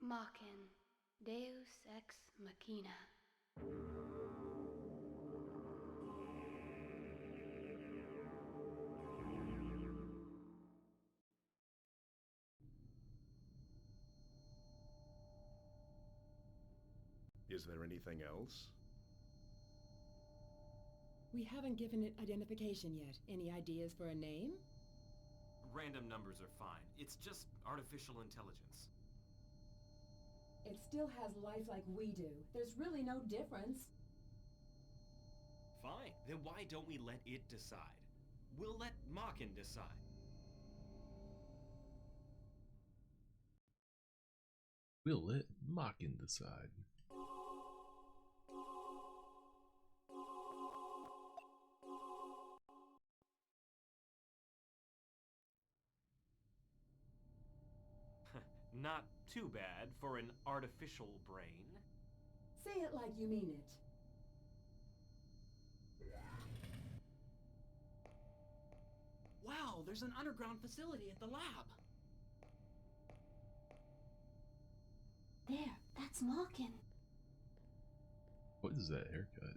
Machin, Deus ex machina. Is there anything else? We haven't given it identification yet. Any ideas for a name? Random numbers are fine. It's just artificial intelligence. It still has life like we do. There's really no difference. Fine. Then why don't we let it decide? We'll let Machin decide. We'll let Machin decide. Not too bad for an artificial brain. Say it like you mean it. Wow, there's an underground facility at the lab. There, that's Machin. What is that haircut?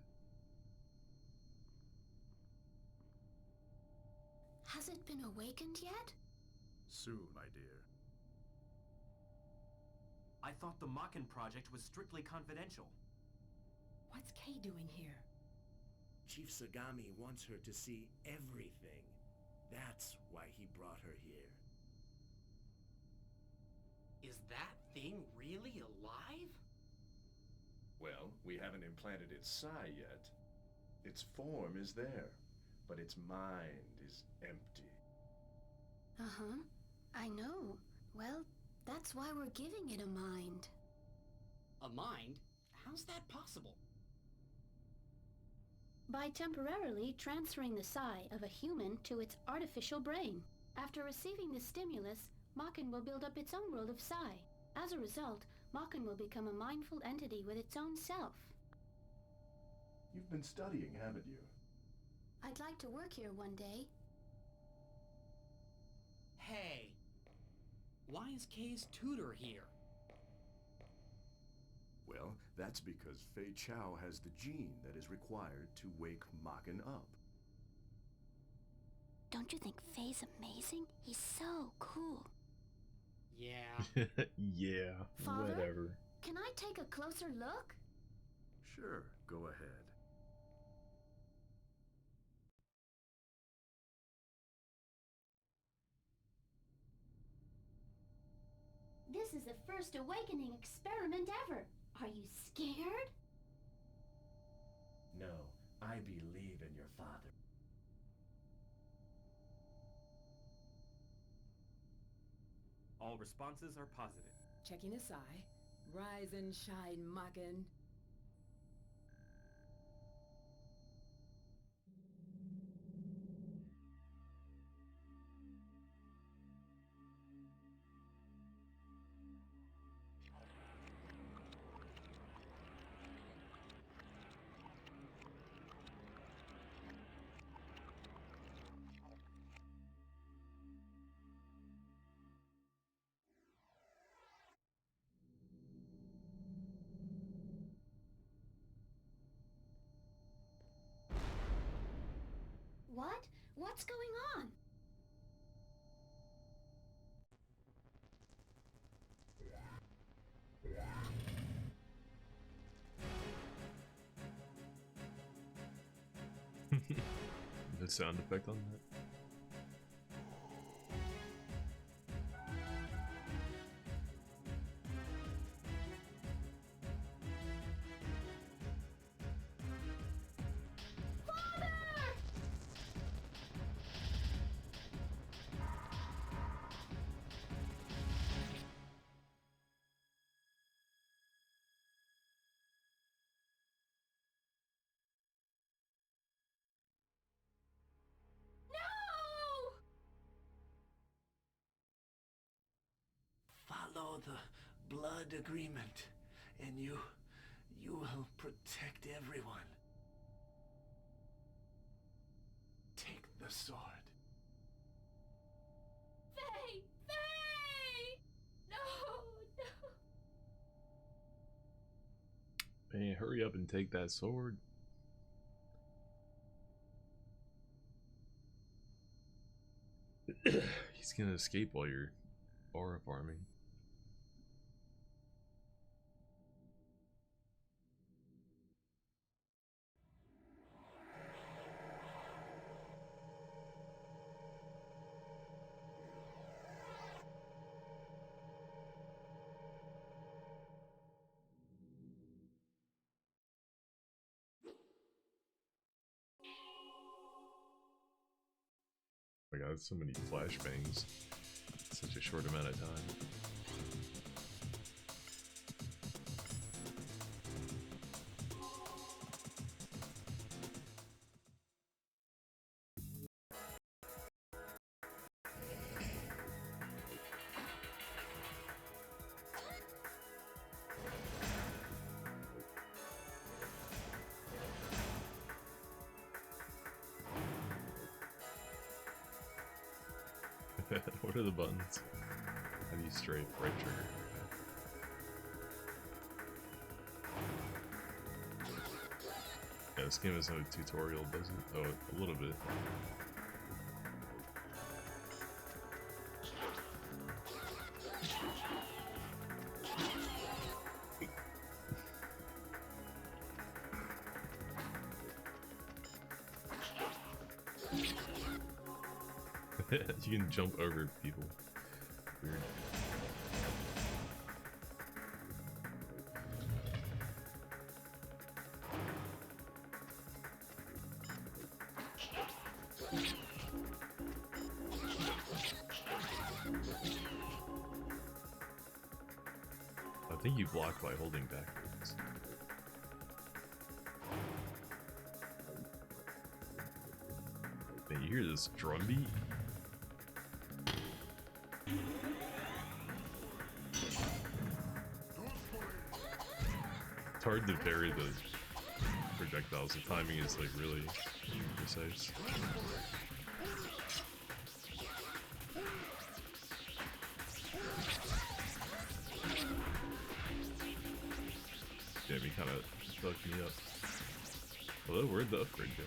Has it been awakened yet? Soon, my dear. I thought the Machin project was strictly confidential. What's Kay doing here? Chief Sagami wants her to see everything. That's why he brought her here. Is that thing really alive? Well, we haven't implanted its psi yet. Its form is there, but its mind is empty. Uh-huh. I know. Well, that's why we're giving it a mind. A mind? How's that possible? By temporarily transferring the psi of a human to its artificial brain. After receiving the stimulus, Machin will build up its own world of psi. As a result, Machin will become a mindful entity with its own self. You've been studying, haven't you? I'd like to work here one day. Hey! Why is Kay's tutor here? Well, that's because Fei Chao has the gene that is required to wake Machin up. Don't you think Fei's amazing? He's so cool. Yeah. Yeah, Father? whatever. Can I take a closer look? Sure, go ahead. This is the first awakening experiment ever. Are you scared? No, I believe in your father. All responses are positive. Checking his eye. Rise and shine, Machin. What? What's going on? The sound effect on that. Follow the blood agreement, and you will protect everyone. Take the sword. Faye! Faye! No, no. Man, hurry up and take that sword. He's gonna escape while you're aura farming. Oh my god, so many flashbangs. Such a short amount of time. What are the buttons? How do you strafe? Right trigger. Yeah, this game has no tutorial, does it? Oh, a little bit. You can jump over people. Weird. I think you block by holding backwards. Man, you hear this drum beat? It's hard to parry the projectiles. The timing is like really precise. Damn, he kind of fucked me up. Hello, where'd the upgrade go?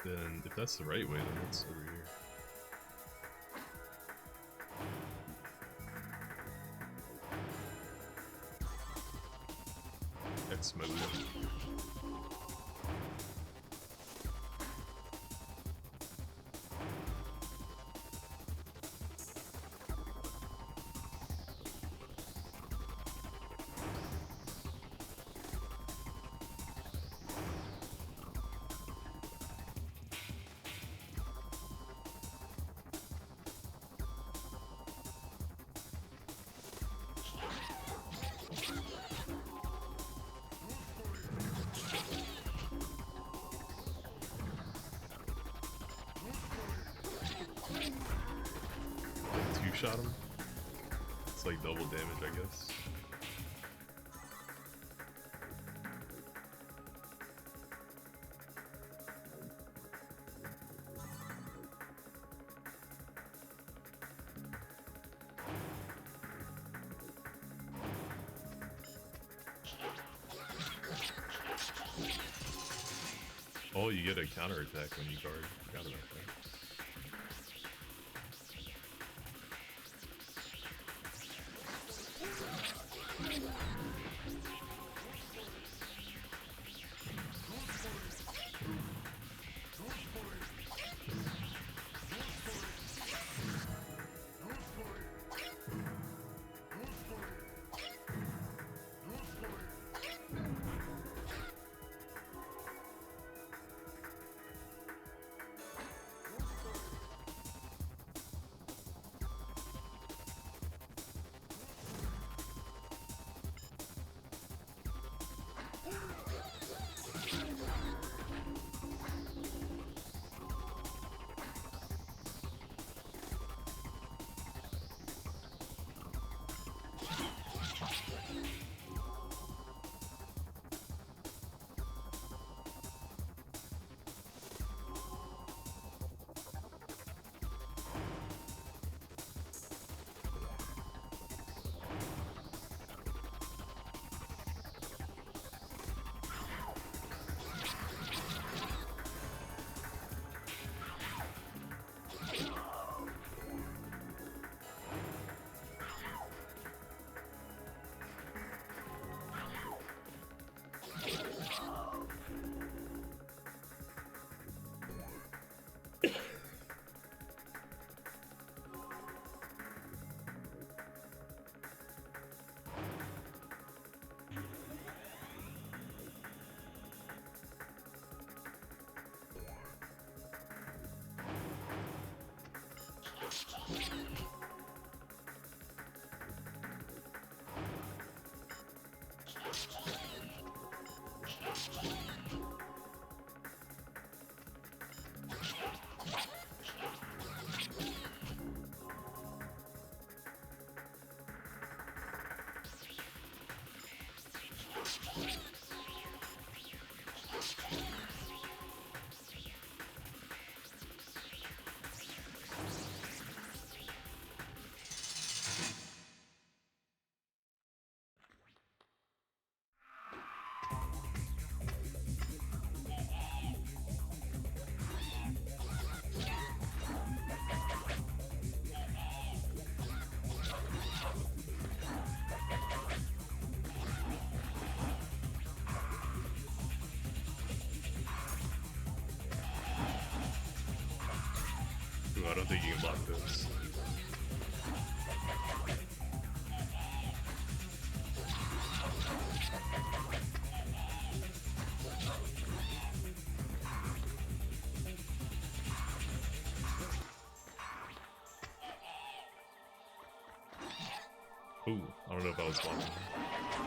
Then, if that's the right way, then it's over here. That's smooth. Shot him. It's like double damage, I guess. Oh, you get a counterattack when you guard. Forgot about that. Ooh, I don't think you can block this. Ooh, I don't know if I was blocking.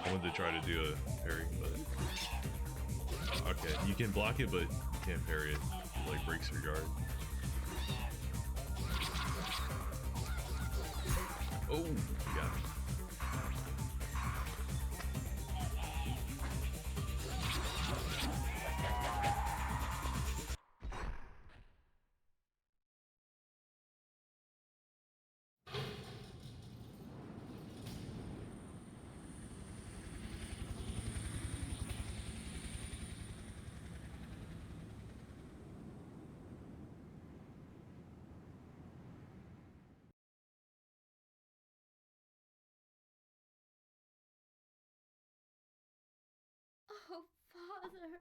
I wanted to try to do a parry, but okay, you can block it, but you can't parry it. It like breaks your guard. Oh, you got me. Oh, Father.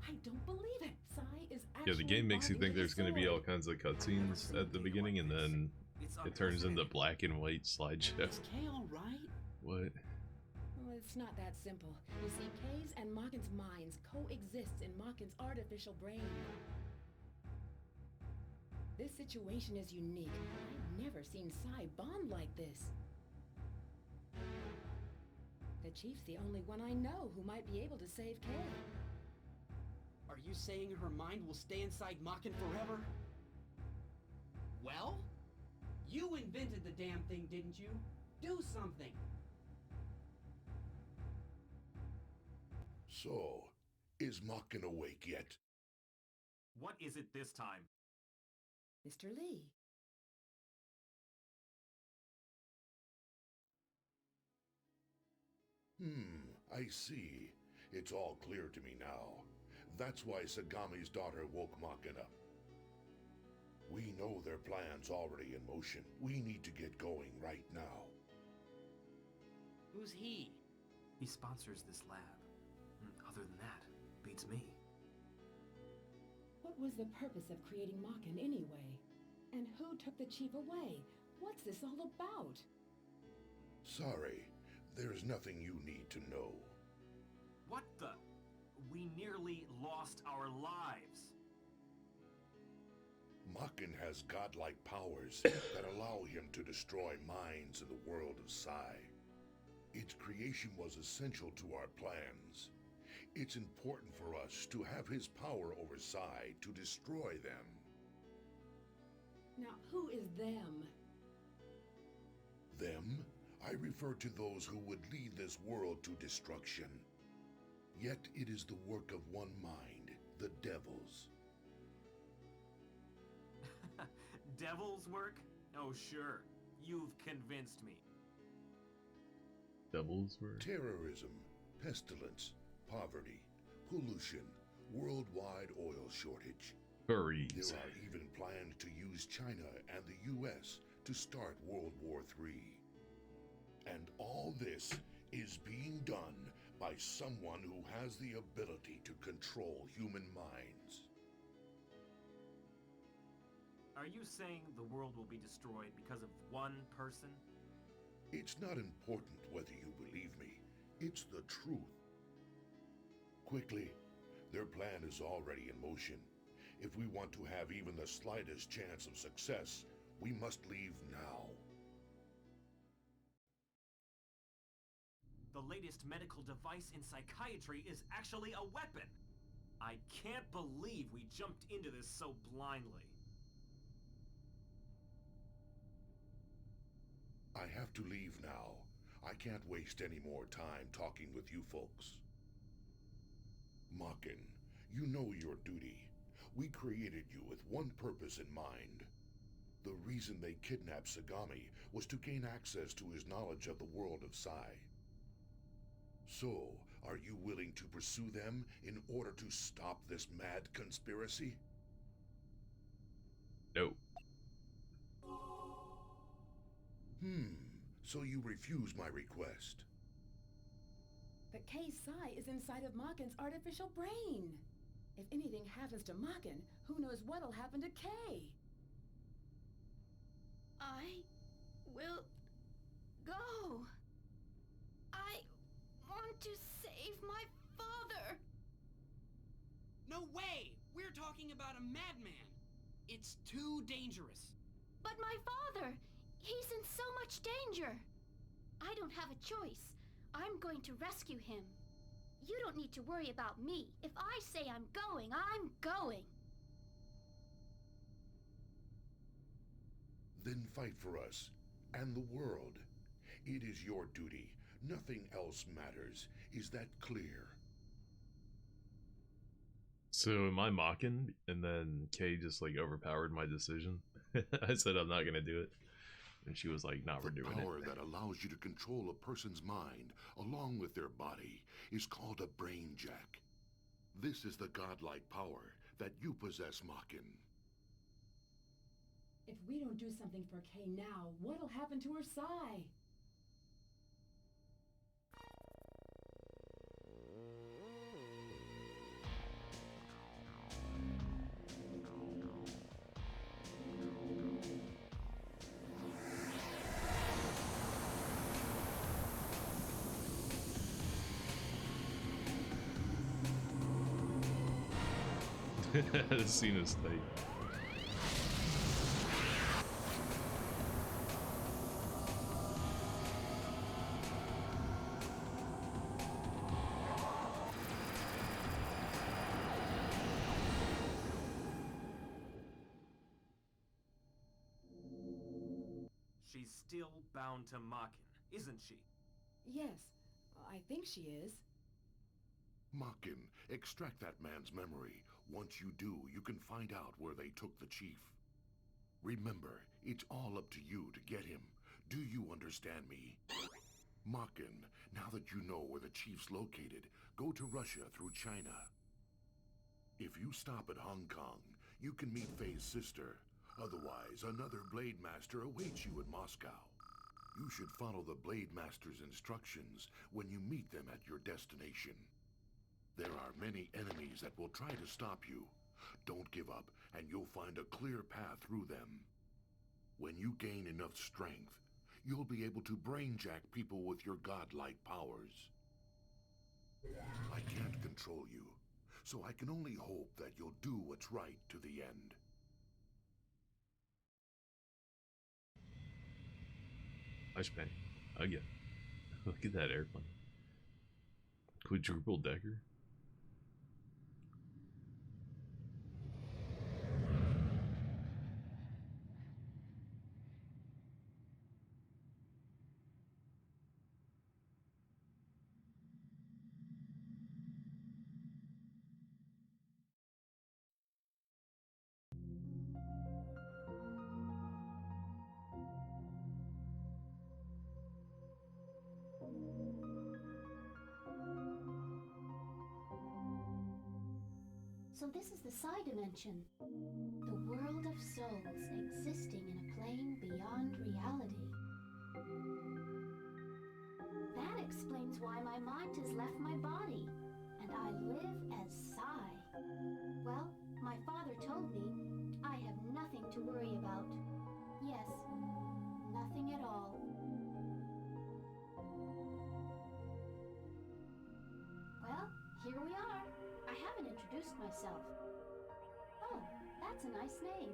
I don't believe it. Sai is Yeah, actually the game makes you think bonding with there's his going to be all sword. kinds of cutscenes at the beginning, and then It's it turns into unprecedented. black and white slideshow. Is Kay alright? What? Well, it's not that simple. You see, Kay's and Makin's minds coexist in Makin's artificial brain. This situation is unique. I've never seen Sai bond like this. The Chief's the only one I know who might be able to save Kay. Are you saying her mind will stay inside Makin forever? Well? You invented the damn thing, didn't you? Do something! So, is Makin awake yet? What is it this time? Mr. Lee. I see. It's all clear to me now. That's why Sagami's daughter woke Makin up. We know their plan's already in motion. We need to get going right now. Who's he? He sponsors this lab. Other than that, beats me. What was the purpose of creating Makin anyway? And who took the Chief away? What's this all about? Sorry, there's nothing you need to know. What the? We nearly lost our lives. Makin has godlike powers that allow him to destroy minds in the world of Sai. Its creation was essential to our plans. It's important for us to have his power over Sai to destroy them. Now, who is them? Them? I refer to those who would lead this world to destruction. Yet it is the work of one mind, the Devils. Devil's work? Oh, sure. You've convinced me. Devils were. Terrorism, pestilence, poverty, pollution, worldwide oil shortage. Furries. There are even plans to use China and the US to start World War III. And all this is being done by someone who has the ability to control human minds. Are you saying the world will be destroyed because of one person? It's not important whether you believe me. It's the truth. quickly. Their plan is already in motion. If we want to have even the slightest chance of success, we must leave now. The latest medical device in psychiatry is actually a weapon! I can't believe we jumped into this so blindly. I have to leave now. I can't waste any more time talking with you folks. Makin, you know your duty. We created you with one purpose in mind. The reason they kidnapped Sagami was to gain access to his knowledge of the world of Sai. So, are you willing to pursue them in order to stop this mad conspiracy? No. So you refuse my request. But Kay's Sai is inside of Makin's artificial brain. If anything happens to Makin, who knows what'll happen to Kay? I will go. I want to save my father. No way! We're talking about a madman. It's too dangerous. But my father, he's in so much danger. I don't have a choice. I'm going to rescue him. You don't need to worry about me. If I say I'm going. Then fight for us and the world. It is your duty. Nothing else matters. Is that clear? So am I mocking? And then Kay just like overpowered my decision. I said I'm not gonna do it. And she was like, "No, we're doing The power it." that allows you to control a person's mind along with their body is called a brain jack. This is the godlike power that you possess, Makin. If we don't do something for Kay now, what'll happen to her Sai? This scene is tight. She's still bound to Makin, isn't she? Yes, I think she is. Makin, extract that man's memory. Once you do, you can find out where they took the chief. Remember, it's all up to you to get him. Do you understand me? Makin, now that you know where the chief's located, go to Russia through China. If you stop at Hong Kong, you can meet Fei's sister. Otherwise, another Blade Master awaits you in Moscow. You should follow the Blade Master's instructions when you meet them at your destination. There are many enemies that will try to stop you. Don't give up, and you'll find a clear path through them. When you gain enough strength, you'll be able to brainjack people with your godlike powers. I can't control you, so I can only hope that you'll do what's right to the end. Flashbang. Again. Look at that airplane. Quadruple decker. So this is the Psi dimension. The world of souls existing in a plane beyond reality. That explains why my mind has left my body, and I live as Psi. Well, my father told me I have nothing to worry about. Yes, nothing at all. Well, here we are. introduced myself. Oh, that's a nice name.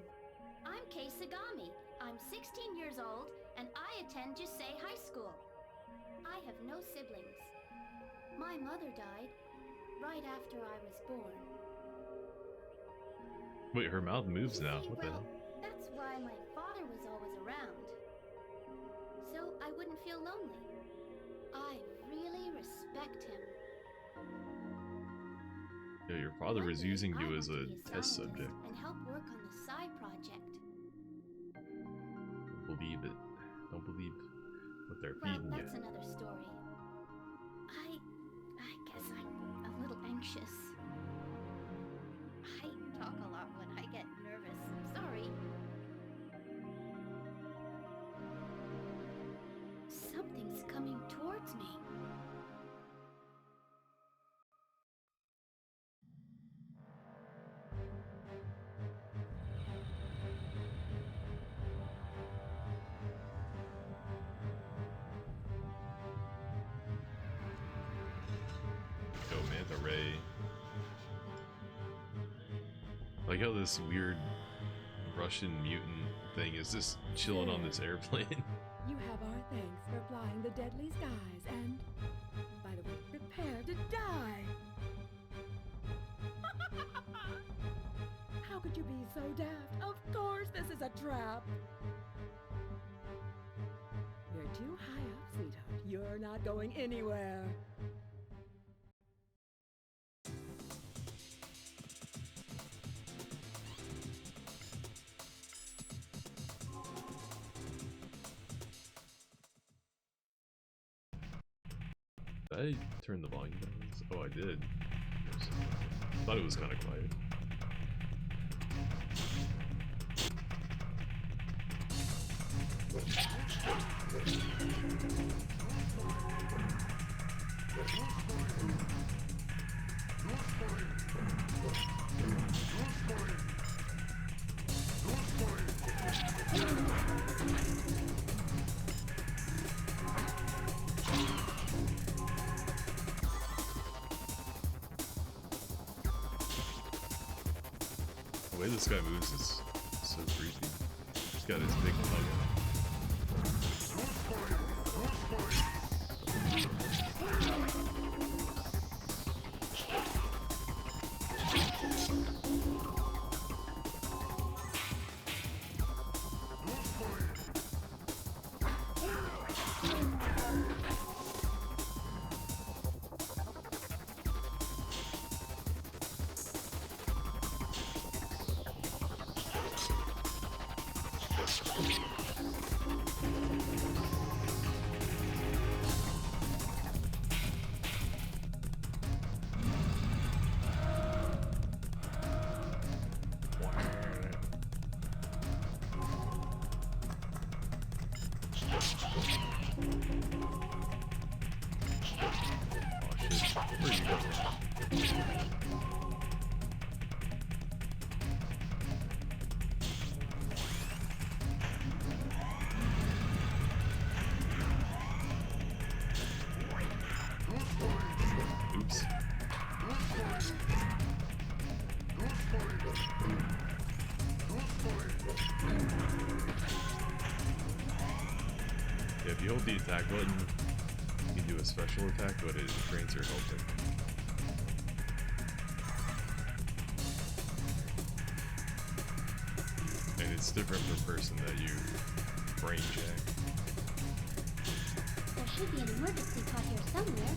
I'm Kei Sagami. I'm 16 years old, and I attend Jisei High School. I have no siblings. My mother died right after I was born. Wait, her mouth moves now. What the Well, hell? that's why my father was always around. So I wouldn't feel lonely. I really respect him. Yeah, your father One was day, using I you want as to a be test scientist subject. and help work on the Psi project. Don't believe it. Don't believe what they're Well, feeding that's you. another story. I guess I'm a little anxious. I talk a lot when I get nervous. Sorry. Something's coming towards me. Yo, Manta Ray. Like how this weird Russian mutant thing is just chilling on this airplane. You have our thanks for flying the deadly skies, and, by the way, prepare to die. How could you be so daft? Of course this is a trap. You're too high up, sweetheart. You're not going anywhere. Did I turn the volume down? Oh, I did. Thought it was kind of quiet. The way this guy moves is so creepy. He's got his big bug out. Where you going? Oops. Yeah, if you hold the attack button, you can do a special attack, but it drains your health. And it's different per person that you brain jack. There should be an emergency pod here somewhere.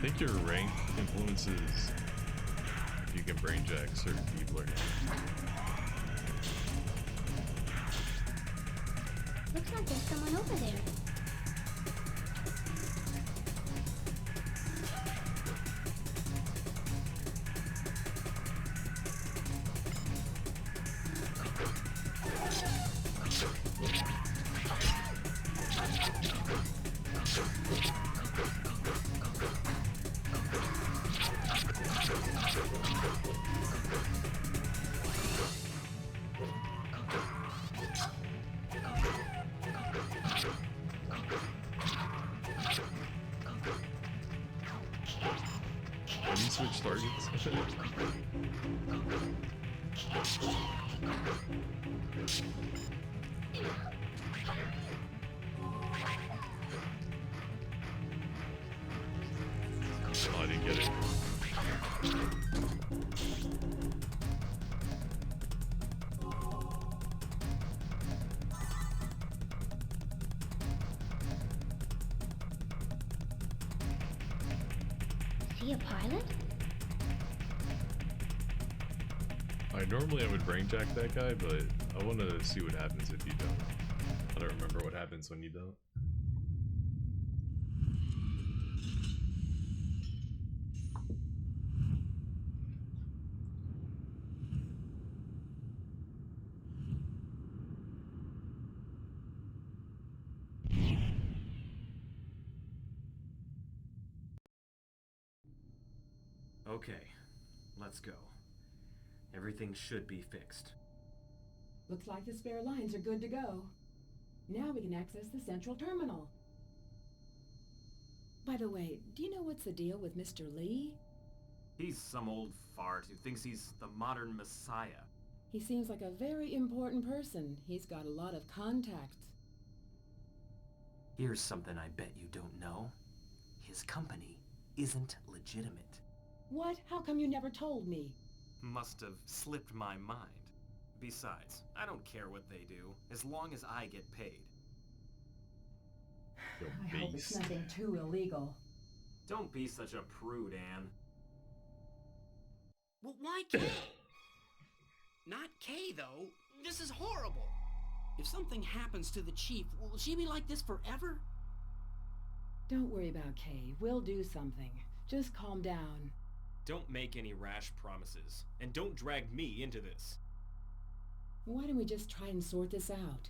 think your rank influences if you can brainjack certain people or not. Looks like there's someone over there. Have you switched targets? Oh, I didn't get it. Is he a pilot? Normally I would brainjack that guy, but I want to see what happens if you don't. I don't remember what happens when you don't. Okay, let's go. Everything should be fixed. Looks like the spare lines are good to go. Now we can access the central terminal. By the way, do you know what's the deal with Mr. Lee? He's some old fart who thinks he's the modern messiah. He seems like a very important person. He's got a lot of contacts. Here's something I bet you don't know. His company isn't legitimate. What? How come you never told me? Must have slipped my mind. Besides, I don't care what they do, as long as I get paid. I hope it's nothing too illegal. Don't be such a prude, Anne. Well, why Kay? Not Kay, though. This is horrible. If something happens to the chief, will she be like this forever? Don't worry about Kay. We'll do something. Just calm down. Don't make any rash promises, and don't drag me into this. Why don't we just try and sort this out?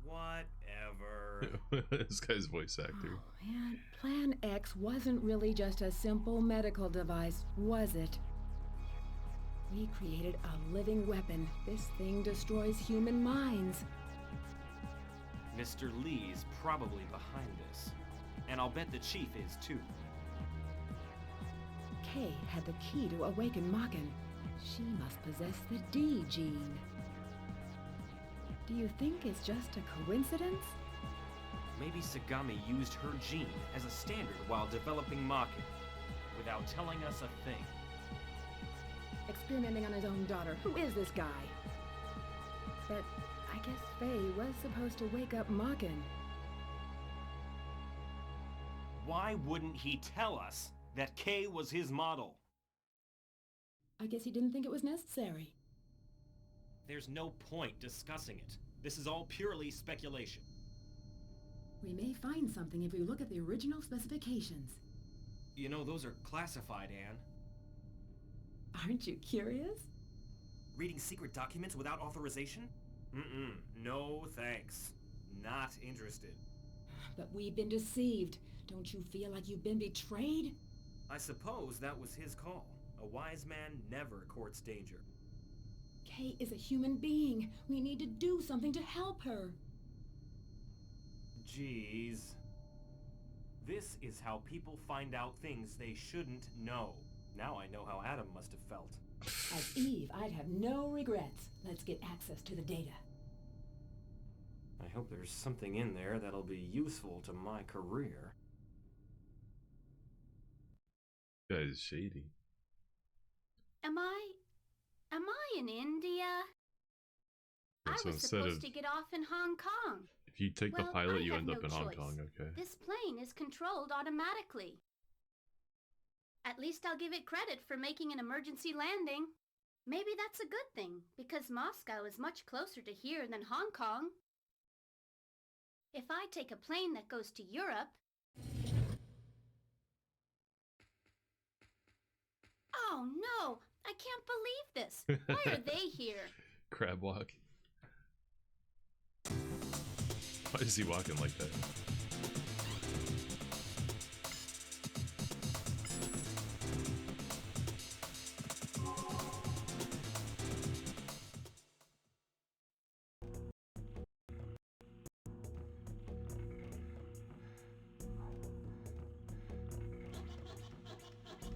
Whatever. This guy's voice actor. Oh, man. Plan X wasn't really just a simple medical device, was it? We created a living weapon. This thing destroys human minds. Mr. Lee's probably behind this, and I'll bet the chief is too. Kay had the key to awaken Makin. She must possess the D gene. Do you think it's just a coincidence? Maybe Sagami used her gene as a standard while developing Makin, without telling us a thing. Experimenting on his own daughter. Who is this guy? But I guess Faye was supposed to wake up Makin. Why wouldn't he tell us that Kay was his model? I guess he didn't think it was necessary. There's no point discussing it. This is all purely speculation. We may find something if we look at the original specifications. You know, those are classified, Anne. Aren't you curious? Reading secret documents without authorization? No thanks. Not interested. But we've been deceived. Don't you feel like you've been betrayed? I suppose that was his call. A wise man never courts danger. Kay is a human being. We need to do something to help her. Jeez. This is how people find out things they shouldn't know. Now I know how Adam must have felt. As Eve, I'd have no regrets. Let's get access to the data. I hope there's something in there that'll be useful to my career. That is shady. Am I in India? Okay, so I was instead supposed of to get off in Hong Kong. if you take the Well, pilot, I you have end up no in Hong choice. Kong. Okay. This plane is controlled automatically. At least I'll give it credit for making an emergency landing. Maybe that's a good thing, because Moscow is much closer to here than Hong Kong. If I take a plane that goes to Europe... Oh no! I can't believe this! Why are they here? Crab walk. Why is he walking like that?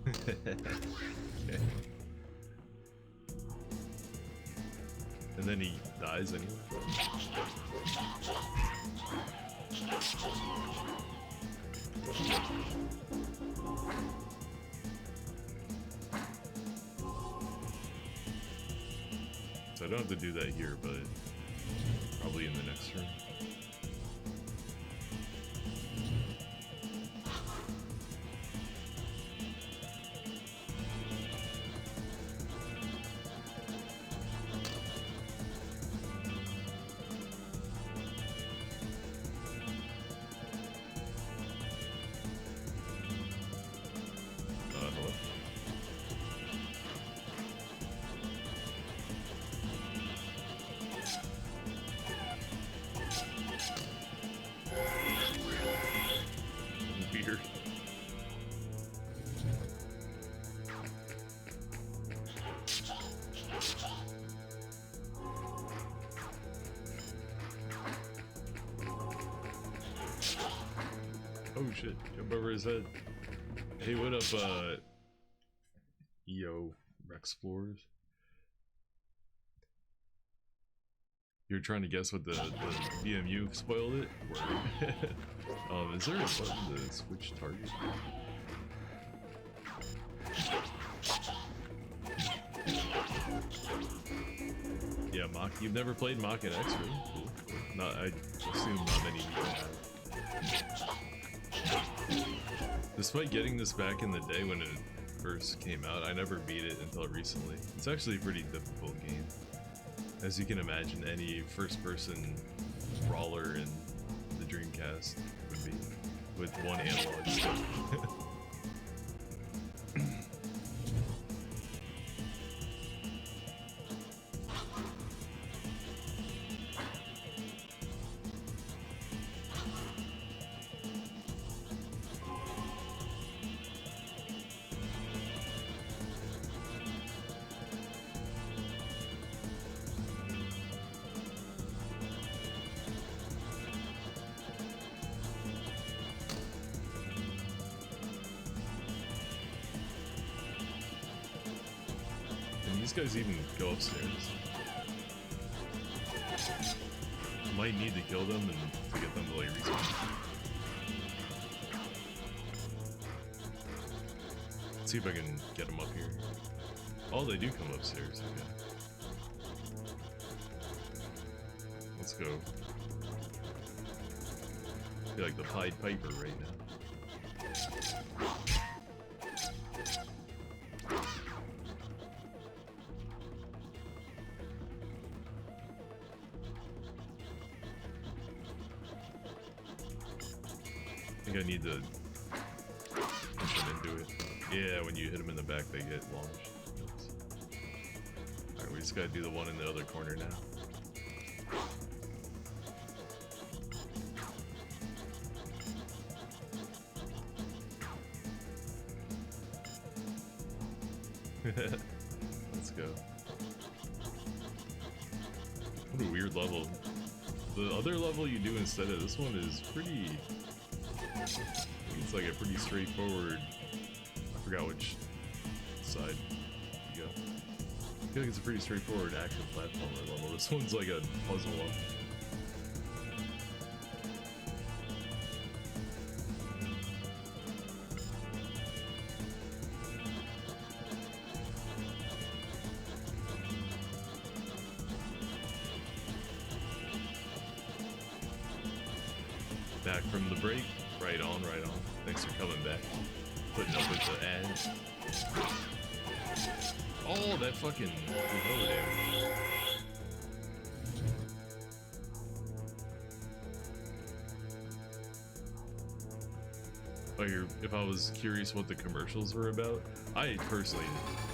Okay. And then he dies anyway. So I don't have to do that here, but probably in the next room. Hello? Weird. Oh shit, jump over his head. Hey, what up, EO Rexplorers? You're trying to guess what the BMU spoiled it? Is there a button to switch target? Yeah, Mach. You've never played Mach and X, really? Cool. Not, I assume not many people have. Despite getting this back in the day when it first came out, I never beat it until recently. It's actually a pretty difficult game. As you can imagine, any first-person brawler in the Dreamcast would be, with one analog stick. These guys even go upstairs. Might need to kill them and to get them to like respawn. Let's see if I can get them up here. Oh, they do come upstairs. Okay. Let's go. I feel like the Pied Piper right now. I think I need to push them into it. Yeah, when you hit them in the back, they get launched. Alright, we just gotta do the one in the other corner now. Let's go. What a weird level. The other level you do instead of this one is pretty... It's like a pretty straightforward... I forgot which side you go. I feel like it's a pretty straightforward action platformer level. This one's like a puzzle level. Back from the break. Right on, right on. Thanks for coming back. putting up with the ads. Oh, that fucking reload there. Oh, if I was curious what the commercials were about, I personally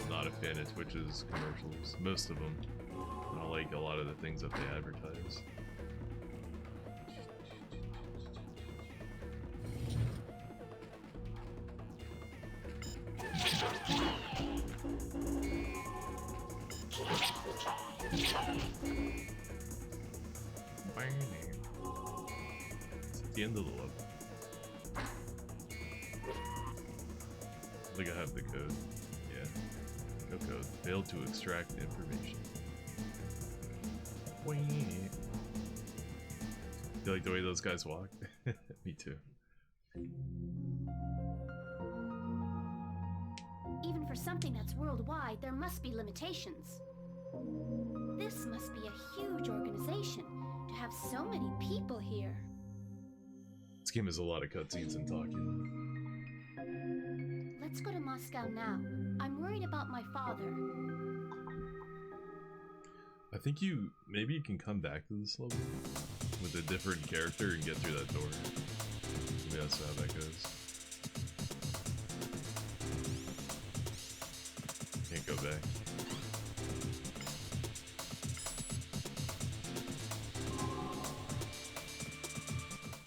am not a fan of Twitch's commercials. Most of them. I don't like a lot of the things that they advertise. It's at the end of the level. I think I have the code. Yeah. No code. Failed to extract information. You like the way those guys walk? Me too. Even for something that's worldwide, there must be limitations. This must be a huge organization to have so many people here. This game has a lot of cutscenes and talking. Let's go to Moscow now. I'm worried about my father. I think maybe you can come back to this level with a different character and get through that door. Maybe that's how that goes. Can't go back.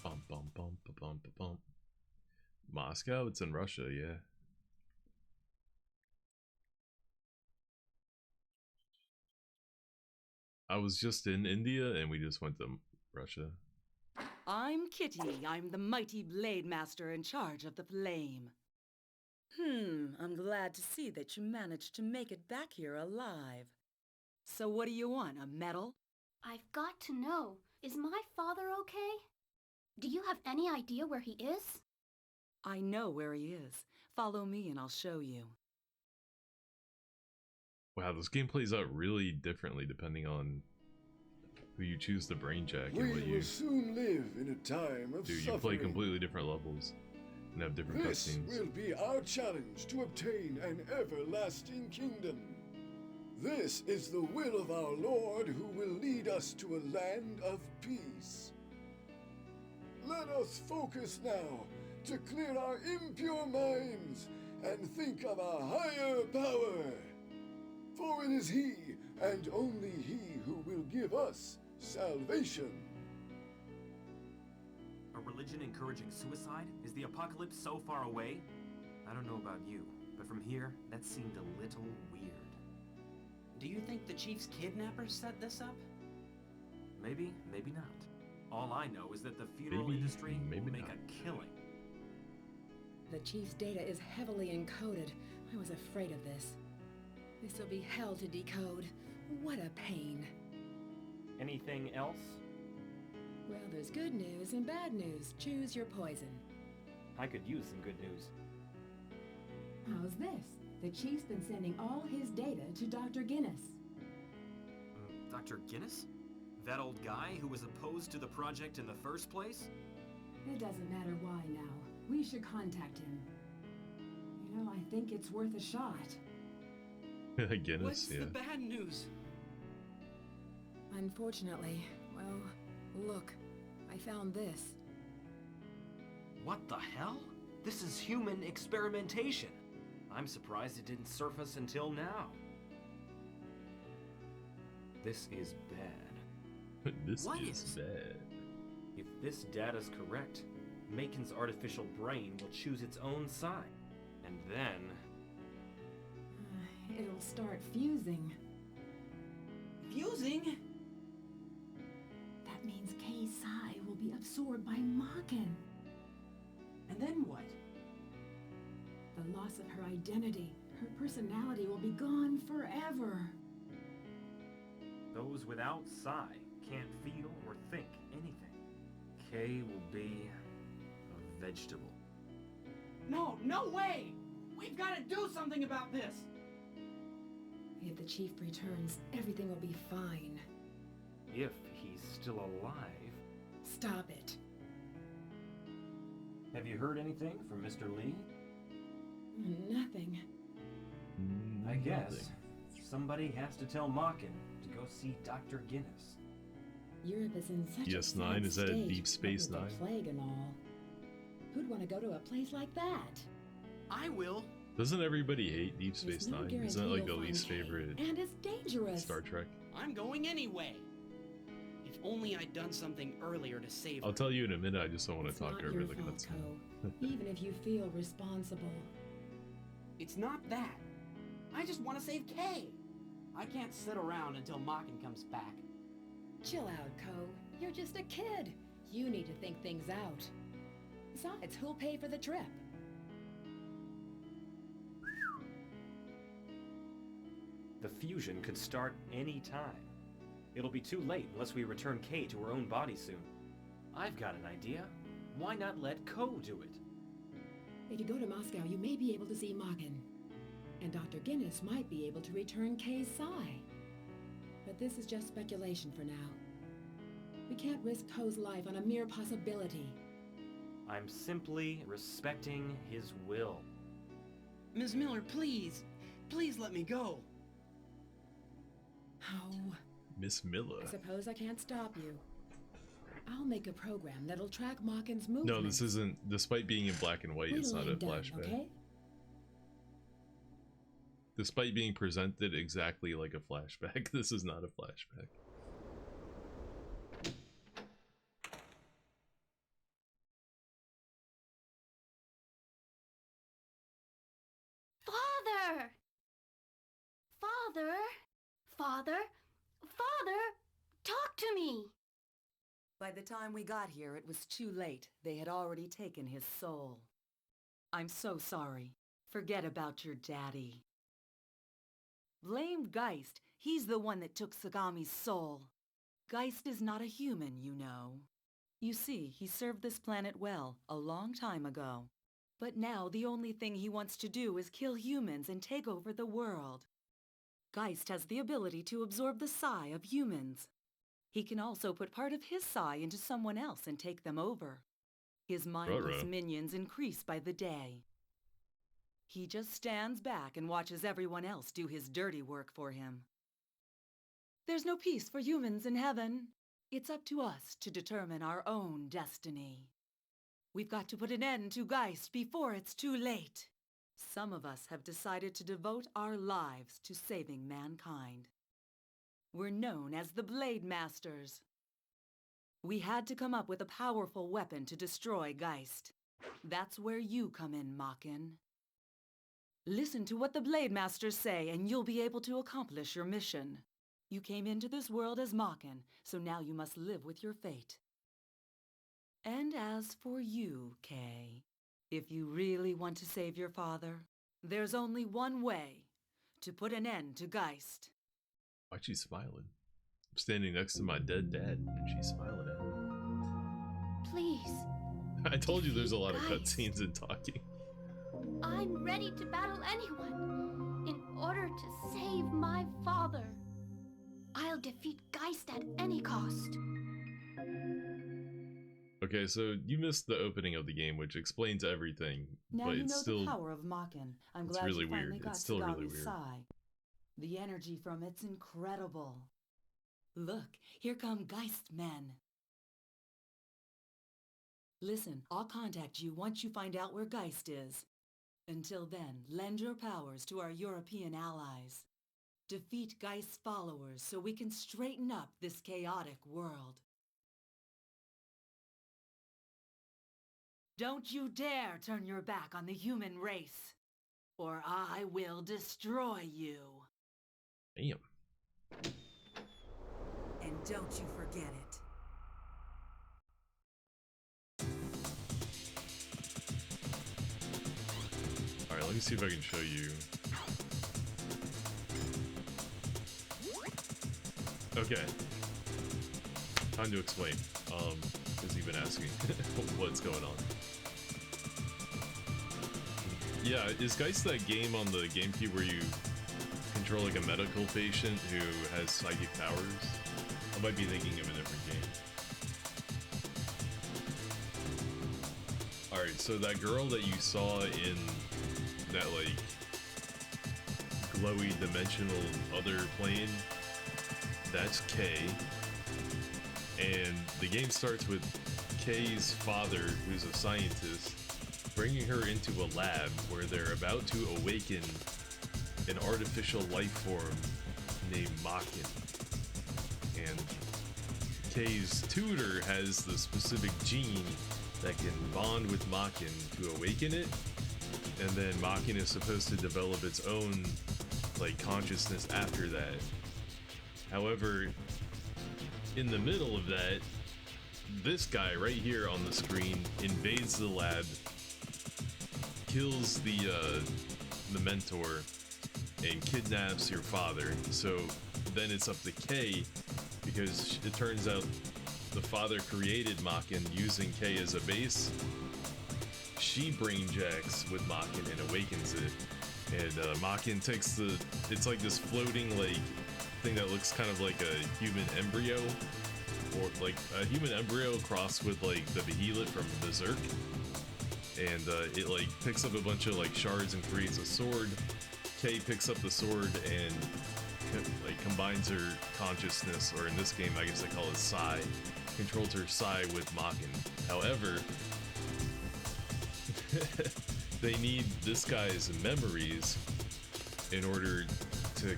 Bum bum bum ba bum ba bum. Moscow? It's in Russia, yeah. I was just in India and we just went to Russia. I'm Kitty. I'm the mighty blade master in charge of the flame. I'm glad to see that you managed to make it back here alive. So what do you want, a medal? I've got to know, is my father okay? Do you have any idea where he is? I know where he is. Follow me and I'll show you. Wow, this game plays out really differently depending on who you choose to brain jack and what We will soon live in a time of do. You suffering. play completely different levels and have different This cutscenes. will be our challenge to obtain an everlasting kingdom. This is the will of our Lord who will lead us to a land of peace. Let us focus now to clear our impure minds and think of a higher power. For it is He, and only He, who will give us salvation. A religion encouraging suicide? Is the apocalypse so far away? I don't know about you, but from here, that seemed a little weird. Do you think the Chief's kidnappers set this up? Maybe, maybe not. All I know is that the funeral Maybe, industry maybe will make not. a killing. The Chief's data is heavily encoded. I was afraid of this. This will be hell to decode. What a pain. Anything else? Well, there's good news and bad news. Choose your poison. I could use some good news. How's this? The Chief's been sending all his data to Dr. Guinness. Dr. Guinness? That old guy who was opposed to the project in the first place? It doesn't matter why now. We should contact him. You know, I think it's worth a shot. Guinness, What's yeah. the bad news? Unfortunately, well, look, I found this. What the hell? This is human experimentation. I'm surprised it didn't surface until now. This is bad. This What is is? bad. If this data's correct, Macon's artificial brain will choose its own side. And then... It'll start fusing. Fusing? That means Kay's Sai will be absorbed by Makin. And then what? The loss of her identity, her personality will be gone forever. Those without Psi can't feel or think anything. Kay will be a vegetable. No way! We've got to do something about this! If the Chief returns, everything will be fine. If he's still alive. Stop it. Have you heard anything from Mr. Lee? Nothing. I guess somebody has to tell Mawkin to go see Dr. Guinness. Europe is in such a DS9, sad is that state, Deep Space what with Nine? the plague and all. Who'd want to go to a place like that? I will. Doesn't everybody hate Deep There's Space no Nine? guarantee Isn't that like the you'll least find Kay, favorite and it's dangerous. Star Trek? I'm going anyway. If only I'd done something earlier to save I'll her. tell you in a minute, I just don't want It's to talk not over your the fault, cutscene. Ko, even if you feel responsible. It's not that. I just want to save Kay. I can't sit around until Mawkin comes back. Chill out, Ko. You're just a kid. You need to think things out. Besides, who'll pay for the trip? The fusion could start any time. It'll be too late unless we return Kay to her own body soon. I've got an idea. Why not let Ko do it? If you go to Moscow, you may be able to see Mawkin. And Dr. Guinness might be able to return Kay's psi. But this is just speculation for now. We can't risk Ko's life on a mere possibility. I'm simply respecting his will. Ms. Miller, please. Please let me go. Oh, Miss Miller. I suppose I can't stop you. I'll make a program that'll track Mawkin's movements. No, this isn't. Despite being in black and white, it's Wait not till a I'm done, flashback. okay? Despite being presented exactly like a flashback, this is not a flashback. Father! Father! Father! Father! Talk to me! By the time we got here, it was too late. They had already taken his soul. I'm so sorry. Forget about your daddy. Blame Geist. He's the one that took Sagami's soul. Geist is not a human, you know. You see, he served this planet well, a long time ago. But now the only thing he wants to do is kill humans and take over the world. Geist has the ability to absorb the psi of humans. He can also put part of his psi into someone else and take them over. His mindless minions increase by the day. He just stands back and watches everyone else do his dirty work for him. There's no peace for humans in heaven. It's up to us to determine our own destiny. We've got to put an end to Geist before it's too late. Some of us have decided to devote our lives to saving mankind. We're known as the Blade Masters. We had to come up with a powerful weapon to destroy Geist. That's where you come in, Mawkin. Listen to what the Blade Masters say and you'll be able to accomplish your mission. You came into this world as Mawkin, so now you must live with your fate. And as for you, Kay, if you really want to save your father, there's only one way, to put an end to Geist. Why'd she smiling? I'm standing next to my dead dad, and she's smiling at me. Please. I told you there's a lot of Geist. cutscenes and talking. I'm ready to battle anyone in order to save my father. I'll defeat Geist at any cost. Okay, so you missed the opening of the game, which explains everything, Now but you it's know still the power of Mawkin. I'm it's glad really you finally weird. got It's still really Sagami's weird. psi. The energy from it's incredible. Look, here come Geist men. Listen, I'll contact you once you find out where Geist is. Until then, lend your powers to our European allies. Defeat Geist's followers so we can straighten up this chaotic world. Don't you dare turn your back on the human race, or I will destroy you. Damn. And don't you forget it. Alright, let me see if I can show you. Okay. Time to explain. Because you've been asking what's going on. Yeah, is Geist that game on the GameCube where you control like a medical patient who has psychic powers? I might be thinking of a different game. Alright, so that girl that you saw in that like glowy dimensional other plane, that's Kay. And the game starts with Kay's father, who's a scientist, bringing her into a lab where they're about to awaken an artificial life form named Makin. And Kay's tutor has the specific gene that can bond with Makin to awaken it, and then Makin is supposed to develop its own like consciousness after that. However, in the middle of that, this guy right here on the screen invades the lab, kills the mentor, and kidnaps your father. So then it's up to Kay, because it turns out the father created Makin using Kay as a base. She brainjacks with Makin and awakens it. And Makin takes it's like this floating like thing that looks kind of like a human embryo, or like a human embryo crossed with like the behemoth from Berserk. And it like picks up a bunch of like shards and creates a sword. Kay picks up the sword and like combines her consciousness, or in this game I guess they call it psi, controls her psi with Makin. However, they need this guy's memories in order to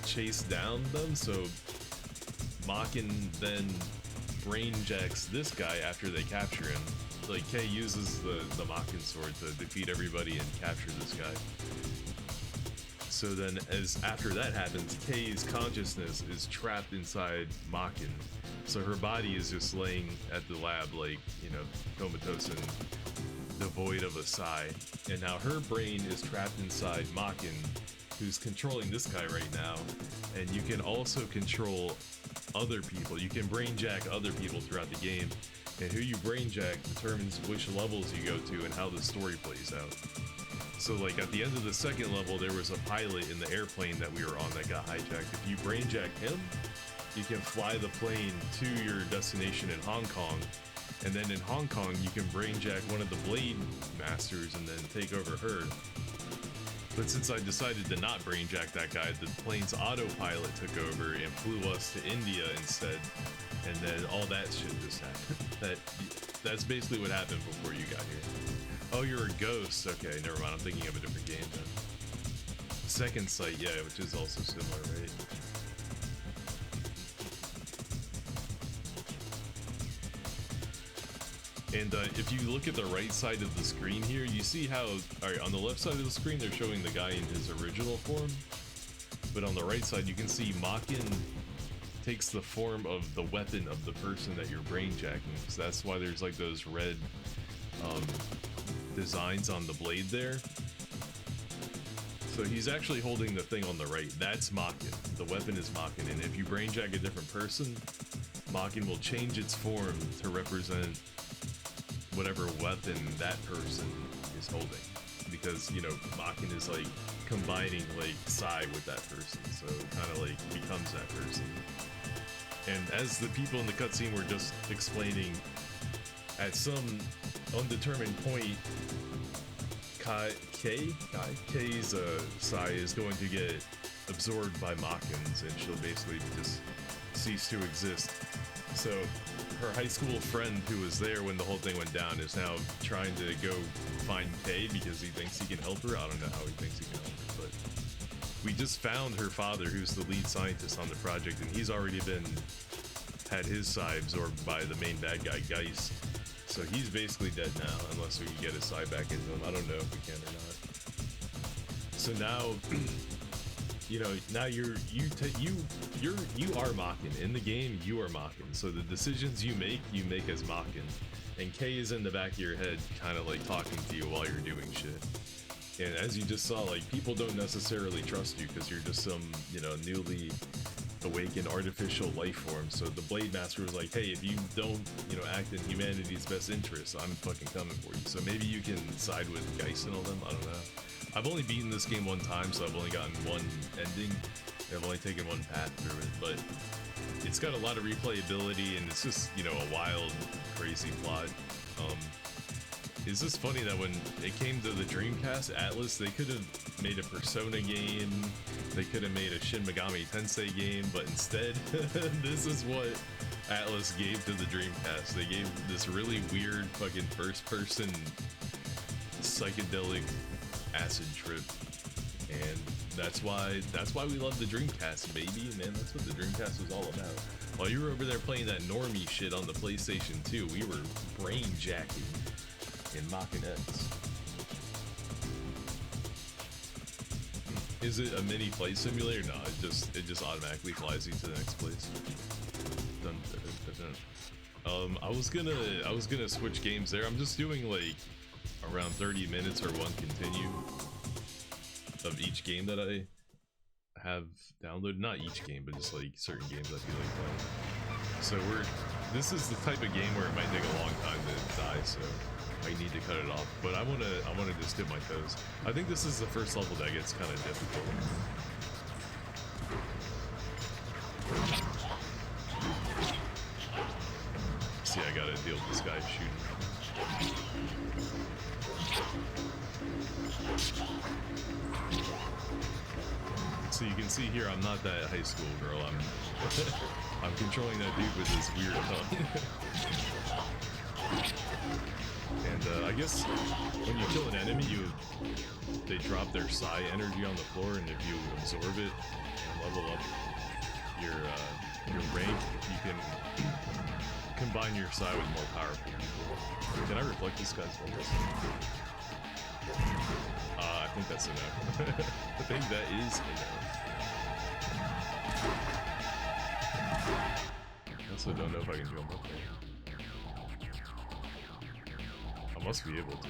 chase down them, so Makin then brainjacks this guy after they capture him. Like, Kay uses the Makin sword to defeat everybody and capture this guy. So then, after that happens, Kay's consciousness is trapped inside Makin. So her body is just laying at the lab, like, you know, comatose and devoid of a psi. And now her brain is trapped inside Makin, who's controlling this guy right now. And you can also control other people. You can brainjack other people throughout the game. And who you brainjack determines which levels you go to and how the story plays out. So like at the end of the second level, there was a pilot in the airplane that we were on that got hijacked. If you brainjack him, you can fly the plane to your destination in Hong Kong. And then in Hong Kong, you can brainjack one of the Blade Masters and then take over her. But since I decided to not brainjack that guy, the plane's autopilot took over and flew us to India instead. And then all that shit just happened. That's basically what happened before you got here. Oh, you're a ghost. Okay, never mind. I'm thinking of a different game then. Second Sight, yeah, which is also similar, right? And if you look at the right side of the screen here, you see how, alright, on the left side of the screen, they're showing the guy in his original form. But on the right side, you can see Makin takes the form of the weapon of the person that you're brainjacking. So that's why there's like those red designs on the blade there. So he's actually holding the thing on the right. That's Makin. The weapon is Makin. And if you brainjack a different person, Makin will change its form to represent whatever weapon that person is holding. Because, you know, Makin is like combining like psi with that person. So it kind of like becomes that person. And as the people in the cutscene were just explaining, at some undetermined point, Kay's psi is going to get absorbed by Makin's, and she'll basically just cease to exist. So her high school friend who was there when the whole thing went down is now trying to go find Kay because he thinks he can help her. I don't know how he thinks he can help her, but we just found her father, who's the lead scientist on the project, and he's already had his psi absorbed by the main bad guy, Geist. So he's basically dead now, unless we can get his psi back into him. I don't know if we can or not. So now, you know, now you are Makin. In the game, you are Makin. So the decisions you make as Makin. And Kay is in the back of your head, kind of like talking to you while you're doing shit. And as you just saw, like, people don't necessarily trust you because you're just some, you know, newly awakened artificial life form. So the Blade Master was like, hey, if you don't, you know, act in humanity's best interests, I'm fucking coming for you. So maybe you can side with Geist and all them. I don't know. I've only beaten this game one time, so I've only gotten one ending. I've only taken one path through it, but it's got a lot of replayability, and it's just, you know, a wild, crazy plot. It's just funny that when it came to the Dreamcast, Atlas, they could have made a Persona game, they could have made a Shin Megami Tensei game, but instead, this is what Atlas gave to the Dreamcast. They gave this really weird fucking first-person psychedelic acid trip, and that's why we love the Dreamcast, baby. Man, that's what the Dreamcast was all about. While you were over there playing that normie shit on the PlayStation 2, we were brain jacking in Mach and X. Is it a mini flight simulator? No, it just automatically flies you to the next place. Dun, dun, dun, dun. I was gonna switch games there. I'm just doing like around 30 minutes or one continue of each game that I have downloaded. Not each game, but just like certain games I feel like playing. So this is the type of game where it might take a long time to die, so I need to cut it off. But I wanna just dip my toes. I think this is the first level that gets kind of difficult. See, I gotta deal with this guy shooting. So you can see here, I'm not that high school girl. I'm controlling that dude with this weird tongue. And I guess when you kill an enemy, they drop their psi energy on the floor, and if you absorb it and level up your rank, you can combine your psi with more powerful people. Can I reflect this guy's focus? I think that's enough. I think that is enough. I also don't know if I can jump up there. I must be able to.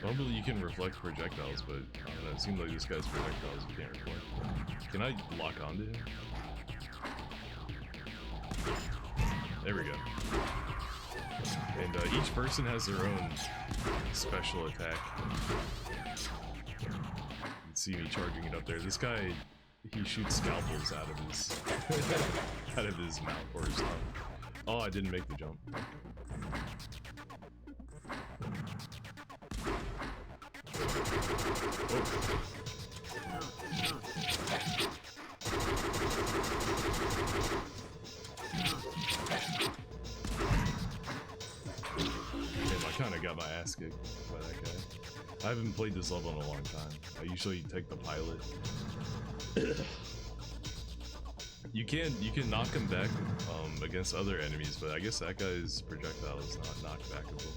Normally you can reflect projectiles, but I don't know, it seems like this guy's projectiles you can't reflect. Can I lock onto him? There we go. And each person has their own special attack. You can see me charging it up there. This guy, he shoots scalpels out of his out of his mouth or his tongue. Oh, I didn't make the jump. Whoa. Damn, I kinda got my ass kicked by that guy. I haven't played this level in a long time. I usually take the pilot. You can knock him back against other enemies, but I guess that guy's projectile is not knockbackable.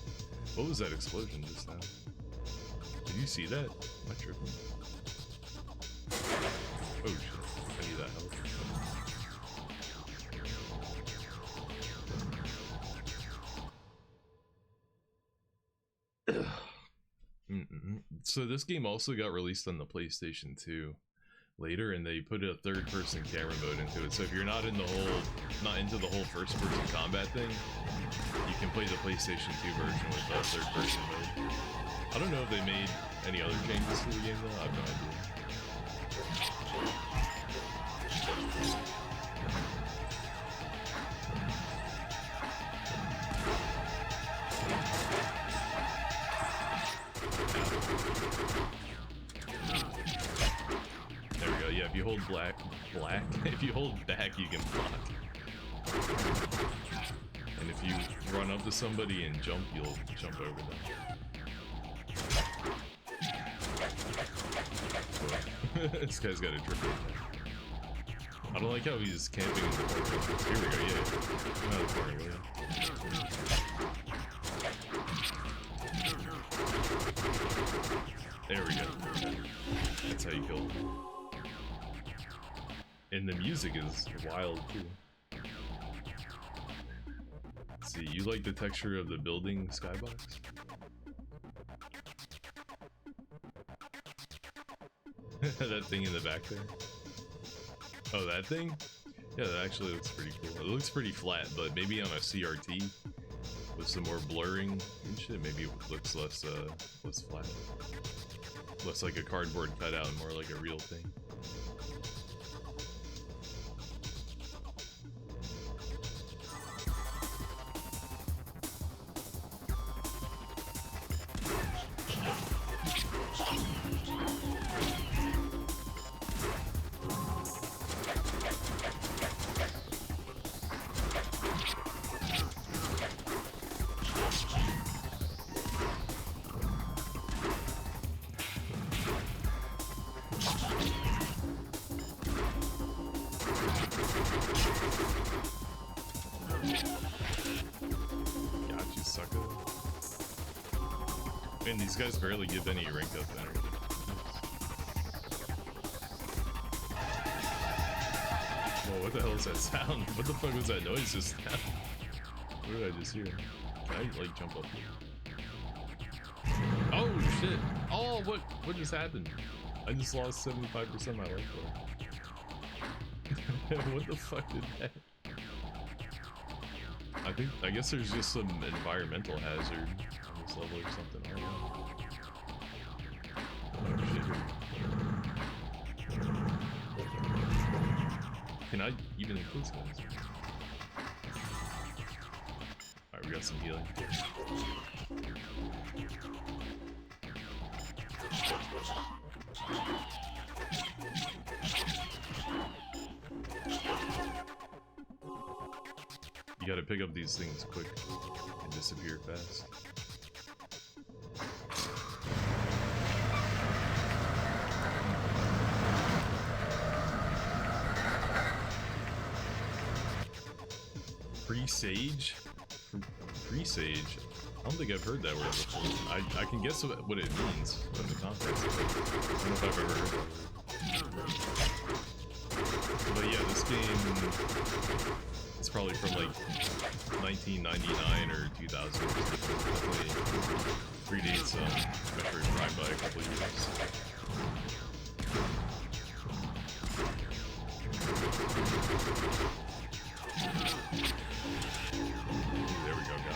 What was that explosion just now? Did you see that? Am I tripping? Oh shit, I need that help. So this game also got released on the PlayStation 2 later, and they put a third-person camera mode into it. So if you're not into the whole first-person combat thing, you can play the PlayStation 2 version with the third-person mode. I don't know if they made any other changes to the game though. I have no idea. There we go. Yeah, if you hold if you hold back, you can block. And if you run up to somebody and jump, you'll jump over them. This guy's got a triple attack. I don't like how he's camping in the corner. Here we go, yeah. Come out of the corner, will you? There we go. That's how you kill him. And the music is wild too. Let's see, you like the texture of the building skybox? That thing in the back there? Oh, that thing? Yeah, that actually looks pretty cool. It looks pretty flat, but maybe on a CRT with some more blurring and shit, maybe it looks less flat. Looks like a cardboard cutout and more like a real thing. Man, these guys barely give any rank up energy. Whoa, what the hell is that sound? What the fuck was that noise just now? What did I just hear? Can I, like, jump up here? Oh, shit! Oh, what just happened? I just lost 75% of my life bar. What the fuck did that? I guess there's just some environmental hazard on this level or something. I don't know. Oh, shit. Can I even hit those guys? Alright, we got some healing. You gotta pick up these things quick and disappear fast. Presage? Presage? I don't think I've heard that word before. I can guess what it means in the context of it. I don't know if I've ever heard that word. But yeah, this game, it's probably from like 1999 or 2000 or something. Definitely predates Metroid Prime by a couple of years. There we go, got it.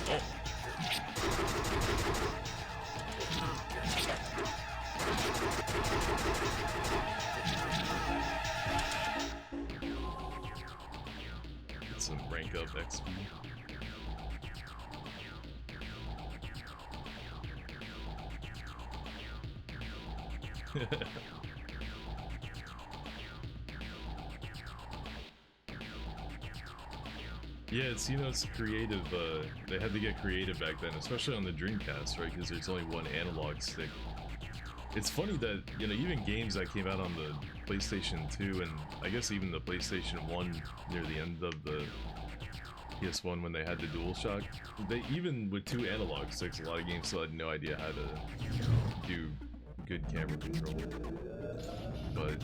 Oh. Get some rank up XP. Yeah, it's, you know, it's creative. They had to get creative back then, especially on the Dreamcast, right? Because there's only one analog stick. It's funny that, you know, even games that came out on the PlayStation 2 and I guess even the PlayStation 1 near the end of the PS1 when they had the DualShock, they, even with two analog sticks, a lot of games still had no idea how to do good camera control. But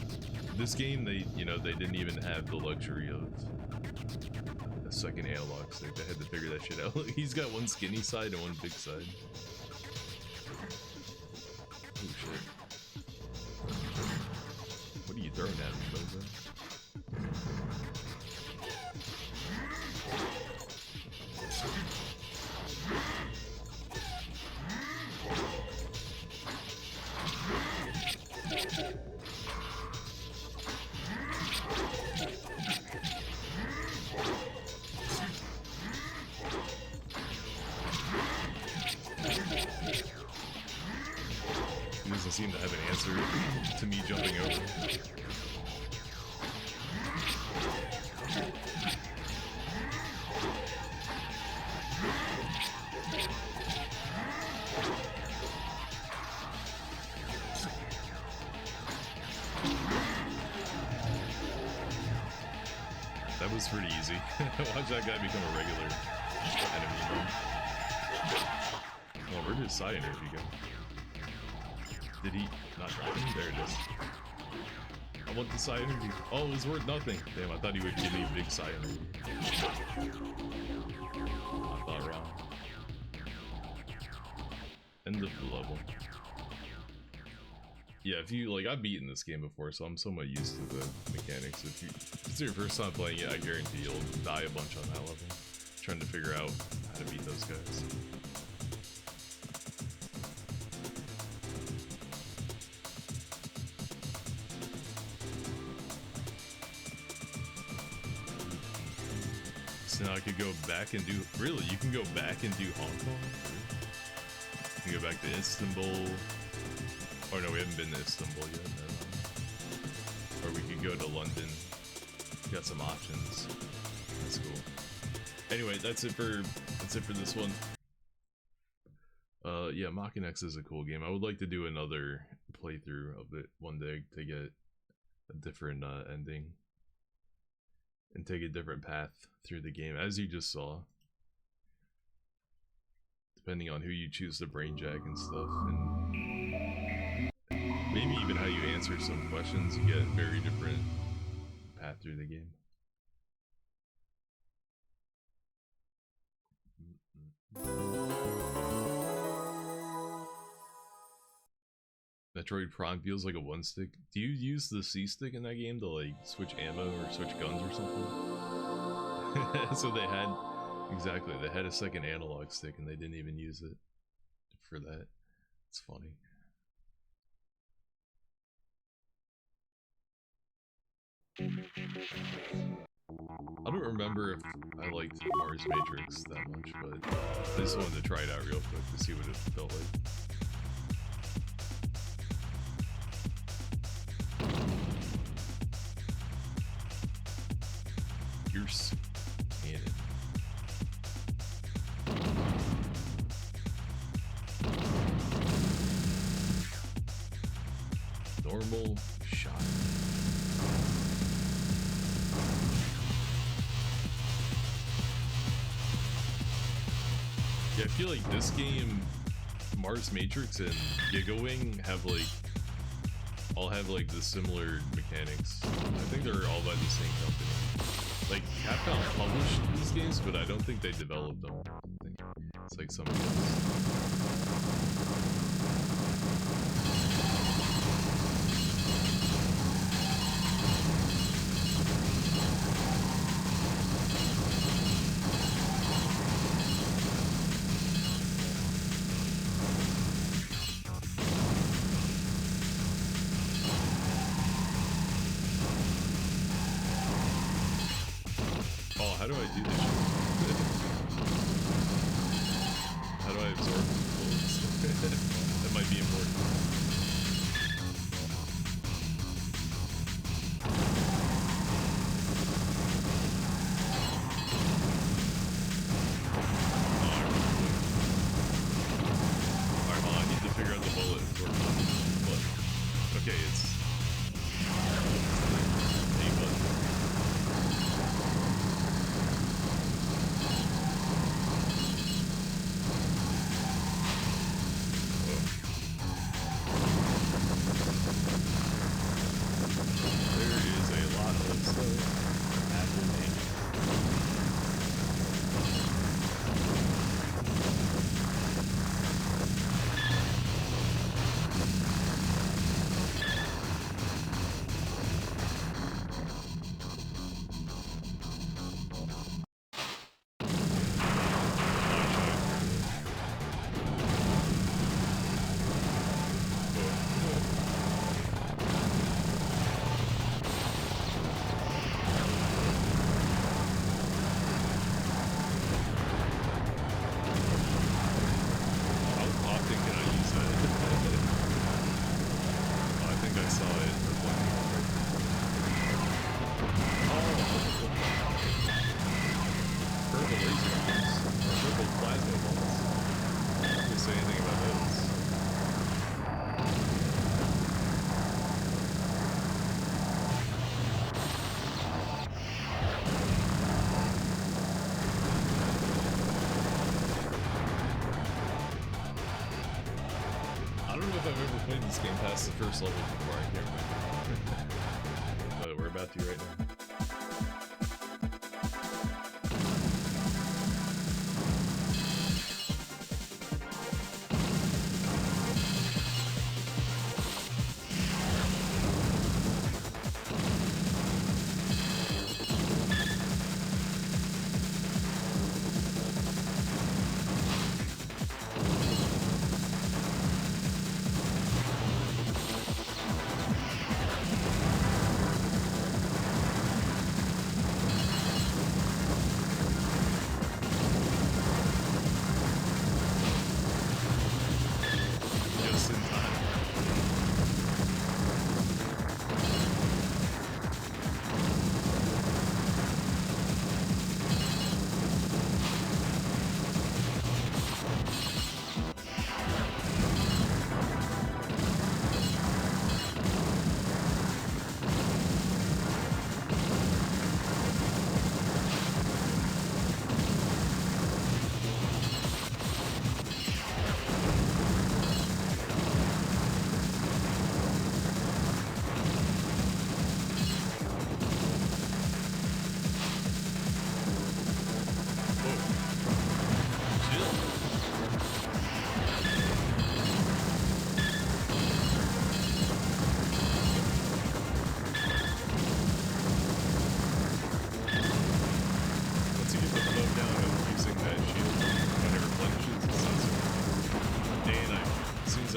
this game, they, you know, they didn't even have the luxury of a second analog stick. They had to figure that shit out. He's got one skinny side and one big side. Oh shit. What are you throwing at me, Bozo? He doesn't seem to have an answer to me jumping over. That was pretty easy. Watch that guy become a regular enemy. Well, where did side energy go? Did he not drop him? There it is. I want the side energy. Oh, it was worth nothing. Damn, I thought he would give me big side energy. I thought wrong. End of the level. Yeah, if you, like, I've beaten this game before, so I'm somewhat used to the mechanics. If it's your first time playing it, I guarantee you'll die a bunch on that level. Trying to figure out how to beat those guys. So now I could go back and do, really, you can go back and do Hong Kong? You can go back to Istanbul. Oh no, we haven't been to Istanbul yet, never mind. Or we could go to London. Got some options. That's cool. Anyway, that's it for this one. Yeah, Mach X is a cool game. I would like to do another playthrough of it one day to get a different ending. and take a different path through the game, as you just saw. Depending on who you choose to brain jack and stuff, and maybe even how you answer some questions, you get a very different path through the game. Metroid Prime feels like a one stick. Do you use the C stick in that game to like switch ammo or switch guns or something? So they had, exactly, they had a second analog stick and they didn't even use it for that. It's funny. I don't remember if I liked Mars Matrix that much, but I just wanted to try it out real quick to see what it felt like. Pierce cannon. Normal shot. Yeah, I feel like this game, Mars Matrix and Giga Wing all have like the similar mechanics. I think they're all by the same company. Like, Capcom published these games, but I don't think they developed them. I think it's like somebody else. How do I do this? How do I absorb bullets? That might be important. Alright, well, I need to figure out the bullet absorption. But, okay, it's A button. This game past the first level before, I can't remember. But we're about to right now.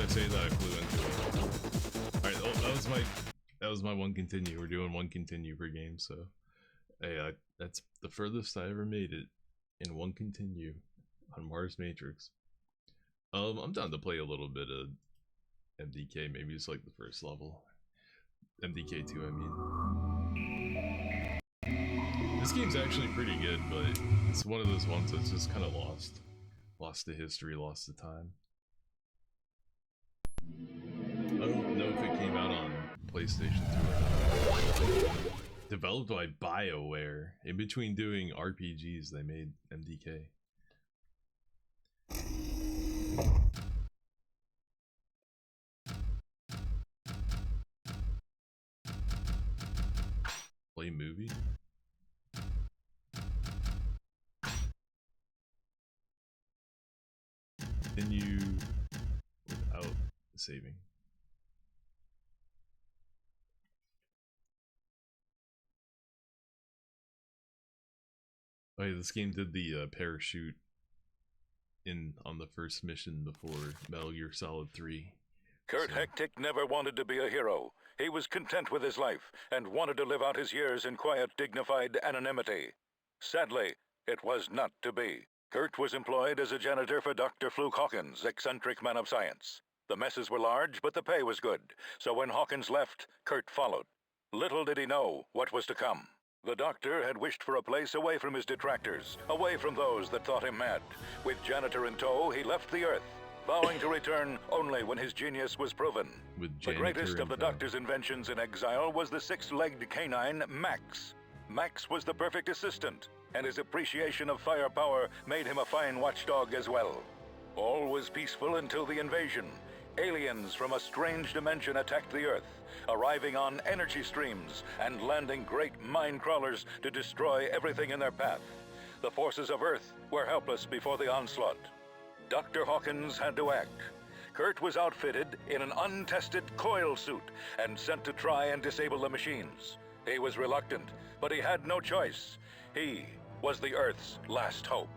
saying that I flew into it. Alright, oh, that was my one continue. We're doing one continue per game, so hey, that's the furthest I ever made it in one continue on Mars Matrix. I'm down to play a little bit of MDK, maybe it's like the first level. MDK 2, I mean. This game's actually pretty good, but it's one of those ones that's just kind of lost. Lost to history, lost to time. I don't know if it came out on PlayStation 2 or not. Developed by BioWare. In between doing RPGs, they made MDK. Play movie? Continue without saving. Oh yeah, this game did the parachute on the first mission before Metal Gear Solid 3. Kurt Hectic never wanted to be a hero. He was content with his life and wanted to live out his years in quiet, dignified anonymity. Sadly, it was not to be. Kurt was employed as a janitor for Dr. Fluke Hawkins, eccentric man of science. The messes were large, but the pay was good, so when Hawkins left, Kurt followed. Little did he know what was to come. The doctor had wished for a place away from his detractors, away from those that thought him mad. With janitor in tow, he left the Earth, vowing to return only when his genius was proven. The greatest of the doctor's inventions in exile was the six-legged canine, Max. Max was the perfect assistant, and his appreciation of firepower made him a fine watchdog as well. All was peaceful until the invasion. Aliens from a strange dimension attacked the Earth, arriving on energy streams and landing great mine crawlers to destroy everything in their path. The forces of Earth were helpless before the onslaught. Dr. Hawkins had to act. Kurt was outfitted in an untested coil suit and sent to try and disable the machines. He was reluctant, but he had no choice. He was the Earth's last hope.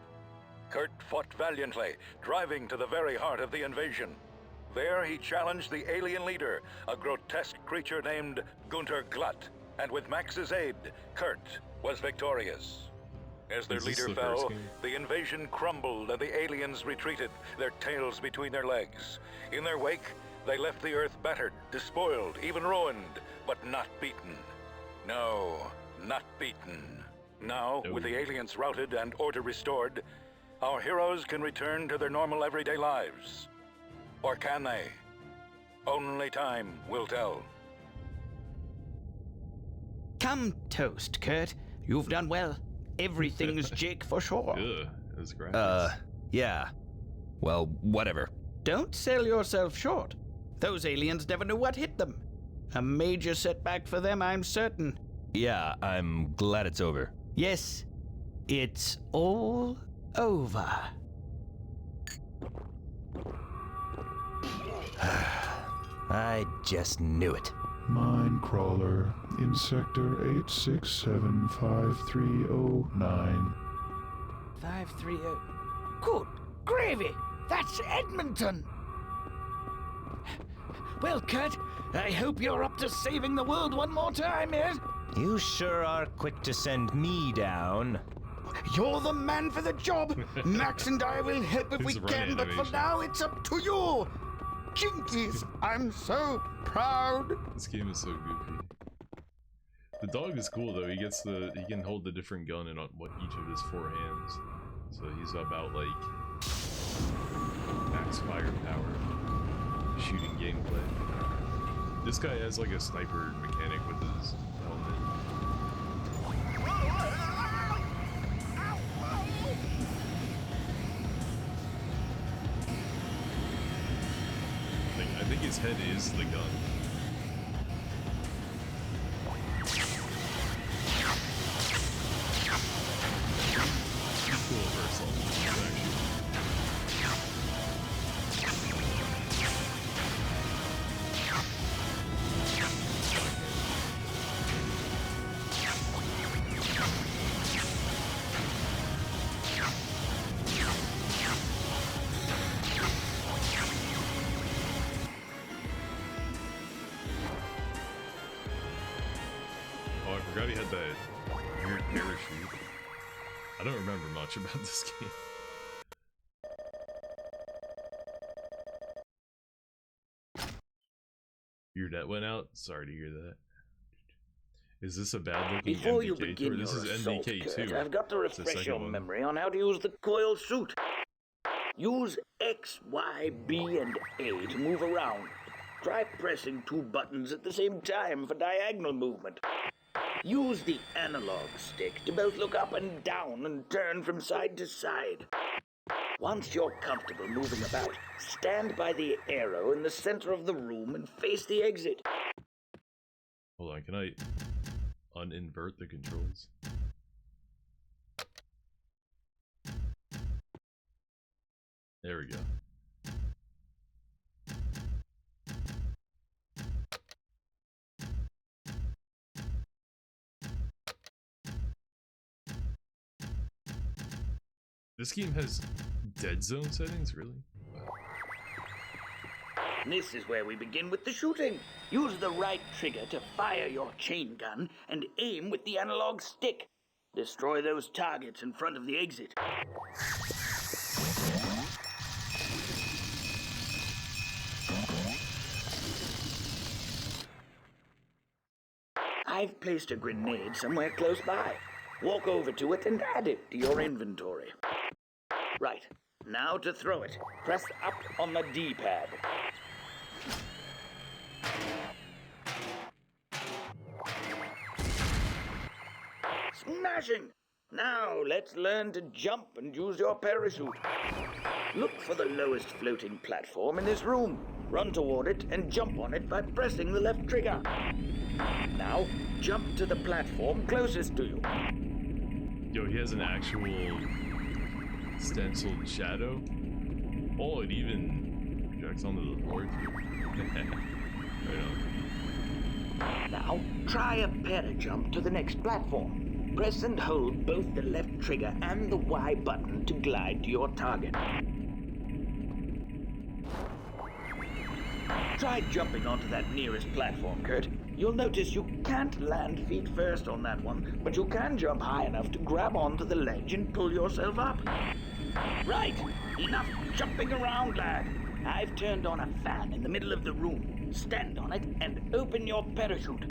Kurt fought valiantly, driving to the very heart of the invasion. There he challenged the alien leader, a grotesque creature named Gunter Glutt, and with Max's aid, Kurt was victorious. As their leader fell, the invasion crumbled and the aliens retreated, their tails between their legs. In their wake, they left the Earth battered, despoiled, even ruined, but not beaten. No, not beaten. Now, with the aliens routed and order restored, our heroes can return to their normal everyday lives. Or can they? Only time will tell. Come toast, Kurt. You've done well. Everything's Jake for sure. Ugh, those graphics. Yeah. Well, whatever. Don't sell yourself short. Those aliens never knew what hit them. A major setback for them, I'm certain. Yeah, I'm glad it's over. Yes, it's all over. I just knew it. Mine crawler in sector 8675309. 530. Good gravy! That's Edmonton! Well, Kurt, I hope you're up to saving the world one more time, eh? You sure are quick to send me down. You're the man for the job! Max and I will help if we can, but for now it's up to you! Jinkies, I'm so proud! This game is so goofy. The dog is cool though, he can hold the different gun in each of his 4 hands. So he's about like max firepower, shooting gameplay. This guy has like a sniper mechanic with his helmet. I think his head is the gun. Cool reversal, actually. don't remember much about this game. Your net went out? Sorry to hear that. Is this a bad looking Before MDK you begin tour? This your is assault, MDK2. Kurt, I've got to It's the refresh second your one. memory on how to use the coil suit. Use X, Y, B, and A to move around. Try pressing 2 buttons at the same time for diagonal movement. Use the analog stick to both look up and down and turn from side to side. Once you're comfortable moving about, stand by the arrow in the center of the room and face the exit. Hold on, can I uninvert the controls? There we go. This game has dead zone settings, really? This is where we begin with the shooting. Use the right trigger to fire your chain gun and aim with the analog stick. Destroy those targets in front of the exit. I've placed a grenade somewhere close by. Walk over to it and add it to your inventory. Right, now to throw it. Press up on the D-pad. Smashing! Now let's learn to jump and use your parachute. Look for the lowest floating platform in this room. Run toward it and jump on it by pressing the left trigger. Now, jump to the platform closest to you. Yo, he has an actual stenciled shadow. Oh, it even projects onto the board. Right on. Now, try a para-jump to the next platform. Press and hold both the left trigger and the Y button to glide to your target. Try jumping onto that nearest platform, Kurt. You'll notice you can't land feet first on that one, but you can jump high enough to grab onto the ledge and pull yourself up. Right, enough jumping around, lad. I've turned on a fan in the middle of the room. Stand on it and open your parachute.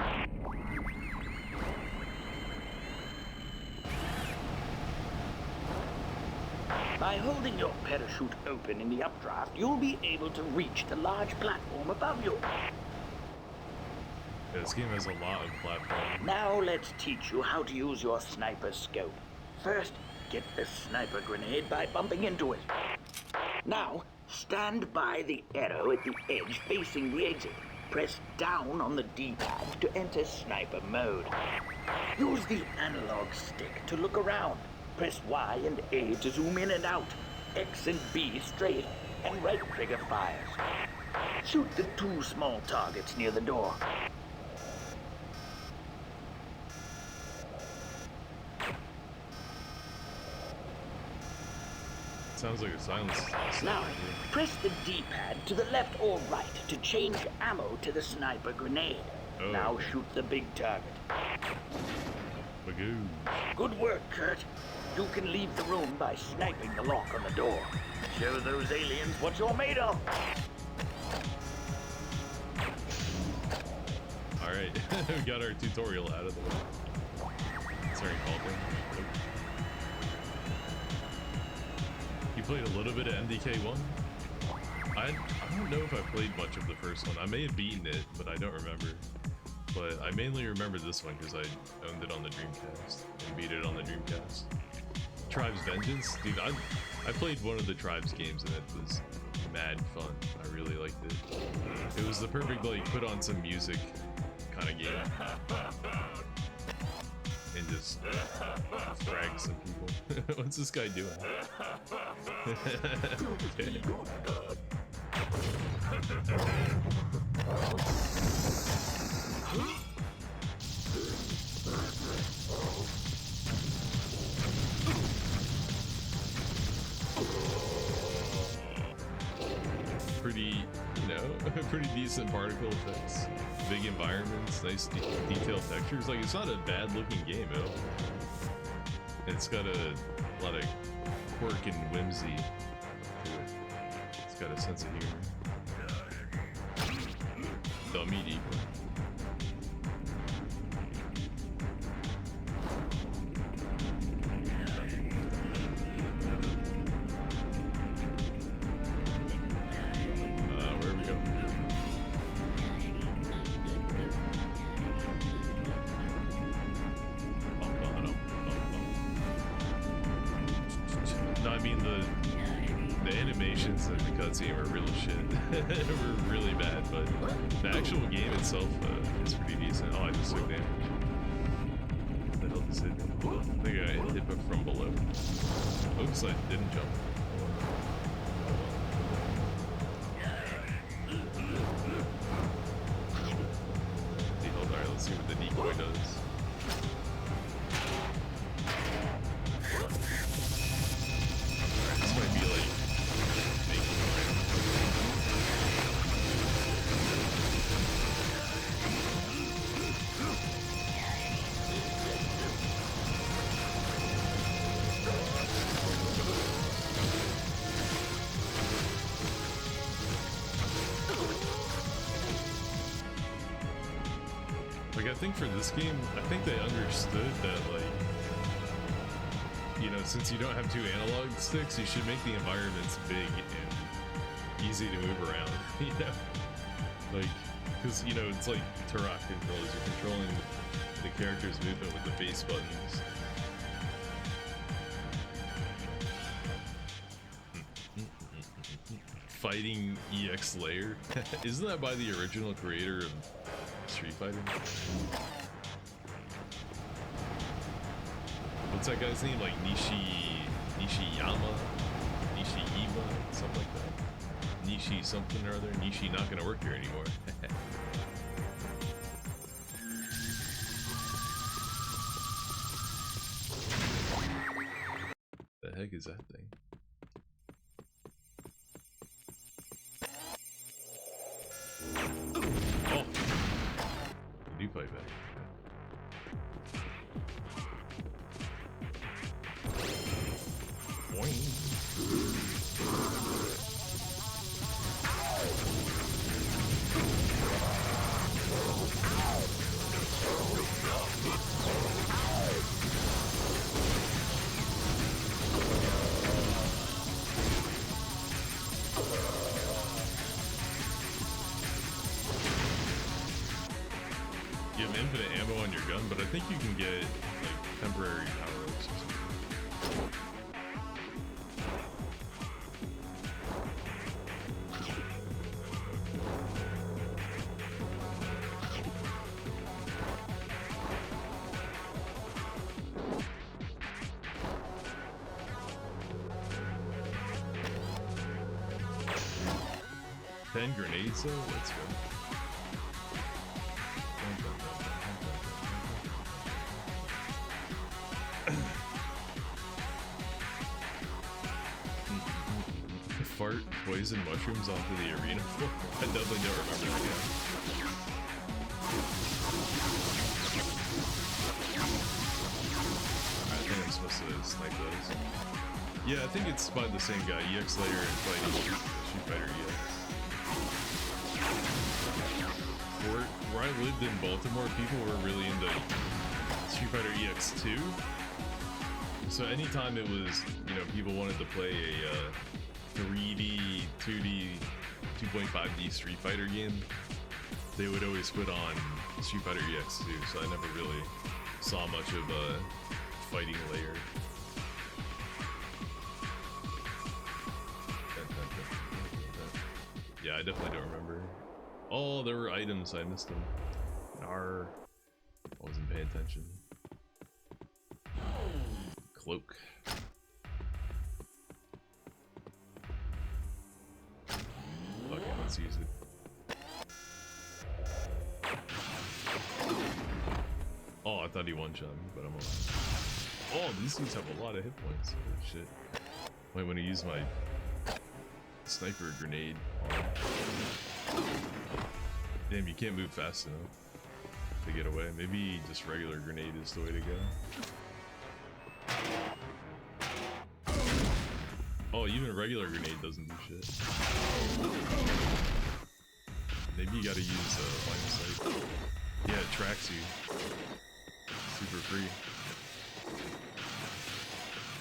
By holding your parachute open in the updraft, you'll be able to reach the large platform above you. Yeah, this game has a lot of platforms. Now let's teach you how to use your sniper scope. First, get the sniper grenade by bumping into it. Now, stand by the arrow at the edge facing the exit. Press down on the D-pad to enter sniper mode. Use the analog stick to look around. Press Y and A to zoom in and out. X and B straight, and right trigger fires. Shoot the 2 small targets near the door. Sounds like a silence. Now, press the D-pad to the left or right to change ammo to the sniper grenade. Oh. Now shoot the big target. Magoo. Good work, Kurt. You can leave the room by sniping the lock on the door. Show those aliens what you're made of. Alright, we got our tutorial out of the way. Sorry, Calder. You played a little bit of MDK1? I don't know if I played much of the first one. I may have beaten it, but I don't remember. But I mainly remember this one because I owned it on the Dreamcast and beat it on the Dreamcast. Tribes Vengeance? Dude, I played one of the Tribes games and it was mad fun. I really liked it. It was the perfect, like, put on some music kind of game. And just frag some people. What's this guy doing? Okay. Pretty, you know, pretty decent particle effects. Big environments, nice detailed textures. Like, it's not a bad looking game at all. It's got a lot of quirk and whimsy to it. It's got a sense of humor. Dummy deep. Where we go? No, I mean the animations of the cutscene were real shit. Were really bad, but the actual game itself is pretty decent. Oh, I just took damage. What the hell just hit me? I think I hit from below. Oops, I didn't jump. Alright, let's see what the decoy does. This might be like making like, I think for this game, I think they understood that, like, you know, since you don't have 2 analog sticks, you should make the environments big and easy to move around, you know? Like, because, you know, it's like Turok controls, you're controlling the character's movement with the face buttons. Fighting EX Layer? Isn't that by the original creator of Street Fighter? What's that guy's name? Like Nishiyama? Something like that. Nishi something or other. Nishi not gonna work here anymore. The heck is that thing? Oh! You do fight back. Boing. You have infinite ammo on your gun, but I think you can get like temporary power-ups or something. Grenades though? Let's go. Fart poison mushrooms onto the arena floor? I definitely don't remember that yet. I think I'm supposed to snipe those. Yeah, I think it's by the same guy, EX Layer and fighting Street Fighter EX. Where I lived in Baltimore, people were really into Street Fighter EX2. So anytime it was, you know, people wanted to play a 3D, 2D, 2.5D Street Fighter game, they would always put on Street Fighter EX2. So I never really saw much of a fighting layer. Yeah, I definitely don't remember. Oh, there were items, I missed them. Nar. I wasn't paying attention. Cloak. Fuck it, let's use it. Oh, I thought he one-shot me, but I'm alive. Oh, these dudes have a lot of hit points. Holy shit. Might want to use my sniper grenade. Damn, you can't move fast enough to get away. Maybe just regular grenade is the way to go. even a regular grenade doesn't do shit. Maybe you gotta use line of sight. Yeah, it tracks you. Super free.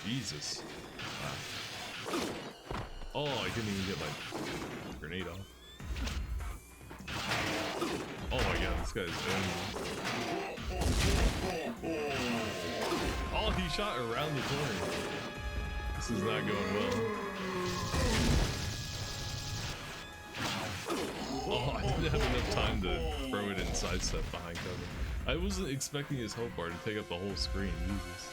Jesus. Wow. Oh, I didn't even get my grenade off. Oh my god, this guy's own. Oh, he shot around the corner. This is not going well. Oh, I didn't have enough time to throw it and sidestep behind cover. I wasn't expecting his health bar to take up the whole screen. Jesus.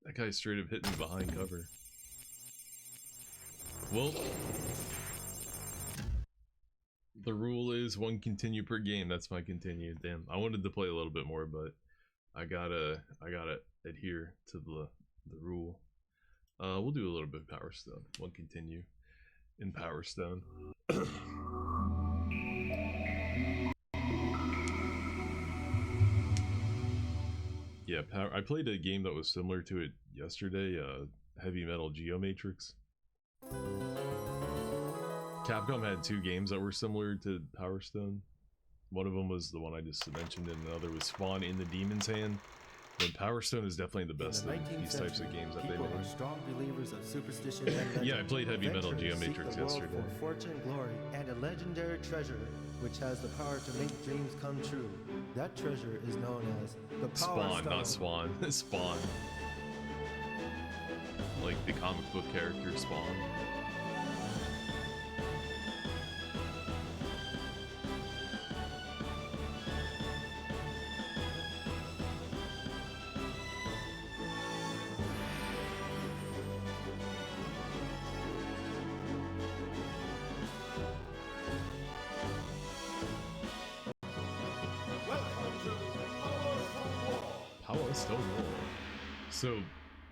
That guy straight up hit me behind cover. Well, the rule is 1 continue per game. That's my continue. Damn, I wanted to play a little bit more, but I gotta adhere to the rule. We'll do a little bit of Power Stone. 1 continue in Power Stone. Yeah, I played a game that was similar to it yesterday, Heavy Metal Geomatrix. Capcom had 2 games that were similar to Power Stone. One of them was the one I just mentioned, and another was Spawn in the Demon's Hand. But Power Stone is definitely the best of these types of games that they made. Strong believers of superstition and yeah, I played Heavy Metal Geomatrix yesterday. For fortune, glory, and a legendary treasure which has the power to make dreams come true. That treasure is known as the Power Spawn, Stone. not Swan. Spawn. Like the comic book character Spawn. So,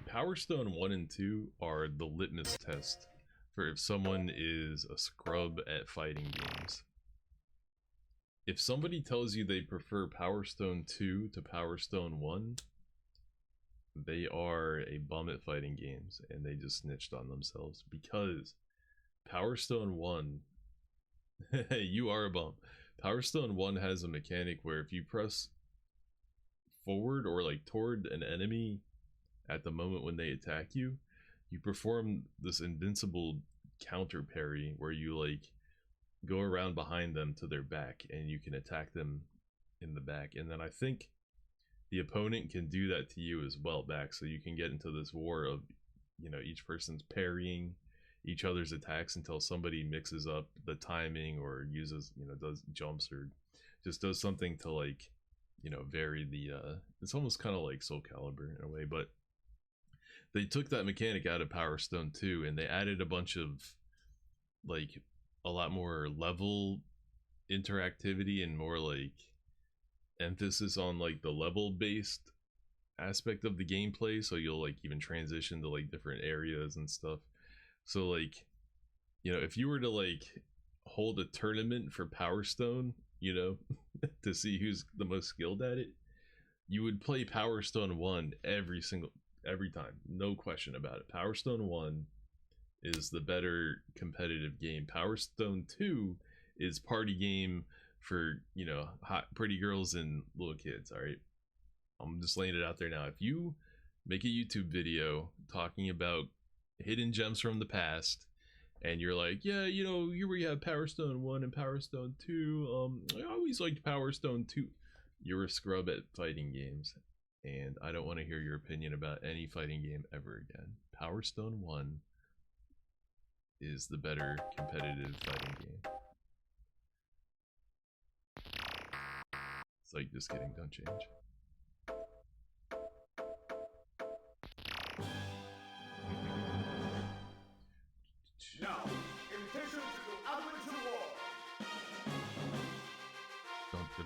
Power Stone 1 and 2 are the litmus test for if someone is a scrub at fighting games. If somebody tells you they prefer Power Stone 2 to Power Stone 1, they are a bum at fighting games, and they just snitched on themselves, because Power Stone 1, you are a bum. Power Stone 1 has a mechanic where if you press forward or like toward an enemy at the moment when they attack you, you perform this invincible counter parry where you like go around behind them to their back and you can attack them in the back, and then I think the opponent can do that to you as well back, so you can get into this war of, you know, each person's parrying each other's attacks until somebody mixes up the timing or uses, you know, does jumps or just does something to, like, you know, vary the it's almost kind of like Soul Calibur in a way, but they took that mechanic out of Power Stone 2 and they added a bunch of, like, a lot more level interactivity and more like emphasis on like the level based aspect of the gameplay, so you'll like even transition to like different areas and stuff. So like, you know, if you were to like hold a tournament for Power Stone, you know, to see who's the most skilled at it, you would play Power Stone 1 every time, no question about it. Power Stone 1 is the better competitive game. Power Stone 2 is party game for, you know, hot pretty girls and little kids. All right, I'm just laying it out there now. If you make a YouTube video talking about hidden gems from the past and you're like, yeah, you know, here we have Power Stone 1 and Power Stone 2, I always liked Power Stone 2, you're a scrub at fighting games, and I don't want to hear your opinion about any fighting game ever again. Power Stone 1 is the better competitive fighting game. It's like, just kidding, don't change. Now, invitation to go out into war. Do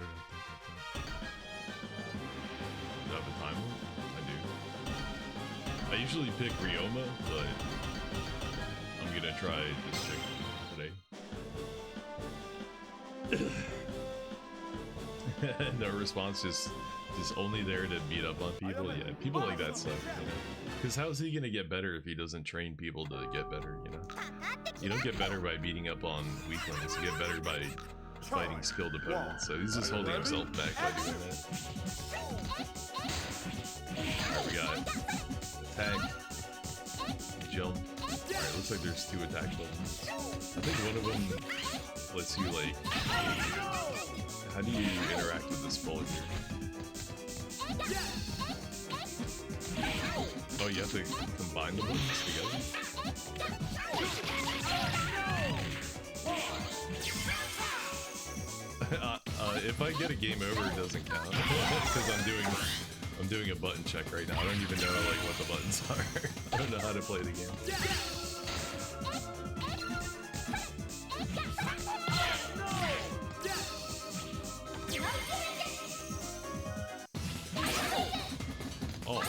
I have a time limit? I do. I usually pick Ryoma, but I'm gonna try this chick today. No response, just only there to beat up on people. Yeah, people like that stuff, you know. Because how's he gonna get better if he doesn't train people to get better, you know? You don't get better by beating up on weaklings, you get better by fighting skilled opponents, so he's just holding himself back by doing that. Alright, we got attack, jump. Alright, looks like there's 2 attack buttons. I think one of them lets you, like... How do you interact with this bullet here? Oh, you have to combine the buttons together? If I get a game over, it doesn't count. Because I'm doing a button check right now. I don't even know like what the buttons are. I don't know how to play the game. Oh.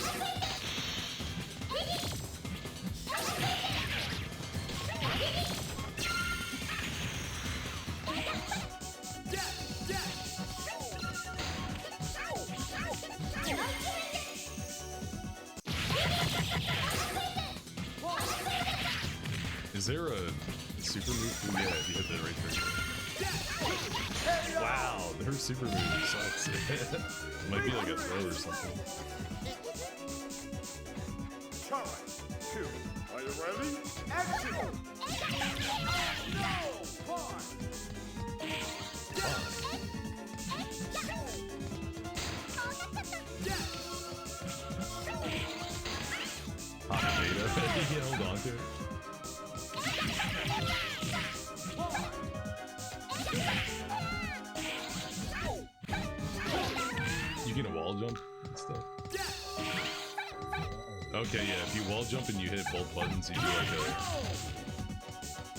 Is there a super move? Yeah, if you hit that right there. Wow, her super move sucks. It might be like a throw or something. Charge. 2. Are you ready? Action! No! Hard! Hot potato. You hold on to it. You can wall jump and stuff. Okay, yeah, if you wall jump and you hit both buttons, you do like a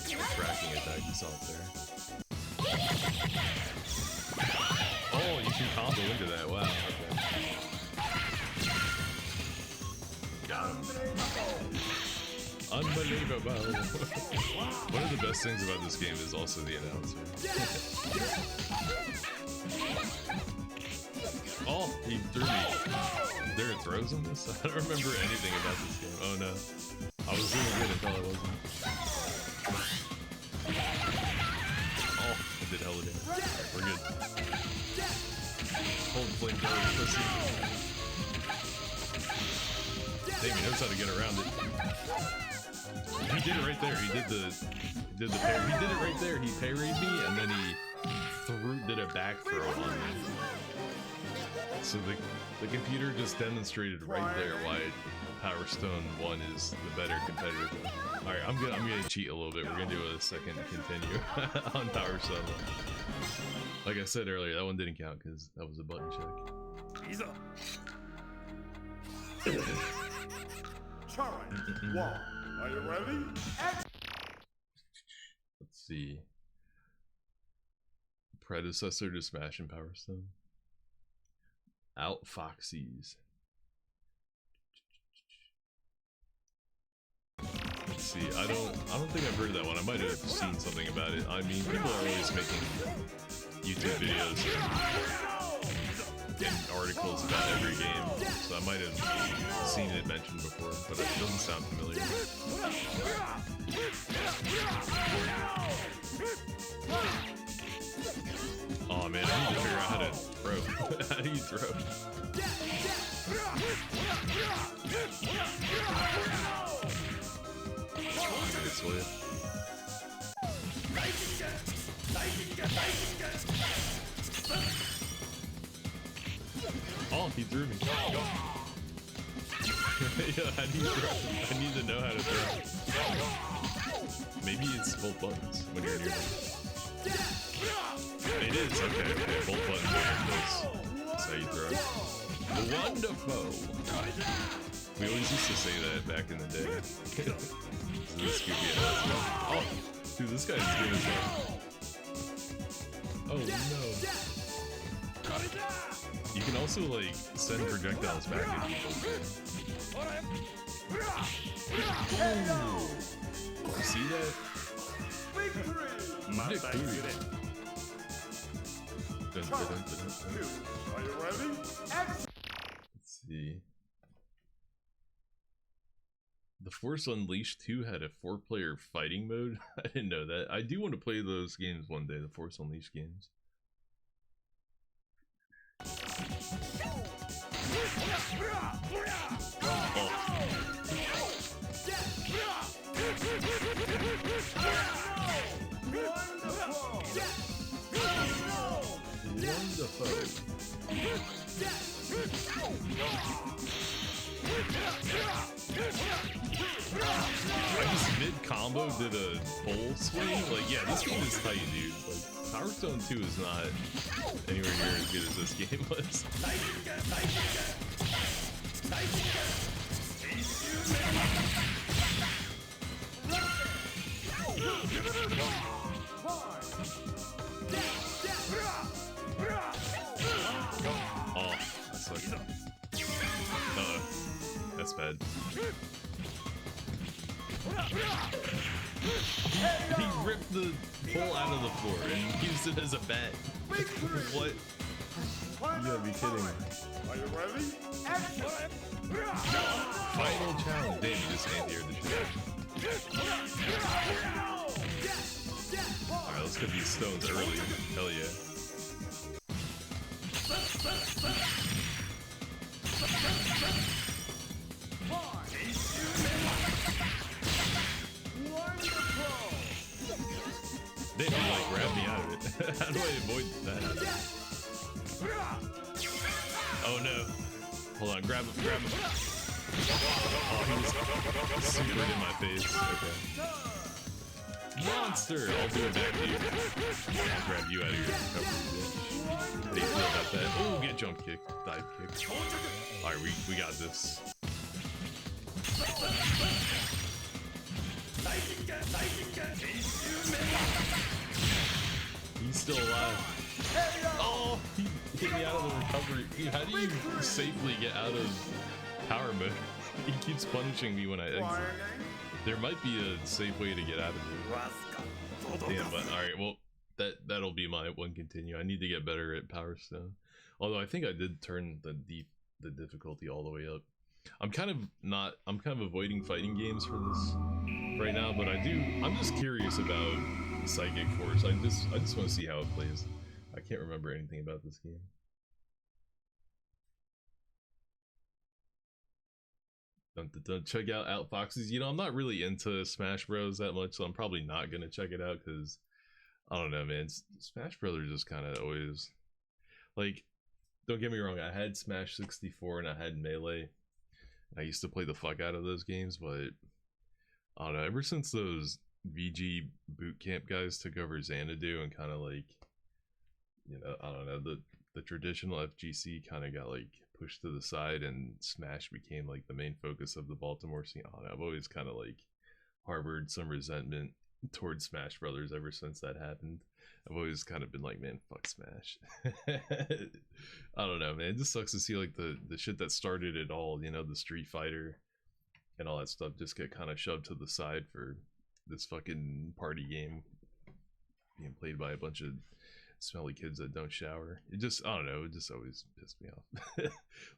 tracking attack. You saw it there. Oh, you can combo into that. Wow, okay. Got him. Unbelievable. One of the best things about this game is also the announcer. Oh, he threw me. There are throws in this? I don't remember anything about this game. Oh no. I was doing good until I wasn't. Oh, I did hella damage. Alright, we're good. Hold flamethrower pussy. Damn, he knows how to get around it. He did it right there. He did the parry. He did it right there. He parried me and then he did a back throw on me. So the computer just demonstrated right there why Power Stone 1 is the better competitor. Alright, I'm gonna cheat a little bit. We're gonna do a second continue on Power Stone 1. Like I said earlier, that one didn't count because that was a button check. He's up. Charge. 1. Are you ready? Let's see. Predecessor to Smash and Power Stone. Out Foxies. Let's see. I don't think I've heard that one. I might have seen something about it. I mean, people are always making YouTube videos and articles about every game, so I might have seen it mentioned before, but it doesn't sound familiar. Oh man, I need to figure out how to throw. How do you throw? This way. Oh, he threw me. Yeah, how do you throw? I need to know how to throw. Maybe it's both buttons when you're near them. It is, okay, both buttons are close. That's how you throw. Wonderful! We always used to say that back in the day. Oh, dude, this guy's good as well. Oh no. You can also, like, send projectiles back at people, too. You see that? Victory! Dun, dun, dun, dun, dun. Are you ready? Let's see. The Force Unleashed 2 had a 4-player fighting mode. I didn't know that. I do want to play those games one day, the Force Unleashed games. I just mid-combo did a full swing. Like, yeah, this game is tight, dude. Like, Power Stone 2 is not anywhere near as good as this game was. Oh, that sucks. That's bad. He ripped the pole out of the floor and used it as a bat. What? You gotta be kidding me. Are you ready? Final challenge. Damn, you just anti-aired the shit. Alright, let's get these stones early. Hell yeah. They didn't like grab me out of it. How do I avoid that? Oh no. Hold on, grab him, grab him. Oh, he was super in my face. Okay. Monster! I'll do it back to you. I'll grab you out of your cover, bitch. They feel about that. Oh, get jump kick, dive kick. Alright, we got this. He's still alive. Oh, he hit me out of the recovery. Dude, how do you safely get out of power mode? He keeps punishing me when I exit. There might be a safe way to get out of it. Damn, but alright, well, that'll be my one continue. I need to get better at Power Stone. Although I think I did turn the difficulty all the way up. I'm kind of avoiding fighting games for this right now, but I'm just curious about Psychic Force. I just want to see how it plays. I can't remember anything about this game. Check out Outfoxes. You know, I'm not really into Smash Bros that much, so I'm probably not gonna check it out because I don't know, man. Smash Brothers just kind of always, like, don't get me wrong, I had Smash 64 and I had Melee. I used to play the fuck out of those games, but I don't know, ever since those VG boot camp guys took over Xanadu and kind of like, you know, I don't know, the traditional FGC kind of got like pushed to the side and Smash became like the main focus of the Baltimore scene. I don't know, I've always kind of like harbored some resentment towards Smash Brothers ever since that happened. I've always kind of been like, man, fuck Smash. I don't know, man. It just sucks to see like the shit that started it all, you know, the Street Fighter and all that stuff just get kind of shoved to the side for this fucking party game being played by a bunch of smelly kids that don't shower. It just, I don't know, it just always pissed me off.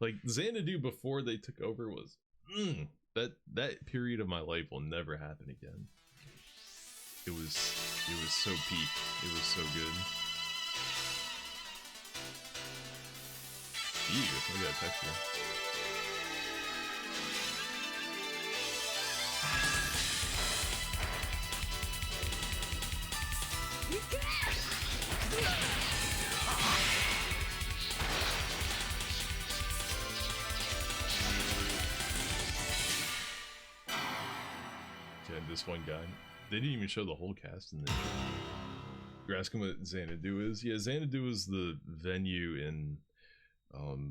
Like Xanadu before they took over was that period of my life will never happen again. It was so peak. It was so good. Ew, look at that texture. Okay, this one guy. They didn't even show the whole cast in this. You're asking what Xanadu is? Yeah, Xanadu is the venue in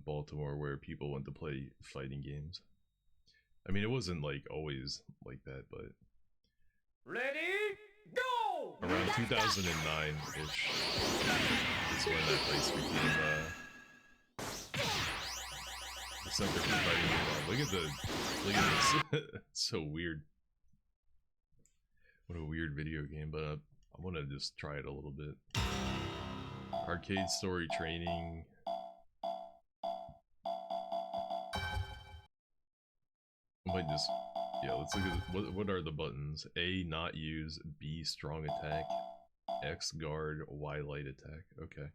Baltimore where people went to play fighting games. I mean, it wasn't like always like that, but Ready, go! Around 2009-ish is when that place became the center for fighting game. Look at this. It's so weird. What a weird video game, but I want to just try it a little bit. Arcade story training. I might just Yeah, let's look at what are the buttons. A, not use. B, strong attack. X, guard. Y, light attack. Okay.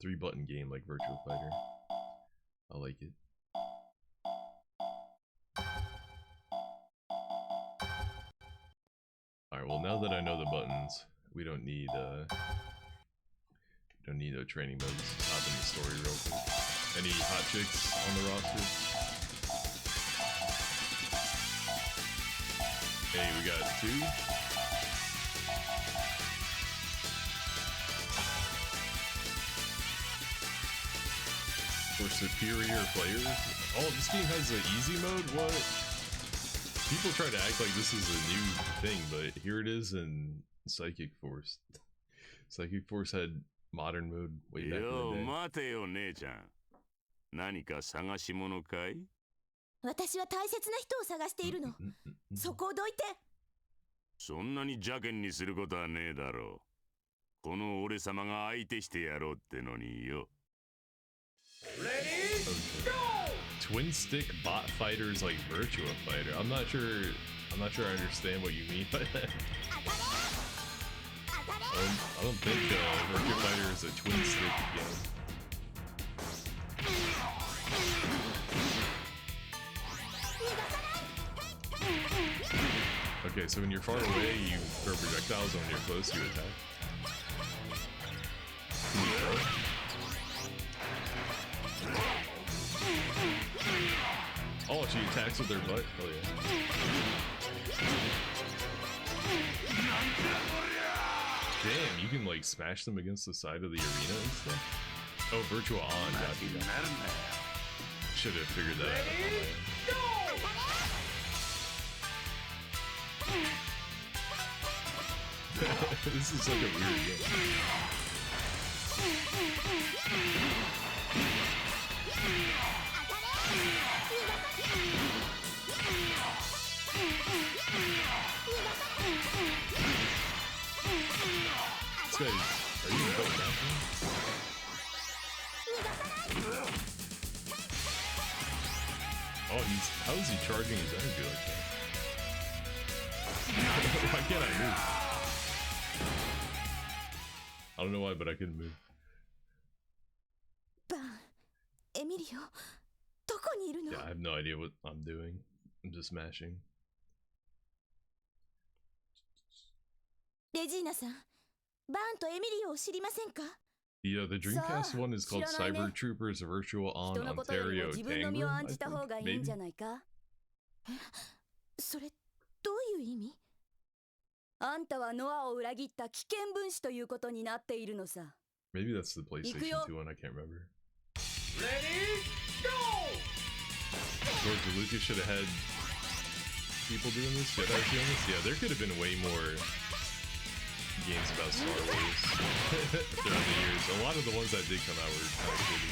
3-button game like Virtua Fighter. I like it. Alright, well now that I know the buttons, we don't need a training mode. Let's just hop in the story real quick. Any hot chicks on the roster? Hey, we got 2. For superior players? Oh, this game has an easy mode? What? People try to act like this is a new thing, but here it is in Psychic Force. Psychic Force had modern mode way back in the day. 待てよ姉ちゃん。何か探し物かい？私は大切な人を探しているの。そこをどいて。そんなに邪険にすることはねえだろう。この俺様が相手してやろうってのによ。Ready? Go! Twin stick bot fighters like Virtua Fighter. I'm not sure I understand what you mean by that. I don't think Virtua Fighter is a twin stick game. Okay, so when you're far away, you throw projectiles. When you're close, you attack. Can you throw? Oh, she attacks with her butt? Oh yeah. Damn, you can like smash them against the side of the arena and stuff? Oh, Virtua On, gotcha. Should have figured that out. This is like a weird game. This guy, are you even going down? Oh, how is he charging his energy like that? Why can't I move? I don't know why, but I couldn't move. Yeah, I have no idea what I'm doing. I'm just smashing. The Dreamcast one is called Cyber Troopers Virtual On Ontario Tango, I think, maybe? それどういう意味？あんたはノアを裏切った危険分子ということになっているのさ。 Maybe that's the PlayStation 2 one, I can't remember. Ready? Go! George Lucas should have had people doing this, Jedi doing this. Yeah, there could have been way more games about Star Wars throughout the years. A lot of the ones that did come out were kind of shitty.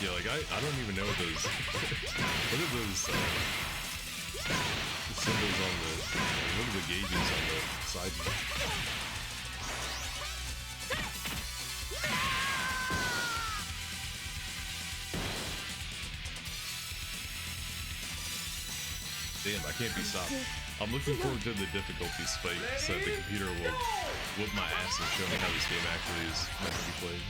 Yeah, like I don't even know what those what are those symbols on the what are the gauges on the side? Damn, I can't be stopped. I'm looking forward to the difficulty spike so that the computer will whoop my ass and show me how this game actually is meant to be played.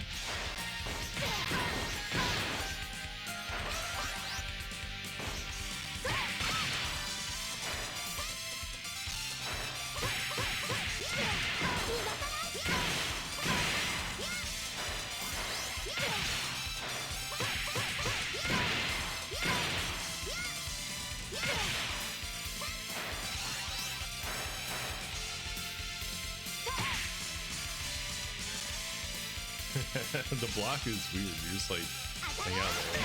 The block is weird. You're just like hang out there.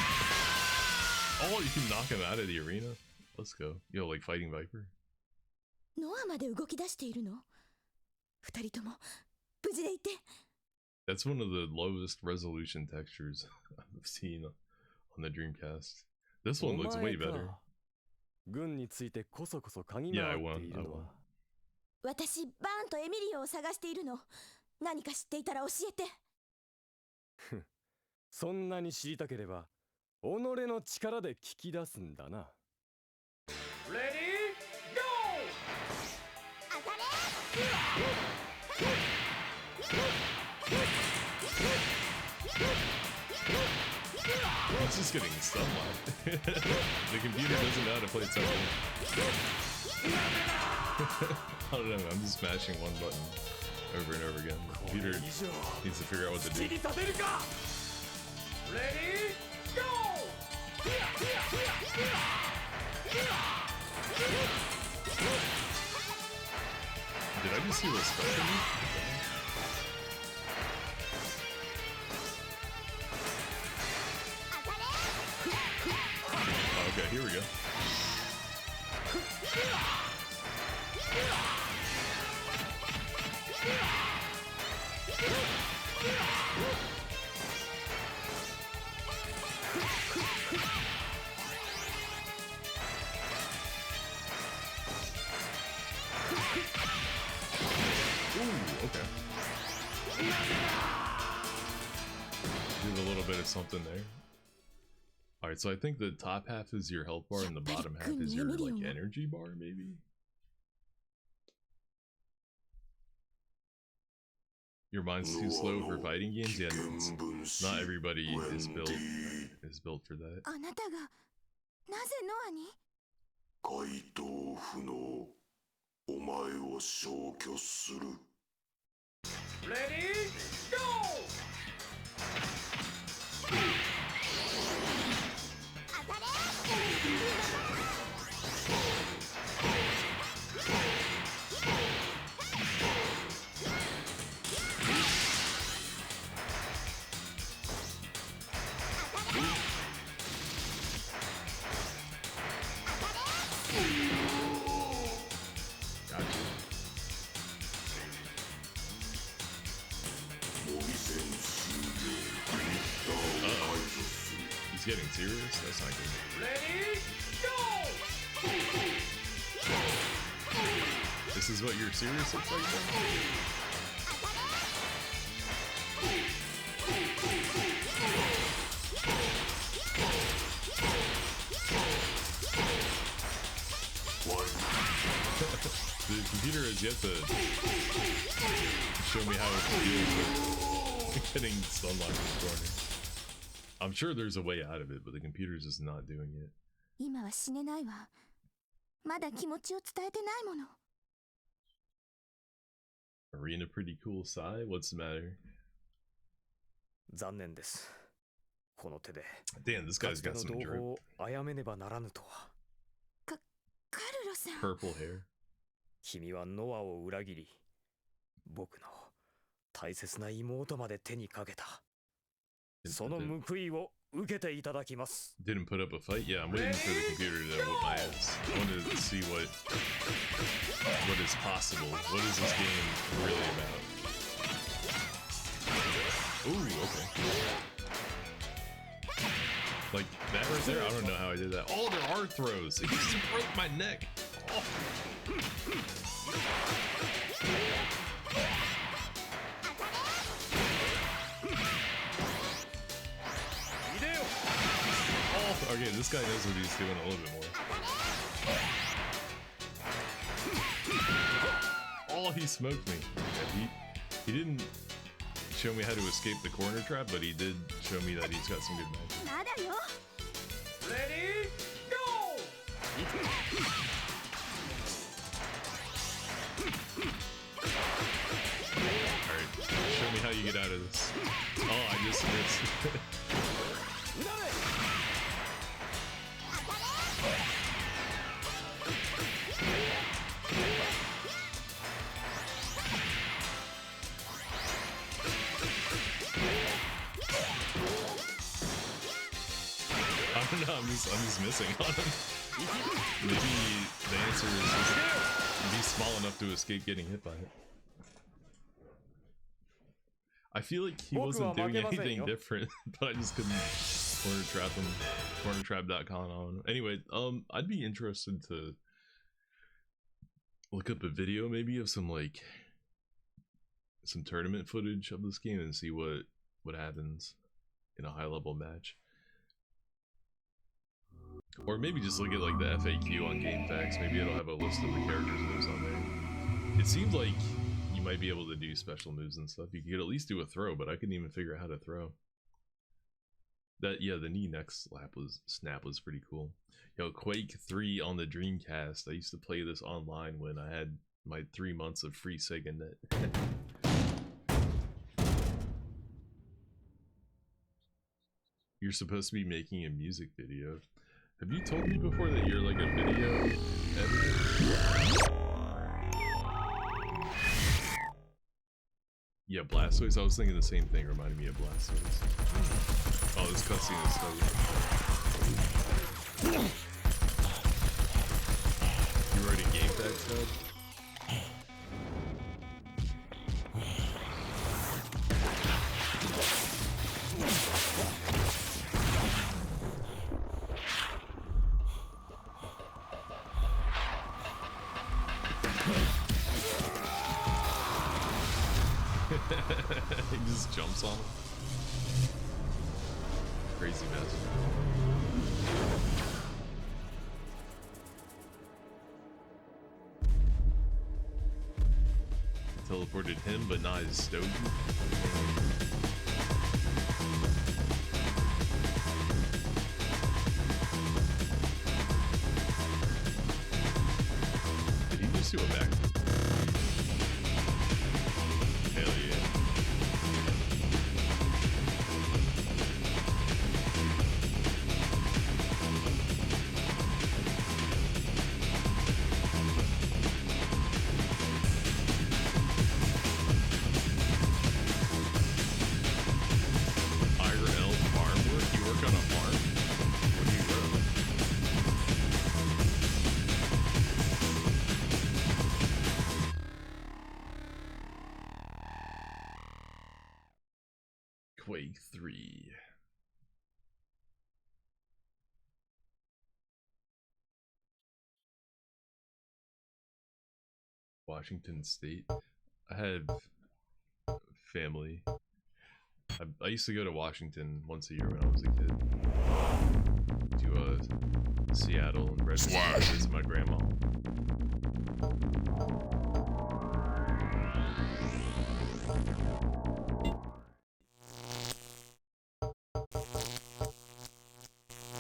Oh, you can knock him out of the arena. Let's go. Yo, like fighting Viper. ノアまで動き出しているの？二人とも無事でいて。That's one of the lowest resolution textures I've seen on the Dreamcast. This one looks way better. 軍についてこそこそ嗅ぎ Yeah, 回っているのは。私バーンとエミリオを探しているの。何か知っていたら教えて。そんなに知りたければ己の力で聞き出すんだな。 Ready, go! He's just getting sunlight. The computer doesn't know how to play Tekken. I don't know, I'm just smashing one button over and over again. The computer needs to figure out what to do. Ready, go! Did I just see a special move? Okay, here we go. Ooh, okay. Did a little bit of something there. Alright, so I think the top half is your health bar and the bottom half is your, like, energy bar, maybe? Your mind's too slow for fighting games? Yeah, not everybody is built for that. あなたがなぜノアに？怪盗不能、お前を消去する。 Ready, go! He's getting serious? That's not good. Ready, go! This is what your serious looks like then? The computer has yet to show me how it feels with getting sunlight in the corner. I'm sure there's a way out of it, but the computer's just not doing it. 今は死ねないわ。まだ気持ちを伝えてないもの。 Arena pretty cool Sai? What's the matter? 残念です。この手で Damn, this guy's got some drip. を殺めねばならぬとは。カルロさん。 Purple hair. 君はノアを裏切り、僕の大切な妹まで手にかけた。その報いを受けていただきます。 Didn't put up a fight? Yeah, I'm waiting for the computer to whoop my ass. I want to see what is possible. What is this game really about? Ooh, okay. Like that right there? I don't know how I did that. Oh, there are throws. It just broke my neck. Oh. Okay, this guy knows what he's doing a little bit more. Oh, he smoked me. Yeah, he didn't show me how to escape the corner trap, but he did show me that he's got some good magic. Ready, go! Alright, show me how you get out of this. Oh, I just missed. I don't know, I'm just missing on him. Maybe the answer is just be small enough to escape getting hit by it. I feel like he wasn't doing anything different, but I just couldn't corner trap him. Cornertrap.com on him. Anyway, I'd be interested to look up a video maybe of some tournament footage of this game and see what what happens in a high-level match. Or maybe just look at like the FAQ on GameFAQs. Maybe it'll have a list of the characters' moves on there. It seems like you might be able to do special moves and stuff. You could at least do a throw, but I couldn't even figure out how to throw. That, yeah, the knee neck snap was pretty cool. Yo, Quake 3 on the Dreamcast. I used to play this online when I had my 3 months of free Sega Net. You're supposed to be making a music video. Have you told me before that you're like a video editor? Yeah, Blastoise. I was thinking the same thing. Reminded me of Blastoise. Oh, this cutscene is so good. You writing GameFAQs, Dad? He just jumps on him. Crazy master. Teleported him, but not his Stogie. Did he just do a back? Hell yeah. Quake 3. Washington State. I had family. I used to go to Washington once a year when I was a kid. To Seattle and Redmond to visit my grandma.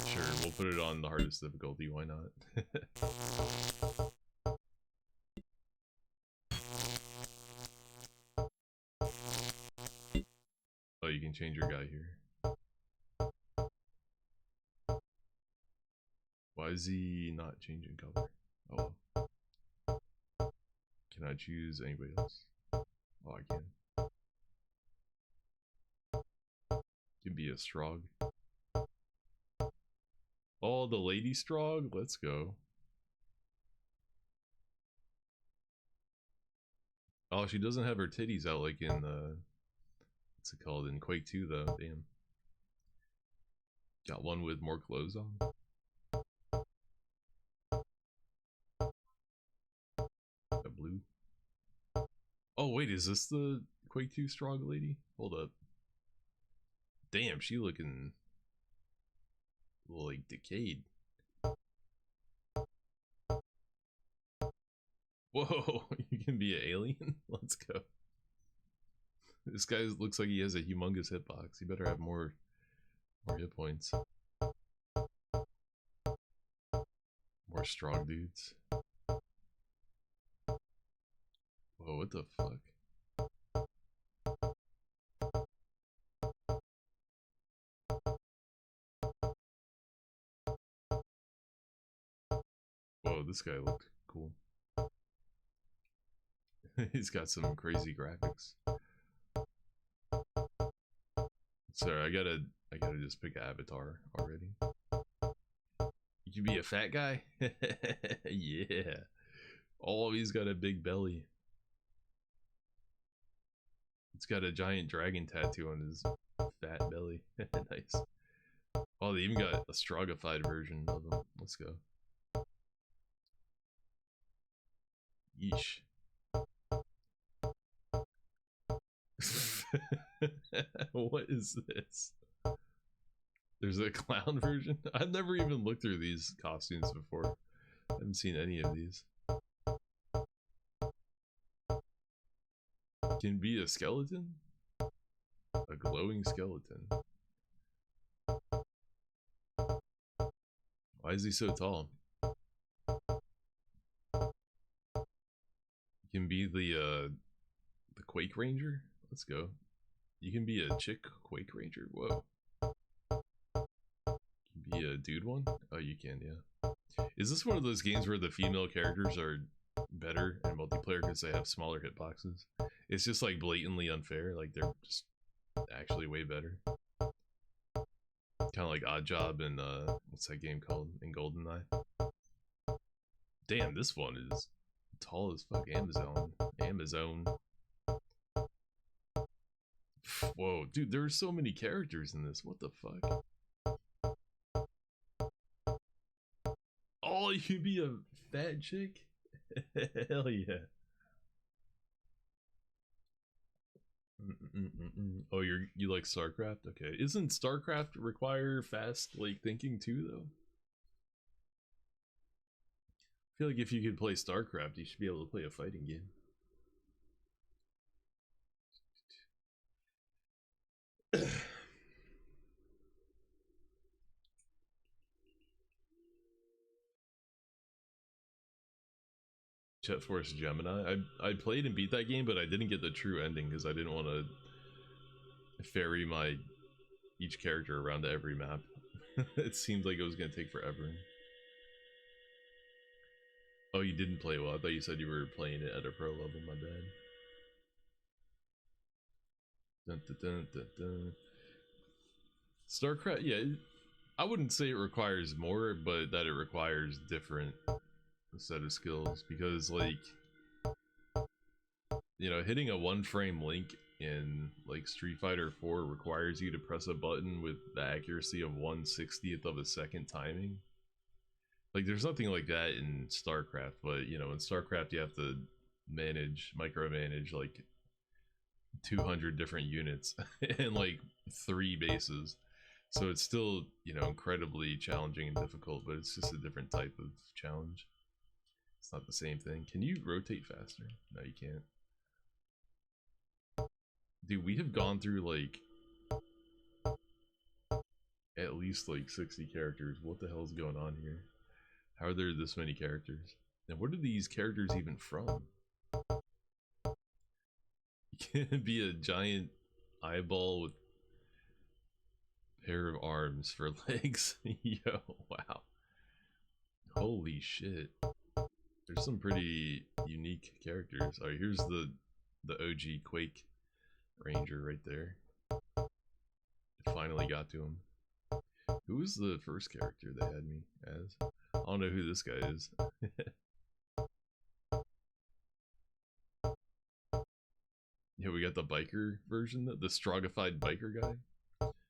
Sure, we'll put it on the hardest difficulty, why not? Oh, you can change your guy here. Why is he not changing color? Oh. Can I choose anybody else? Oh, I can. Can be a Strog. Oh, the lady Strog? Let's go. Oh, she doesn't have her titties out like in what's it called, in Quake 2 though. Damn. Got one with more clothes on. The blue. Oh wait, is this the Quake 2 Strog lady? Hold up. Damn, she looking a little like decayed. Whoa, you can be an alien? Let's go. This guy looks like he has a humongous hitbox. He better have more hit points. More strong dudes. Whoa, what the fuck? Whoa, this guy looked cool. He's got some crazy graphics. Sorry, I gotta just pick an avatar already. You can be a fat guy? Yeah. Oh, he's got a big belly. It's got a giant dragon tattoo on his fat belly. Nice. Oh, they even got a strogified version of him. Let's go. Yeesh. What is this? There's a clown version? I've never even looked through these costumes before. I haven't seen any of these. Can be a skeleton? A glowing skeleton. Why is he so tall? You can be the Quake Ranger? Let's go. You can be a chick Quake Ranger? Whoa. You can be a dude one? Oh, you can, yeah. Is this one of those games where the female characters are better in multiplayer because they have smaller hitboxes? It's just like blatantly unfair, like they're just actually way better. Kind of like Oddjob and what's that game called in GoldenEye? Damn, this one is tall as fuck. Amazon. Whoa, dude, there are so many characters in this. What the fuck? Oh, you can be a fat chick? Hell yeah. Oh, you like StarCraft? Okay. Isn't StarCraft require fast like thinking too though? I feel like if you could play StarCraft, you should be able to play a fighting game. Jet Force Gemini. I played and beat that game, but I didn't get the true ending because I didn't want to ferry each character around to every map. It seemed like it was gonna take forever. Oh, you didn't play well. I thought you said you were playing it at a pro level. My bad. Dun, dun, dun, dun, dun. StarCraft, yeah, I wouldn't say it requires more, but that it requires different set of skills, because like, you know, hitting a one frame link in like Street Fighter 4 requires you to press a button with the accuracy of 1/60th of a second timing. Like there's nothing like that in StarCraft, but you know, in StarCraft you have to micromanage like 200 different units and like 3 bases. So it's still, you know, incredibly challenging and difficult, but it's just a different type of challenge. It's not the same thing. Can you rotate faster? No, you can't. Dude, we have gone through like at least like 60 characters. What the hell is going on here? How are there this many characters? And what are these characters even from? You can be a giant eyeball with a pair of arms for legs. Yo, wow. Holy shit. There's some pretty unique characters. Alright, here's the OG Quake Ranger right there. Finally got to him. Who was the first character they had me as? I don't know who this guy is. Yeah, we got the biker version, the strogified biker guy.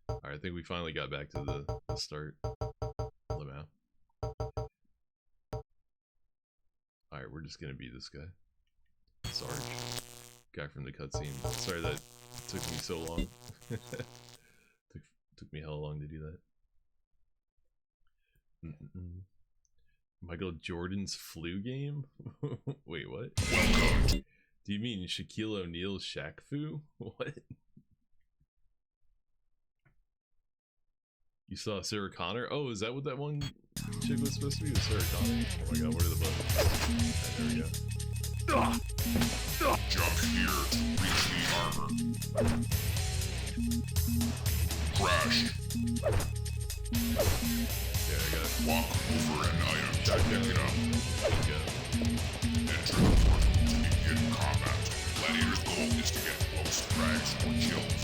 Alright, I think we finally got back to the start of the map. Alright, we're just gonna be this guy. Sarge. Guy from the cutscene. Sorry that took me so long. took me hella long to do that. Michael Jordan's flu game? Wait, what? Welcome. Do you mean Shaquille O'Neal's Shaq Fu? What? You saw Sarah Connor? Oh, is that what that one chick was supposed to be? Was Sarah Connor? Oh my god, what are the buttons? There we go. Jump here to reach the armor. Crash. Yeah, I got it. Walk over an item to pick it up. Yeah. Enter the portal to begin combat. Gladiator's goal is to get close frags or kills.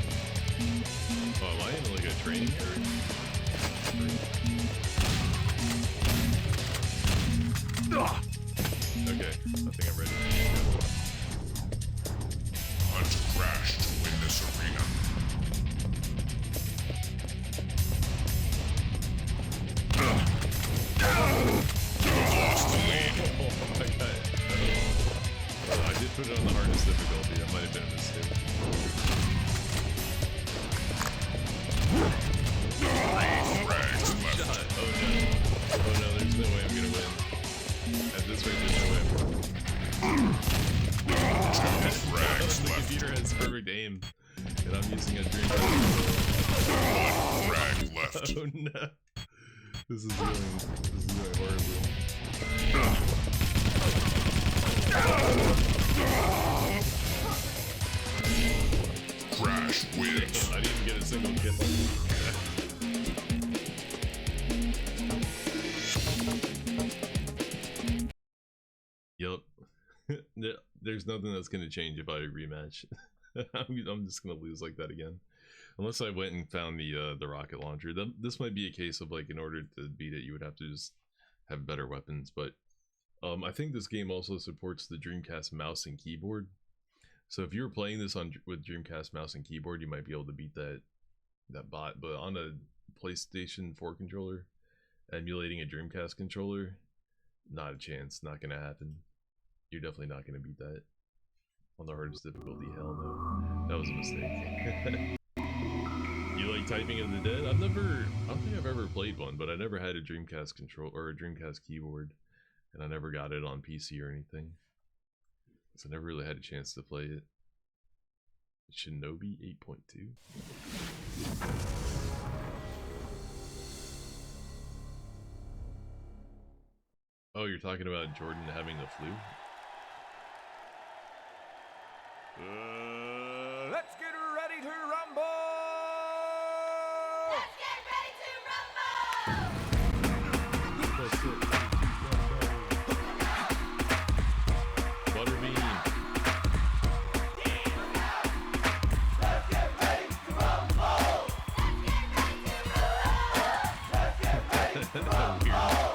Oh, am I in like a training area? Okay, I think I'm ready. Hunt Crash to win this arena. You lost the lead. Oh my god. I did put it on the hardest difficulty. That might have been a mistake. Oh no. This is going horribly. Crash wins. I didn't even get a single kill. Yup. There's nothing that's gonna change if I rematch. I'm just gonna lose like that again. Unless I went and found the rocket launcher. This might be a case of like in order to beat it you would have to just have better weapons, but I think this game also supports the Dreamcast mouse and keyboard. So if you were playing this with Dreamcast mouse and keyboard, you might be able to beat that bot. But on a PlayStation 4 controller, emulating a Dreamcast controller, not a chance. Not gonna happen. You're definitely not gonna beat that on the hardest difficulty. Hell no, that was a mistake. You like Typing of the Dead? I don't think I've ever played one, but I never had a Dreamcast control or a Dreamcast keyboard, and I never got it on PC or anything. So I never really had a chance to play it. Shinobi 8.2. Oh, you're talking about Jordan having the flu? Let's get ready to rumble! Let's get ready to rumble! Butterbean. Let's get ready to rumble! Let's get ready to rumble!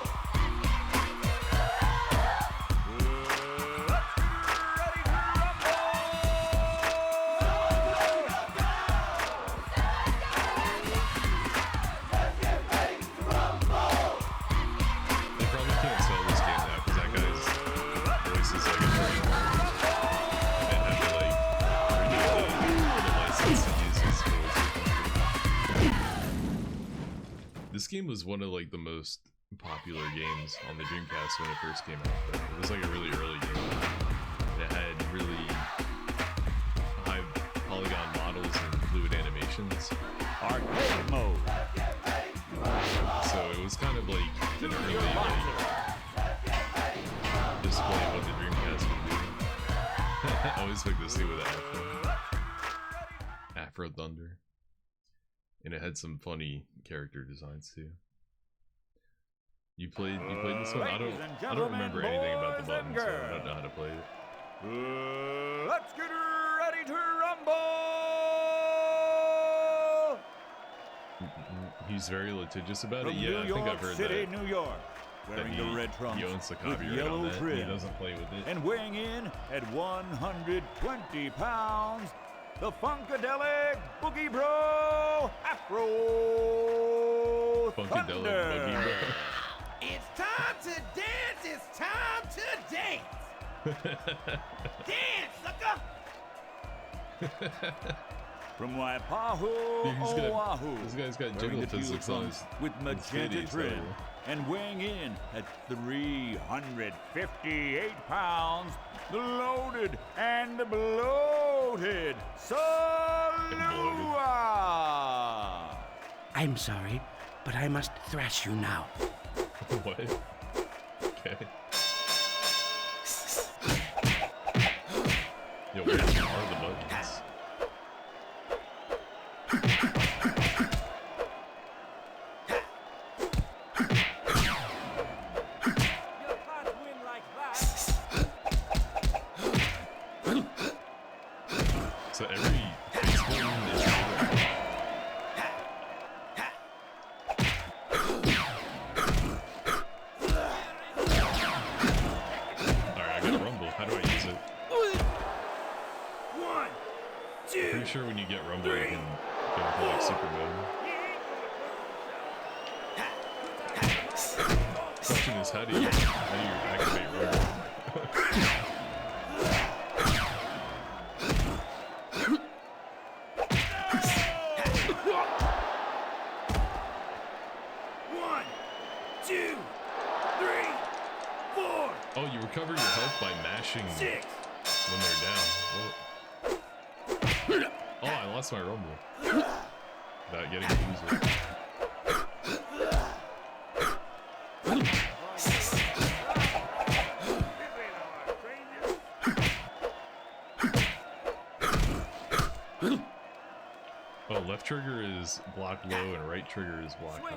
This game was one of like the most popular games on the Dreamcast when it first came out. But it was like a really early game. It had really high polygon models and fluid animations. Arcade mode. So it was kind of like an early like, display of what the Dreamcast would do. I always expect to see with Afro Thunder. And it had some funny character designs too. You played this one? I don't remember anything about the button, so I don't know how to play it. Let's get ready to rumble! He's very litigious about From it. Yeah, I think I've heard City, that. New York, wearing the red trunks He owns the with copyright yellow on that. trim, He doesn't play with it. and weighing in at 120 pounds, the Funkadelic Boogie Bro Afro Funkadelic Thunder. Boogie Bro. It's time to dance. It's time to dance. Dance, sucker. From Waipahu, Oahu. This guy's got wearing jiggle the teal physics on trunks his with magenta titties, trim, though. and weighing in at 358 pounds, the loaded and the bloated Salua. I'm sorry, but I must thrash you now. What? Okay. Yo, where are the buttons? So every baseball is Alright, I got a rumble. How do I use it? 1, 2, I'm pretty sure when you get rumble, you can go into like super mode. Question is, how do you activate rumble? Oh, you recover your health by mashing when they're down. Whoa. Oh, I lost my rumble. Without getting to use it. is block low and right trigger is block high.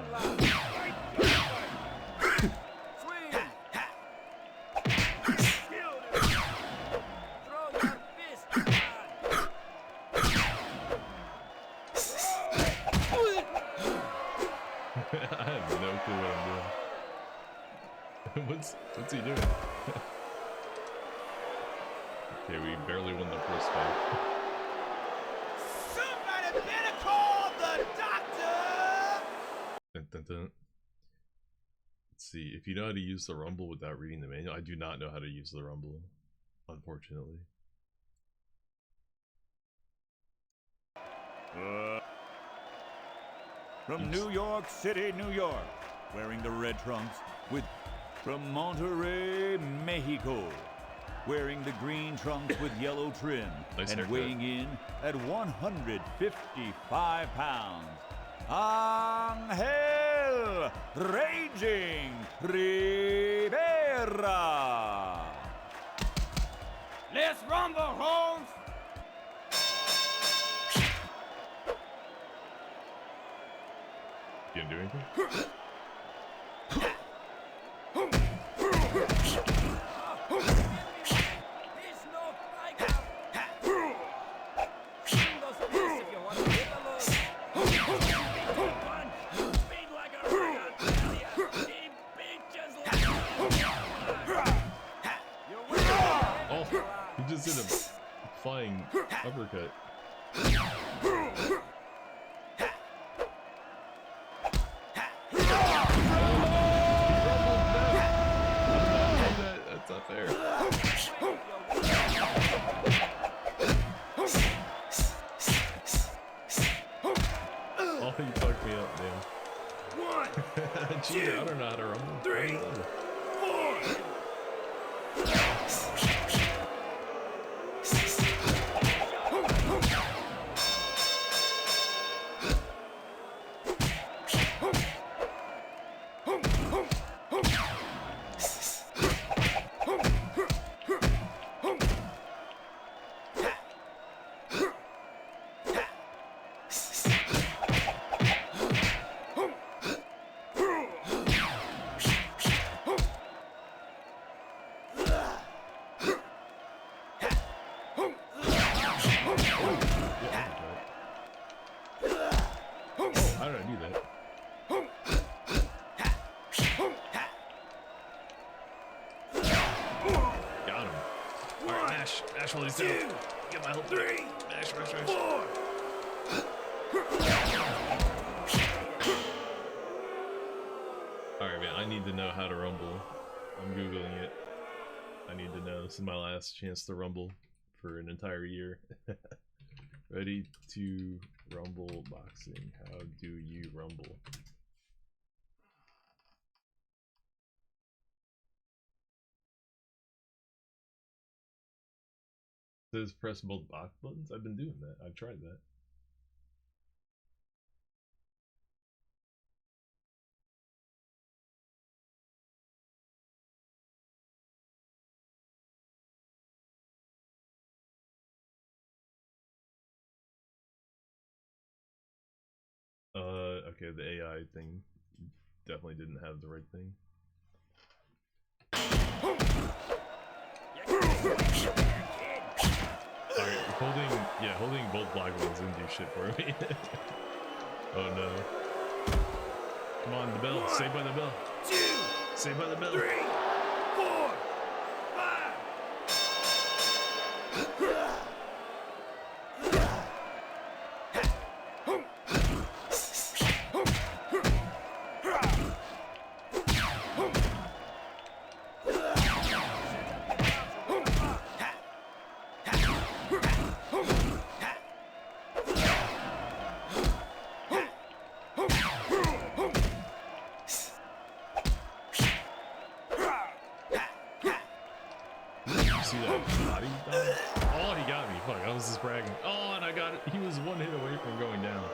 I have no clue what I'm doing. What's he doing? Okay, we barely won the first fight. Somebody better call the doctor! Dun, dun, dun. Let's see, if you know how to use the rumble without reading the manual. I do not know how to use the rumble, unfortunately. From New York City, New York, wearing the red trunks with... From Monterrey, Mexico, wearing the green trunks with yellow trim, nice and haircut. weighing in at 155 pounds, Angel Raging Rivera. Let's rumble, Holmes! You gonna do anything? Oh, he just did a flying uppercut. That's not fair. Oh, you fucked me up, damn. 1, Gee, I don't know how to rumble. 3, 4. How did I do that? Got him. Alright, mash while he's down. Get my whole 3. Mash. Alright, man, I need to know how to rumble. I'm Googling it. I need to know. This is my last chance to rumble for an entire year. Ready to rumble boxing. How do you rumble? It says press both box buttons. I've been doing that. I've tried that. Okay, the AI thing definitely didn't have the right thing. Alright, holding both block buttons didn't do shit for me. Oh no. Come on, the bell. Saved by the bell. 2, Saved by the bell. 3, 4, 5. See that body? Oh, he got me. Fuck, I was just bragging. Oh, and I got it. He was one hit away from going down.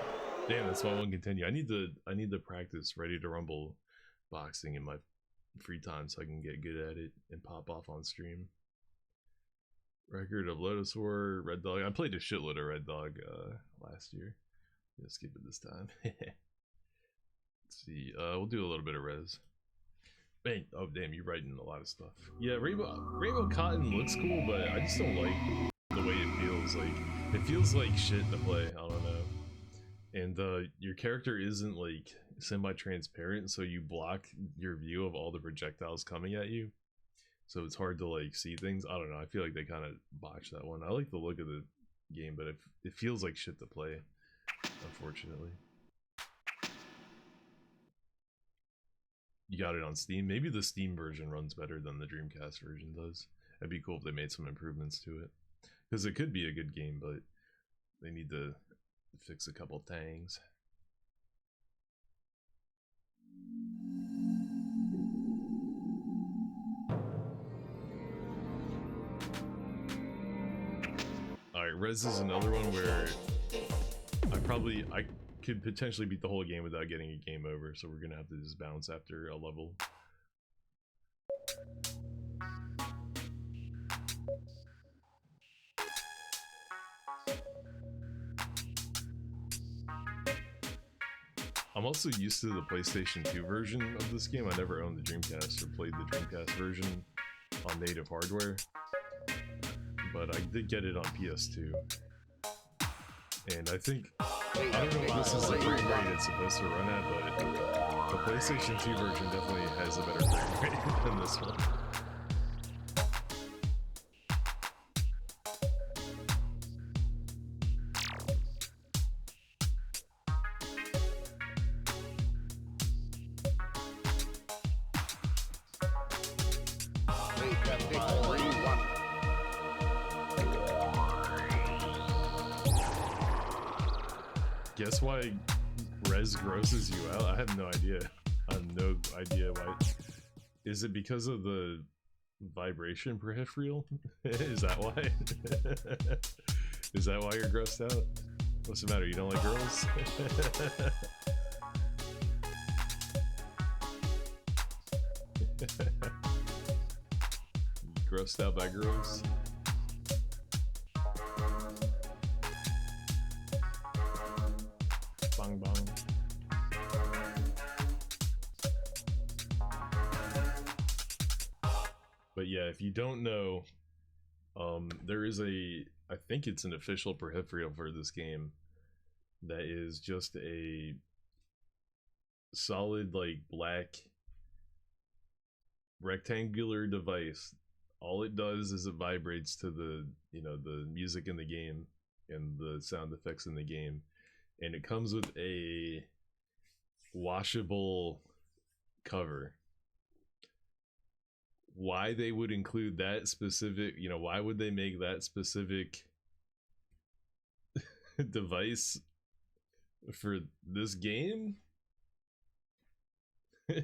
Damn, that's why I won't continue. I need to practice Ready to Rumble boxing in my free time so I can get good at it and pop off on stream. Record of Lotus War, Red Dog. I played a shitload of Red Dog last year. Yeah, skip it this time. Let's see. We'll do a little bit of res. Man, oh damn, you're writing a lot of stuff. Yeah, Rainbow Cotton looks cool, but I just don't like the way it feels. Like, it feels like shit to play. I don't know. And your character isn't like semi-transparent, so you block your view of all the projectiles coming at you. So it's hard to like see things. I don't know. I feel like they kind of botched that one. I like the look of the game, but it feels like shit to play, unfortunately. You got it on Steam. Maybe the Steam version runs better than the Dreamcast version does. It'd be cool if they made some improvements to it, because it could be a good game, but they need to fix a couple things. Alright, Res is another one where I could potentially beat the whole game without getting a game over, so we're gonna have to just bounce after a level. I'm also used to the PlayStation 2 version of this game. I never owned the Dreamcast or played the Dreamcast version on native hardware, but I did get it on PS2. And I think, I don't know if this is the frame rate it's supposed to run at, but the PlayStation 2 version definitely has a better frame rate than this one. Guess why Res grosses you out? I have no idea. I have no idea why. Is it because of the vibration peripheral? Is that why? Is that why you're grossed out? What's the matter? You don't like girls? Grossed out by girls? Bong bong. But yeah, if you don't know, there is I think it's an official peripheral for this game that is just a solid, like, black rectangular device. All it does is it vibrates to the, the music in the game and the sound effects in the game. And it comes with a washable cover. Why they would include that specific, why would they make that specific device for this game?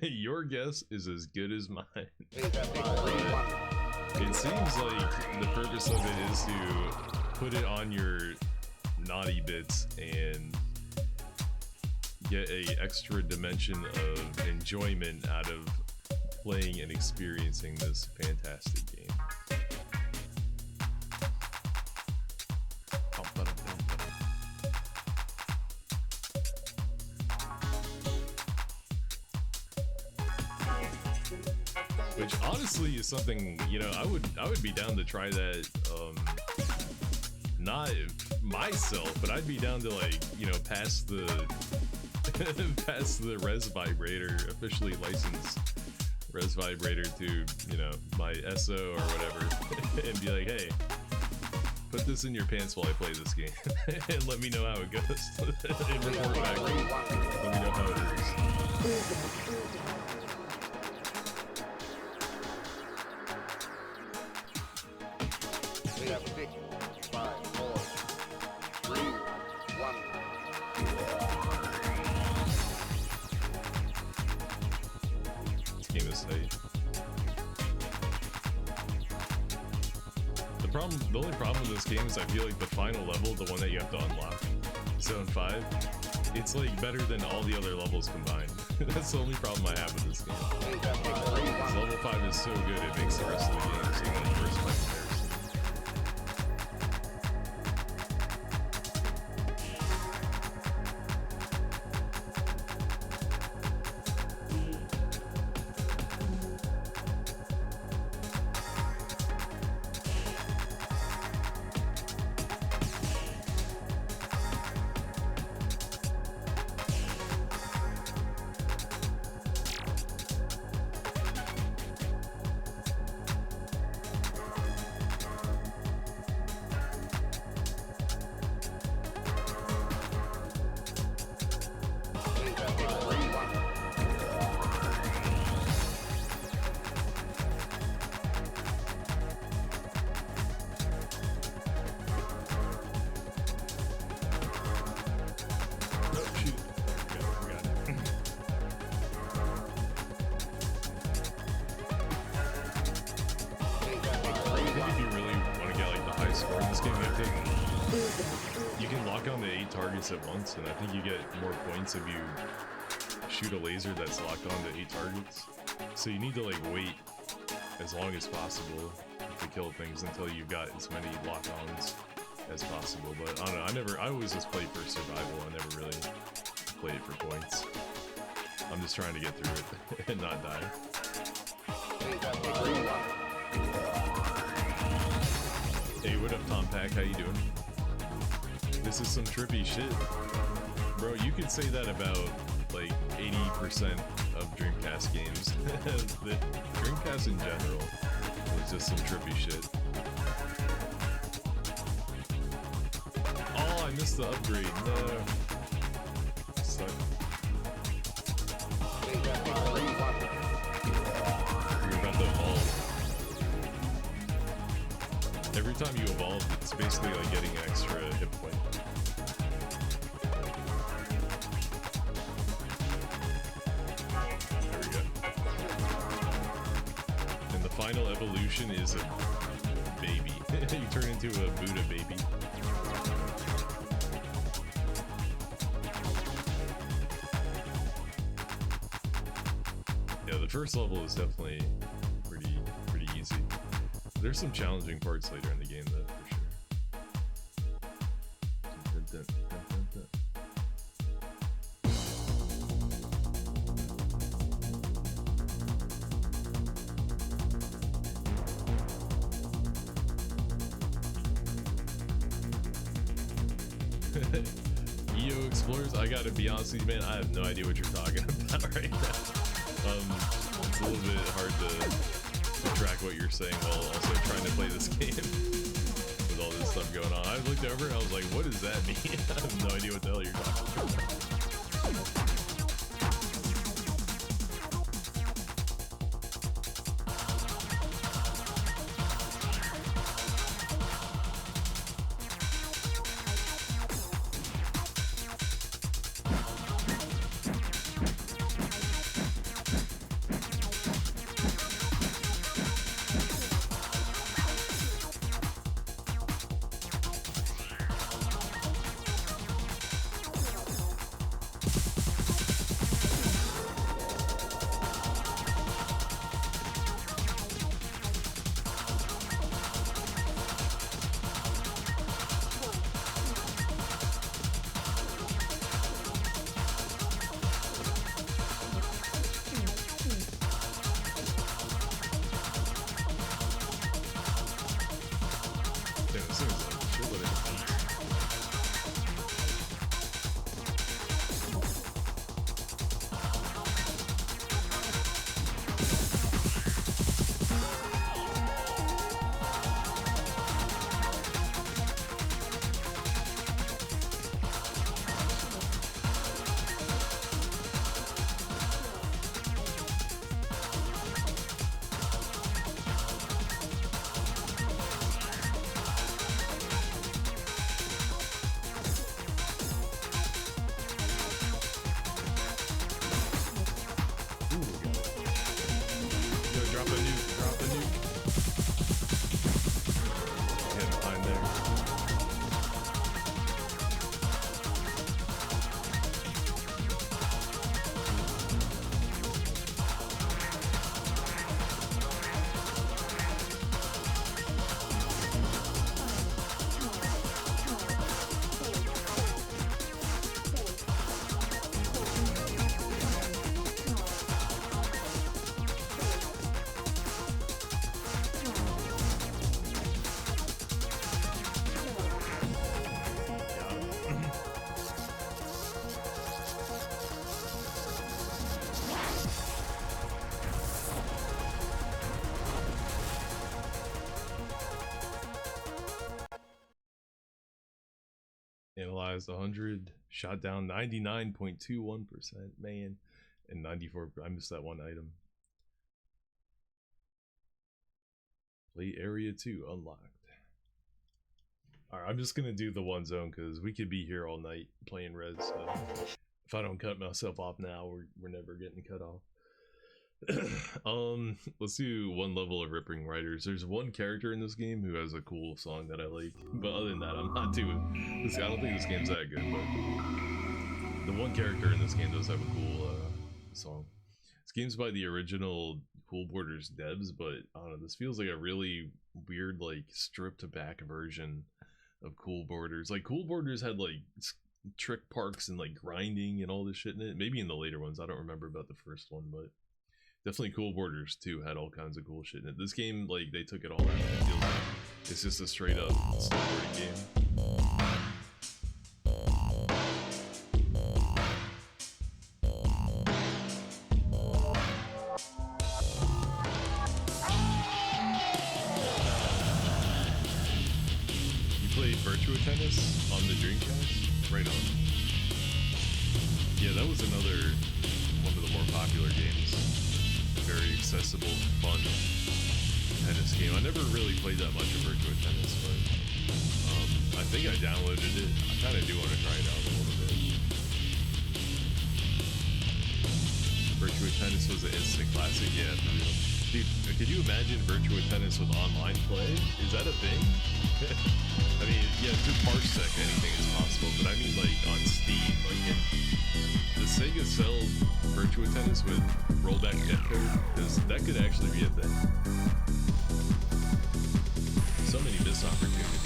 Your guess is as good as mine. It seems like the purpose of it is to put it on your naughty bits and get a extra dimension of enjoyment out of playing and experiencing this fantastic game. Which honestly is something, I would be down to try that, not myself, but I'd be down to, like, pass the pass the Res Vibrator, officially licensed Res Vibrator to, my SO or whatever, and be like, hey, put this in your pants while I play this game, and let me know how it goes, and report back, let me know how it is. The only problem with this game is I feel like the final level, the one that you have to unlock, Zone 5, it's like better than all the other levels combined. That's the only problem I have with this game. Level 5 is so good, it makes the rest of the game seem like worse by comparison. You can lock on to 8 targets at once, and I think you get more points if you shoot a laser that's locked on to 8 targets. So you need to like wait as long as possible to kill things until you've got as many lock-ons as possible. But I don't know, I always just played for survival. I never really played it for points. I'm just trying to get through it and not die. Hey, what up, Tom Pack? How you doing? This is some trippy shit. Bro, you could say that about like 80% of Dreamcast games. The Dreamcast in general was just some trippy shit. Oh, I missed the upgrade. No. Suck. You're about to evolve. Every time you evolve, it's basically like getting an extra hit point. There we go. And the final evolution is a baby. You turn into a Buddha baby. Yeah, the first level is definitely pretty easy. There's some challenging parts later in the game, though, for sure. EO Explorers, I gotta be honest with you, man, I have no idea what you're talking about right now. It's a little bit hard to track what you're saying while also trying to play this game with all this stuff going on. I looked over and I was like, what does that mean? I have no idea what the hell you're talking about. Analyzed 100, shot down 99.21%, man, and 94. I missed that one item. Play area 2 unlocked. Alright, I'm just gonna do the one zone because we could be here all night playing Res. So if I don't cut myself off now, we're never getting cut off. Let's do one level of Ripping Riders. There's one character in this game who has a cool song that I like, but other than that, I'm not doing this. I don't think this game's that good, but the one character in this game does have a cool song. This game's by the original Cool Borders devs, but I don't know, this feels like a really weird, like, stripped back version of Cool Borders. Like, Cool Borders had like trick parks and like grinding and all this shit in it. Maybe in the later ones, I don't remember about the first one, but definitely Cool Borders 2 had all kinds of cool shit in it. This game, like, they took it all out. It feels like it's just a straight up snowboarding game. You played Virtua Tennis on the Dreamcast? Right on. Yeah, that was another one of the more popular games. Very accessible, fun tennis game. I never really played that much of Virtua Tennis, but I think I downloaded it. I kind of do want to try it out a little bit. Virtua Tennis was an instant classic, yeah. Dude, could you imagine Virtua Tennis with online play? Is that a thing? I mean, yeah, through Parsec anything is possible, but I mean like on Steam, like does Sega sell Virtua Tennis with rollback netcode? Because that could actually be a thing. So many missed opportunities.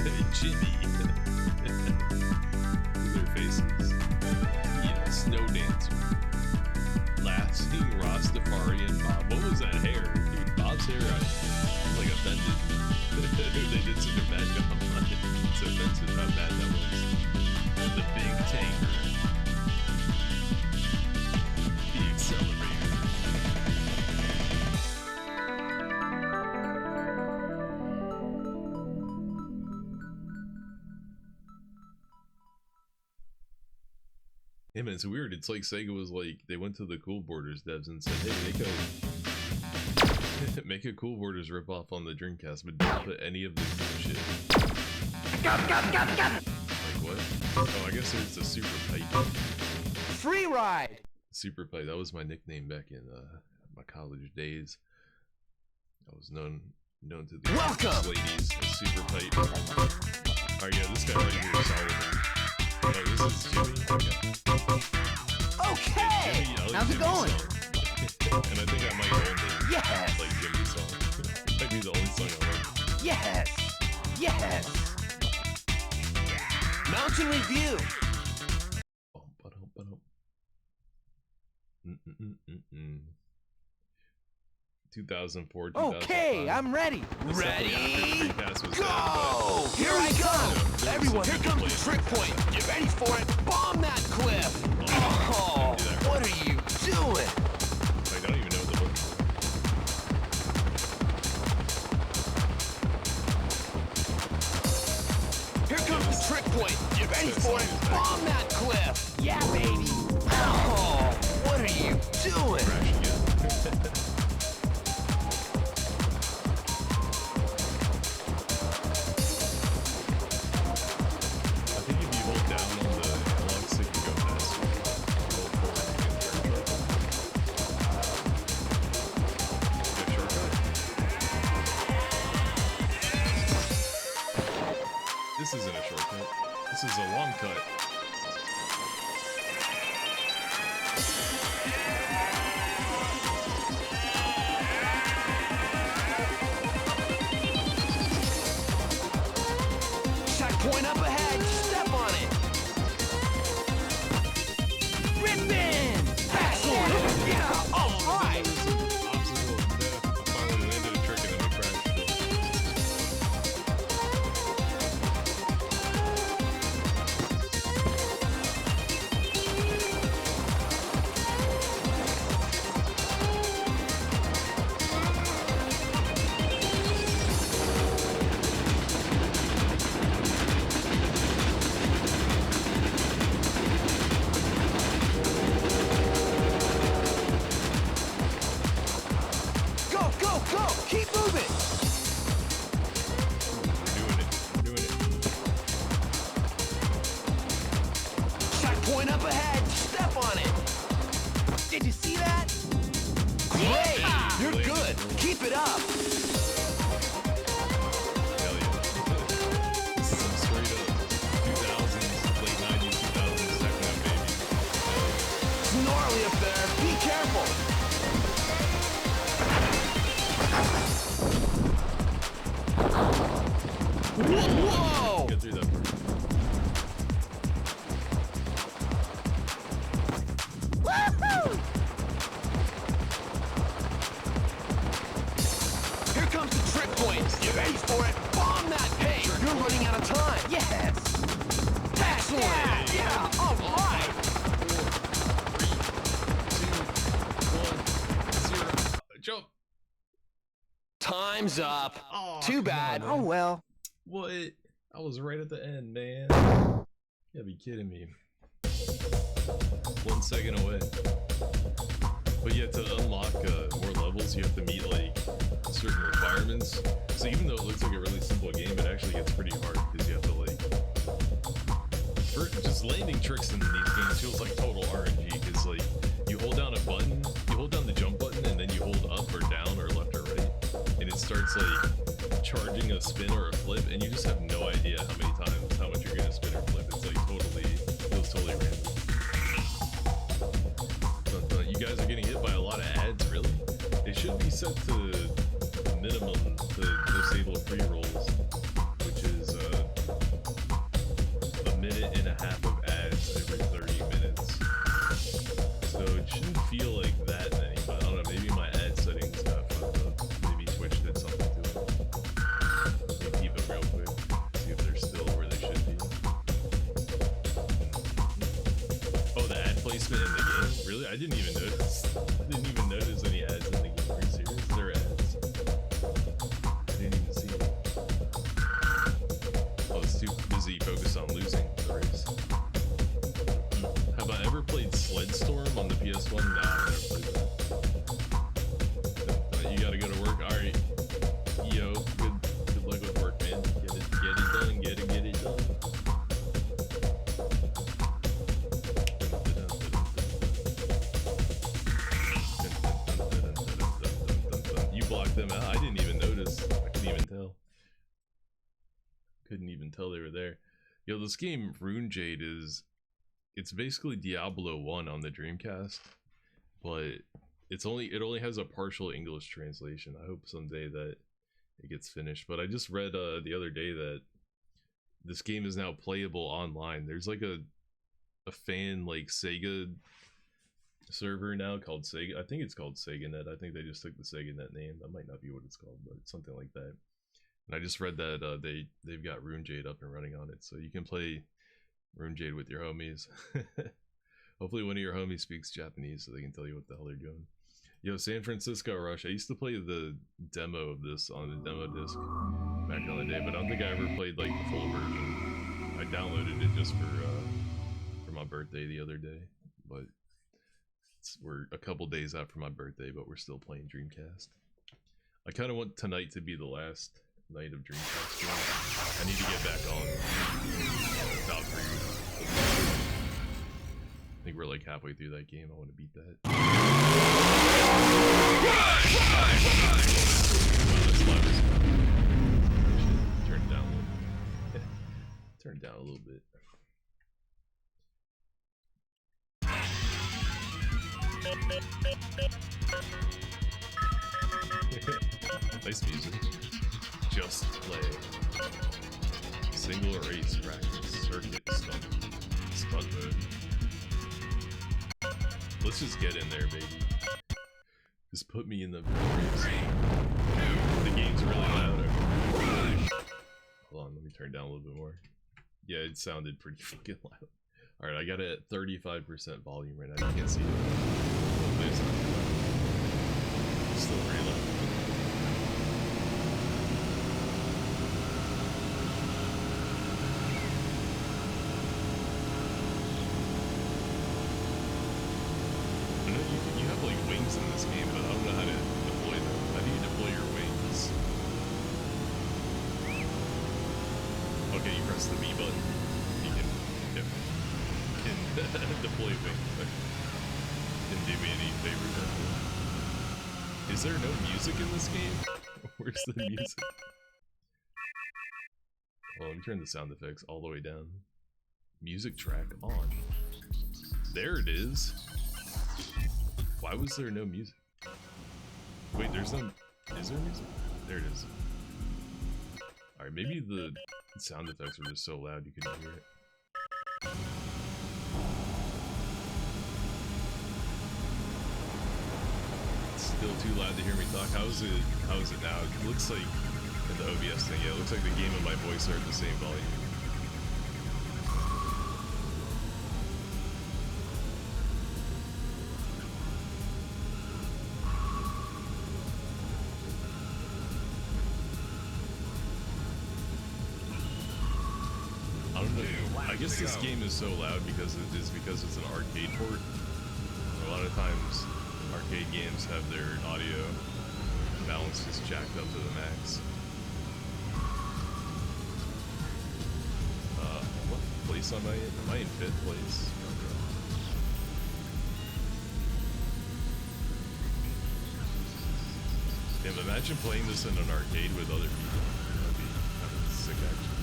Hey, Jimmy. Their faces. Yeah, Snow Dancer. Lasting Rastafarian Bob. What was that hair? Dude, Bob's hair, I'm like offended. They did such a bad job on it. It's offensive how bad that was. The big tanker. The accelerator. Hey man, it's weird. It's like Sega was like, they went to the Cool Borders devs and said, hey, make a Cool Borders ripoff on the Dreamcast, but don't put any of the cool shit. Like what? Oh, I guess there's the Super Pipe. Free ride! Super Pipe, that was my nickname back in my college days. I was known to the ladies as Super Pipe. Alright, yeah, this guy right here is Solomon. Oh, this is Jimmy? Okay! Jimmy, How's it going? And I think I might learn Yes! like Jimmy's song. Might be the only song I learned. Yes! Yes! Mountain Review! 2004, 2005. Okay, I'm ready. This Ready? was Go! Here I go! Everyone, here comes the trick point. Get ready for it. Bomb that cliff! Oh, what are you doing? Like, I don't even know what the book is. Here comes the trick point. Get ready for it. Bomb that cliff! Yeah, baby! Oh, what are you doing? This isn't a shortcut. This is a long cut. Checkpoint up ahead. Step on it. Rippin'! Fast one! Yeah! All right! Obstacle of death. I finally landed a trick and then I crashed. it up! Hell yeah. This is some straight up 2000s, late 90s, 2000s techno, baby. It's gnarly up there. Be careful! Whoa! Get through that part. Woohoo! Here comes the trip point. You ready for it? Bomb that page. You're running out of time. Yes. Excellent. Yeah. All right. 4, 3, 2, 1, 0. Jump. Time's up. Oh, Too bad. come on, Oh well. What? I was right at the end, man. You gotta be kidding me. 1 second away. But yeah, to unlock more levels, you have to meet like certain requirements. So even though it looks like a really simple game, it actually gets pretty hard because you have to like, just landing tricks in these games feels like total RNG because like you hold down a button, you hold down the jump button, and then you hold up or down or left or right, and it starts like charging a spin or a flip, and you just have no idea how many times, how much you're gonna spin or flip. It's like feels totally random. But you guys are getting hit by a lot of ads, really? It should be set to minimum to disable pre-rolls, which is a minute and a half of ads every 30 minutes. So it shouldn't feel like that many, but I don't know, maybe my ad settings got fucked up. Maybe Twitch did something to it. Let me keep it real quick, see if they're still where they should be. Oh, the ad placement in the game? Really? I didn't even notice. I didn't even notice any ads in the game. Are you serious? There are ads. I didn't even see it. I was too busy focused on losing the race. Have I ever played Sledstorm on the PS1? Nah, I've never played that. You gotta go to work? Alright. Yo, good luck with work, man. Get it done, get it done. You blocked them out? I didn't even notice. I couldn't even tell. Couldn't even tell they were there. Yo, this game, Rune Jade, it's basically Diablo 1 on the Dreamcast, but it only has a partial English translation. I hope someday that it gets finished. But I just read the other day that this game is now playable online. There's like a fan like Sega server now called Sega. I think it's called SegaNet. I think they just took the SegaNet name. That might not be what it's called, but it's something like that. And I just read that they've got Rune Jade up and running on it, so you can play Rune Jade with your homies. Hopefully one of your homies speaks Japanese so they can tell you what the hell they're doing. Yo, San Francisco Rush. I used to play the demo of this on the demo disc back in the day, but I don't think I ever played like the full version. I downloaded it just for my birthday the other day, but we're a couple days after my birthday, but we're still playing Dreamcast. I kind of want tonight to be the last night of Dreamcast stream. I need to get back on top 3. I think we're like halfway through that game. I want to beat that. Wow, that's loud as fuck. Turn it down a little bit. Turn it down a little bit. Nice music. Just play. Single race practice. Circuit stunt. Stunt mode. Let's just get in there, baby. Just put me in the race. The game's really loud. Hold on, let me turn down a little bit more. Yeah, it sounded pretty fucking loud. Alright, I got it at 35% volume right now. You can't see it. Hopefully it's not too loud. It's still pretty loud. I know you have like wings in this game, but I don't know how to deploy them. How do you deploy your wings? Okay, you press the B button. You can deploy wings. Didn't do me any favors. Is there no music in this game? Where's the music? Well, let me turn the sound effects all the way down. Music track on. There it is. Why was there no music? Wait, there's no... Is there music? There it is. Alright, maybe the sound effects were just so loud you couldn't hear it. It's still too loud to hear me talk. How is it now? It looks like in the OBS thing, yeah, it looks like the game and my voice are at the same volume. I guess this game is so loud because it's an arcade port. A lot of times, arcade games have their audio balance just jacked up to the max. What place am I in? Am I in 5th place? Damn, imagine playing this in an arcade with other people. That'd be kind of sick, actually.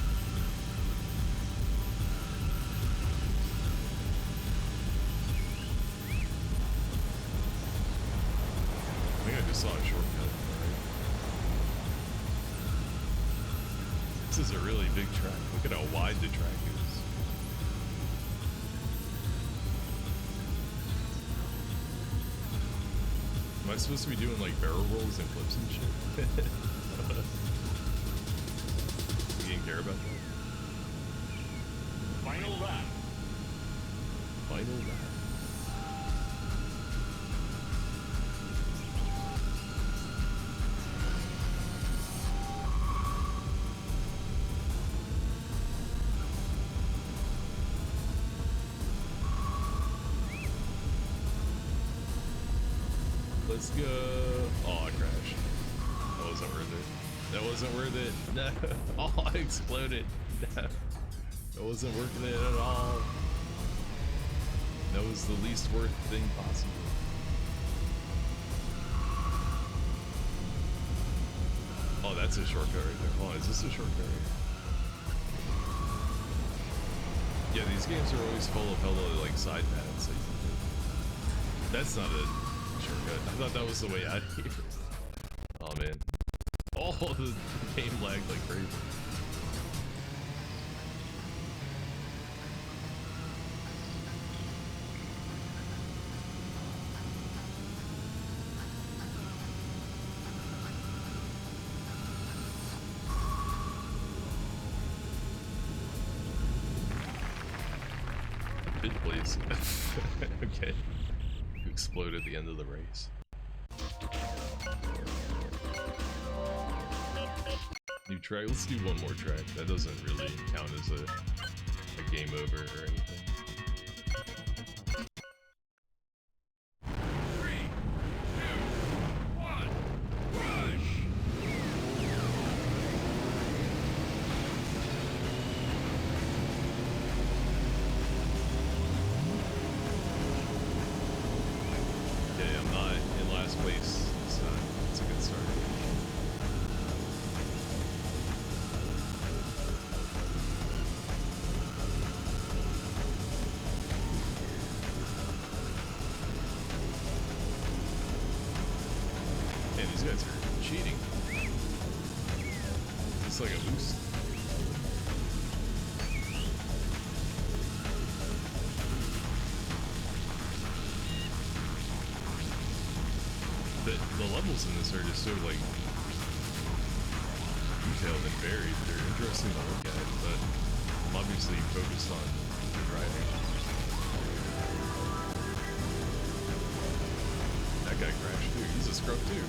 I think I just saw a shortcut. Right? This is a really big track. Look at how wide the track is. Am I supposed to be doing like barrel rolls and flips and shit? You didn't care about that? Final lap. Final lap. Let's go. Oh, I crashed. That wasn't worth it. That wasn't worth it. No. Oh, I exploded. No. That wasn't worth it at all. That was the least worth thing possible. Oh, that's a shortcut right there. Hold on, is this a shortcut right here? Yeah, these games are always full of hella like side paths. That's not a shortcut. I thought that was the way out of here. Oh man. Oh, the game lagged like crazy. Fifth place. Okay. You explode at the end of the race. New track. Let's do one more track. That doesn't really count as a game over or anything. These guys are cheating. It's like a boost. The levels in this are just so like detailed and varied. They're interesting to look at, but I'm obviously focused on the driving. That guy crashed too. He's a scrub too.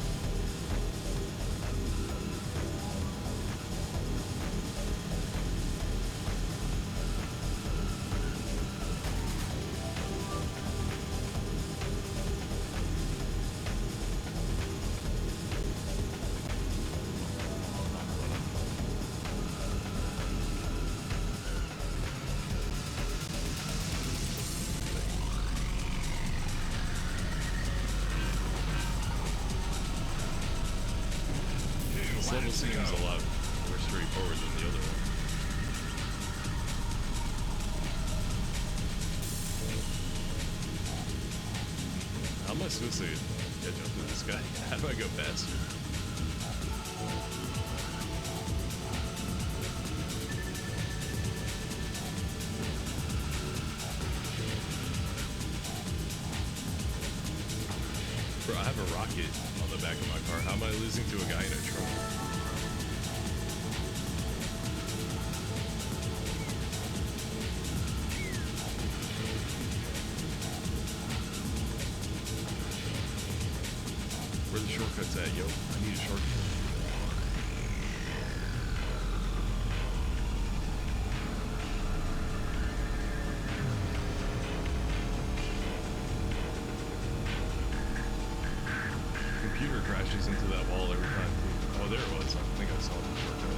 tunnel seems a lot more straightforward than the other one. How am I supposed to catch up to this guy? How do I go faster? Bro, I have a rocket on the back of my car. How am I losing to a guy in a truck? Where the shortcuts at, yo? I need a shortcut. Computer crashes into that wall every time. Oh, there it was. I think I saw the shortcut.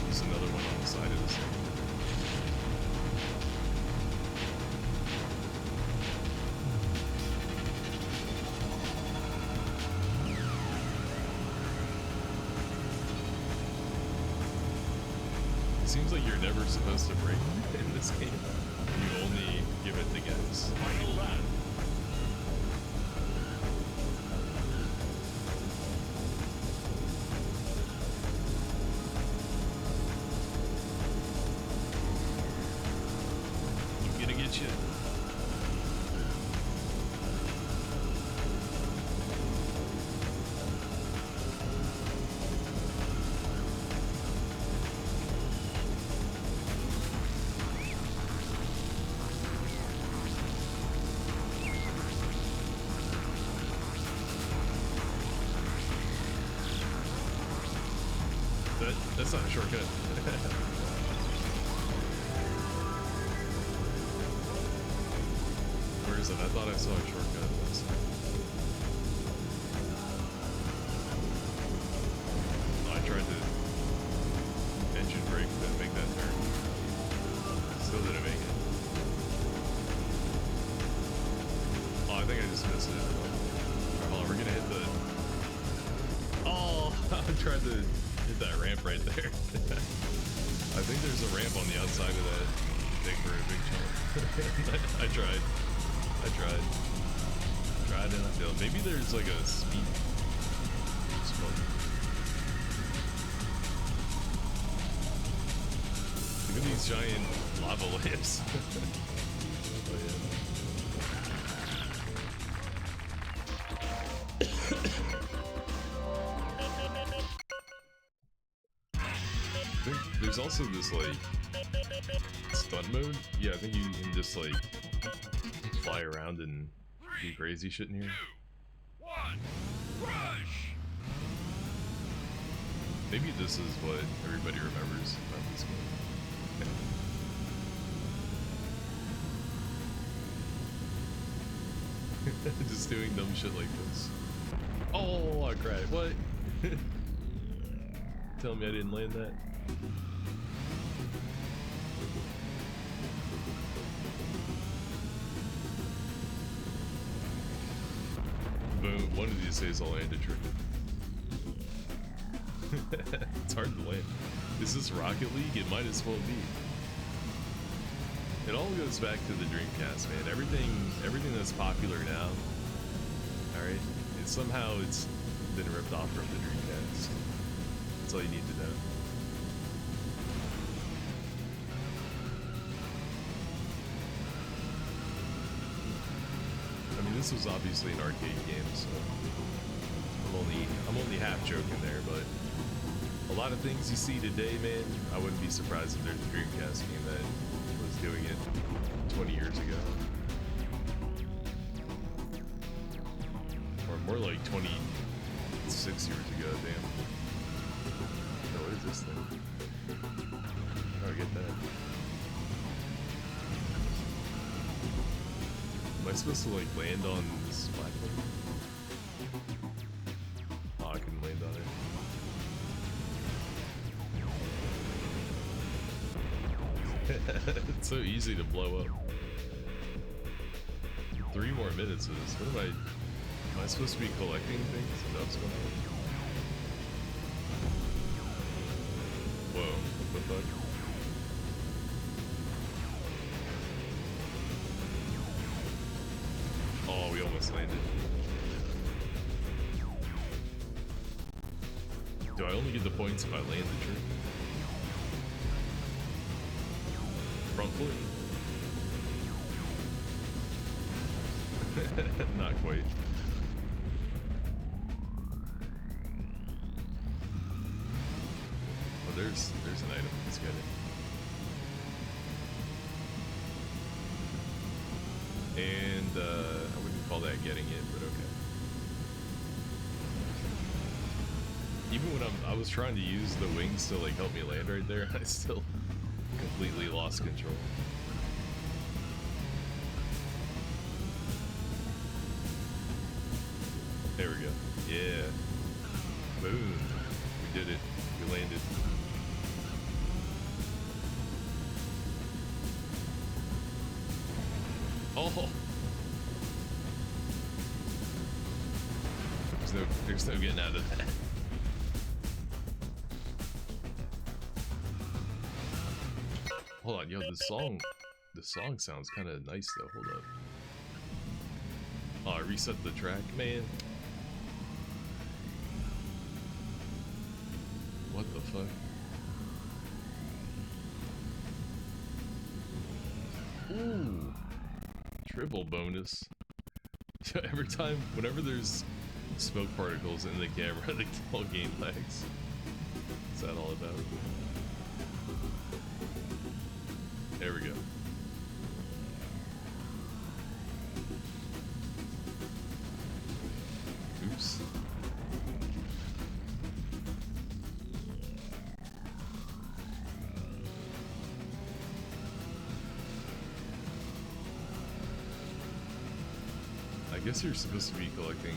There's another one on the side of this thing. It seems like you're never supposed to break in this game. You only give it to guys. I'm gonna get you. That's not a shortcut. Where is it? I thought I saw a shortcut. Oh, I tried to engine brake to make that turn. Still didn't make it. Oh, I think I just missed it. Alright, hold on, we're gonna hit the... Oh, I tried to hit that ramp right there. I think there's a ramp on the outside of that thing for a big jump. I tried and I failed. Maybe there's like a speed spot. Look at these giant lava lamps. Oh yeah. There's also this like stunt mode. Yeah, I think you can just like fly around and do crazy shit in here. 2, 1, rush! Maybe this is what everybody remembers about this game. Just doing dumb shit like this. Oh, I cried. What? Tell me I didn't land that. Boom. One of these days I'll land a trick. It's hard to land. Is this Rocket League? It might as well be. It all goes back to the Dreamcast, man. Everything that's popular now, alright? And somehow it's been ripped off from the Dreamcast. That's all you need to know. I mean, this was obviously an arcade game, so I'm only half joking there, but a lot of things you see today, man, I wouldn't be surprised if there's a Dreamcast game that was doing it 20 years ago. Or more like 26 years ago, damn. Oh, what is this thing? How do I get that? Am I supposed to like land on this platform? Oh, I can land on it. It's so easy to blow up. 3 more minutes of this. What am I supposed to be collecting things? Is that what's going on? Whoa, what the fuck? Oh, we almost landed. Do I only get the points if I land the tree? Front foot? Not quite. Oh, there's an item. Let's get it. And I wouldn't call that getting it, but okay. Even when I was trying to use the wings to like help me land right there, I still completely lost control. There we go. Yeah. Boom. We did it. We landed. Oh. There's no getting out of that. Hold on, yo, the song sounds kind of nice though. Hold up. Oh, I reset the track, man. What the fuck? Ooh, triple bonus. Every time, whenever there's smoke particles in the camera, the whole game lags. What's that all about? There we go. Oops. I guess you're supposed to be collecting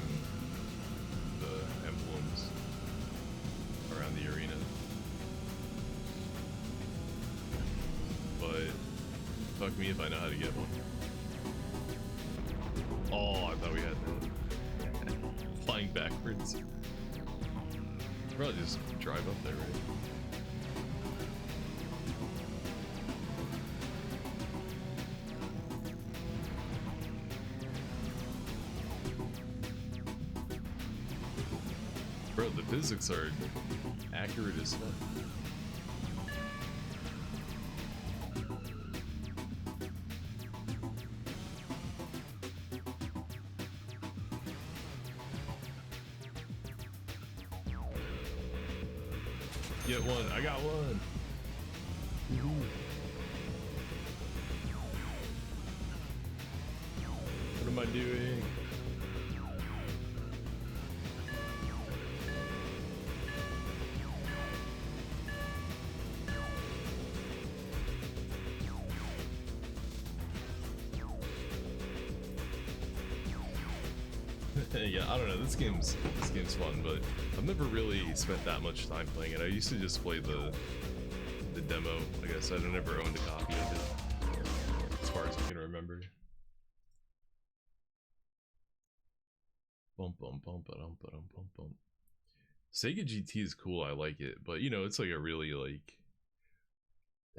the emblems around the arena. But fuck me if I know how to get one. Oh, I thought we had that. Flying backwards. Probably just drive up there, right? Bro, the physics are accurate as fuck. Get one. I got one. What am I doing? Yeah, I don't know. This game's fun, but I've never really spent that much time playing it. I used to just play the demo. Like I said, I never owned a copy of it, as far as I can remember. Bum bum bum bum bum bum bum. Sega GT is cool. I like it, but you know, it's like a really like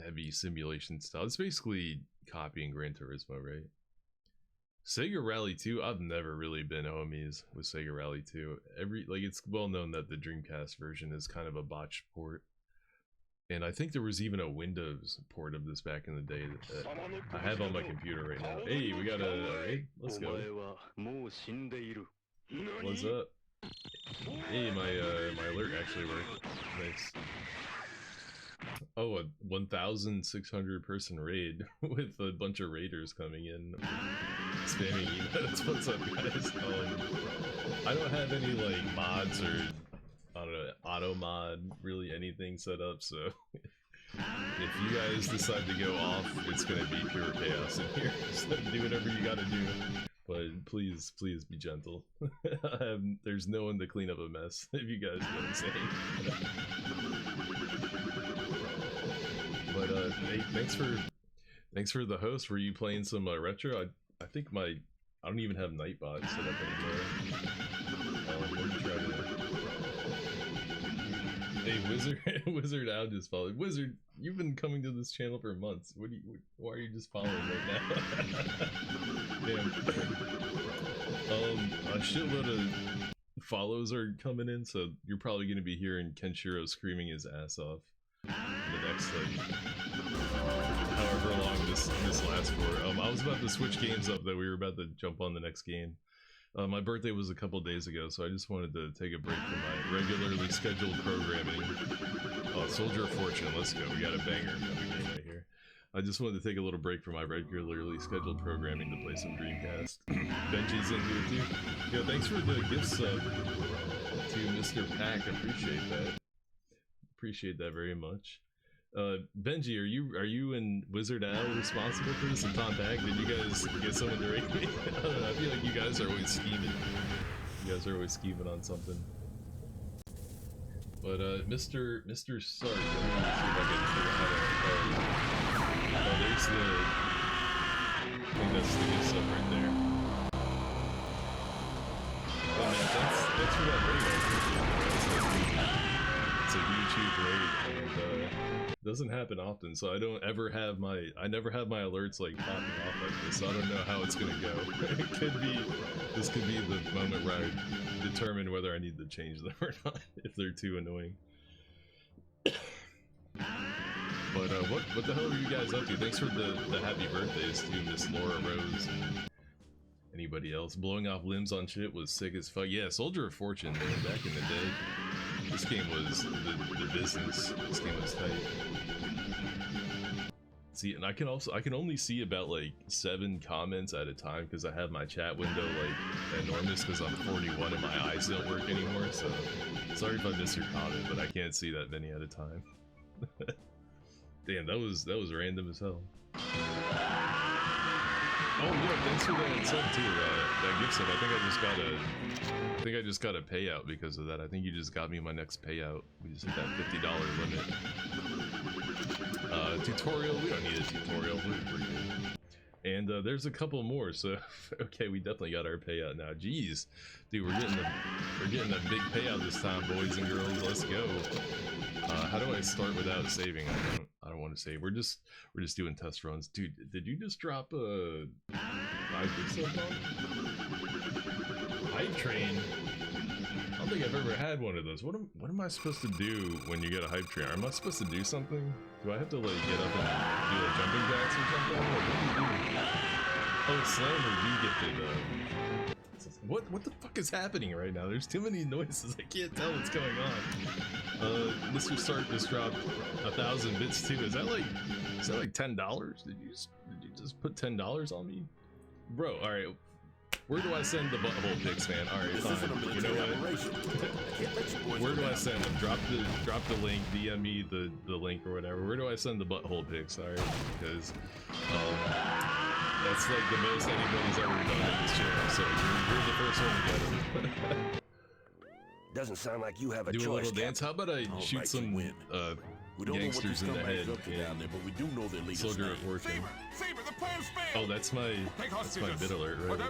heavy simulation style. It's basically copying Gran Turismo, right? Sega Rally 2, I've never really been homies with Sega Rally 2. It's well known that the Dreamcast version is kind of a botched port. And I think there was even a Windows port of this back in the day that I have on my computer right now. Hey, we got a raid? Let's go. What's up? Hey, my alert actually worked. Nice. Oh, a 1,600 person raid with a bunch of raiders coming in, spamming emotes. What's up, guys? I don't have any like mods or I don't know, auto mod, really anything set up. So if you guys decide to go off, it's gonna be pure chaos in here. So do whatever you gotta do, but please be gentle. There's no one to clean up a mess. If you guys go insane. But hey, thanks for the host. Were you playing some retro? I think I don't even have Nightbot set up anymore. Let me try to. Hey, Wizard Al just followed. Wizard, you've been coming to this channel for months. Why are you just following right now? Damn. A shitload of follows are coming in, so you're probably gonna be hearing Kenshiro screaming his ass off in the next, like, however long this lasts for. I was about to switch games up, that we were about to jump on the next game. My birthday was a couple days ago, so I just wanted to take a break from my regularly scheduled programming. Oh, Soldier of Fortune, let's go. We got a banger of a game right here. I just wanted to take a little break from my regularly scheduled programming to play some Dreamcast. Benji's in here too. Yeah, thanks for the gift sub to Mr. Pack. Appreciate that. Appreciate that very much. Benji, are you and Wizard Al responsible for this, and Tom Pack? Did you guys get someone to rate me? I don't know, I feel like you guys are always scheming. You guys are always scheming on something. But Mr. Sark, let me see if I can figure out how to oh, there's the I think that's the gift sub right there. Oh man, thanks for that raid. It's a YouTube raid, and doesn't happen often, so I don't ever have I never have my alerts like popping off like this, so I don't know how it's gonna go. This could be the moment where I determine whether I need to change them or not, if they're too annoying. But what the hell are you guys up to? Thanks for the happy birthdays to Miss Laura Rose and anybody else. Blowing off limbs on shit was sick as fuck. Yeah, Soldier of Fortune, man, back in the day. This game was the business. This game was tight. See, and I can only see about like 7 comments at a time because I have my chat window like enormous because I'm 41 and my eyes don't work anymore. So sorry if I miss your comment, but I can't see that many at a time. Damn, that was random as hell. Oh yeah, thanks for that sub too. That gift sub. I think I just got a payout because of that. I think you just got me my next payout. We just hit that $50 limit. Tutorial. We don't need a tutorial. We're good. And there's a couple more. So okay, we definitely got our payout now. Jeez, dude, we're getting a big payout this time, boys and girls. Let's go. How do I start without saving? I don't want to save. We're just doing test runs. Dude, did you just drop a 5 gift sub on? Hype train? I don't think I've ever had one of those. What am I supposed to do when you get a hype train? Am I supposed to do something? Do I have to like get up and do like jumping jacks or something? Like, what do you do? Oh, Slammer, you gifted what the fuck is happening right now? There's too many noises. I can't tell what's going on. Mr. Stark just dropped 1,000 bits too. Is that like $10? Did you just put $10 on me, bro? All right, where do I send the butthole pics, man? All right, fine. You know what? Where do I send them? Drop the link. DM me the link or whatever. Where do I send the butthole pics? All right, because that's like the most anybody's ever done in this channel. So you're the first one to get them. Doesn't sound like you have a choice. Do a little dance. How about I shoot some gangsters in the head? Soldier of Fortune. Oh, that's my bid alert, right?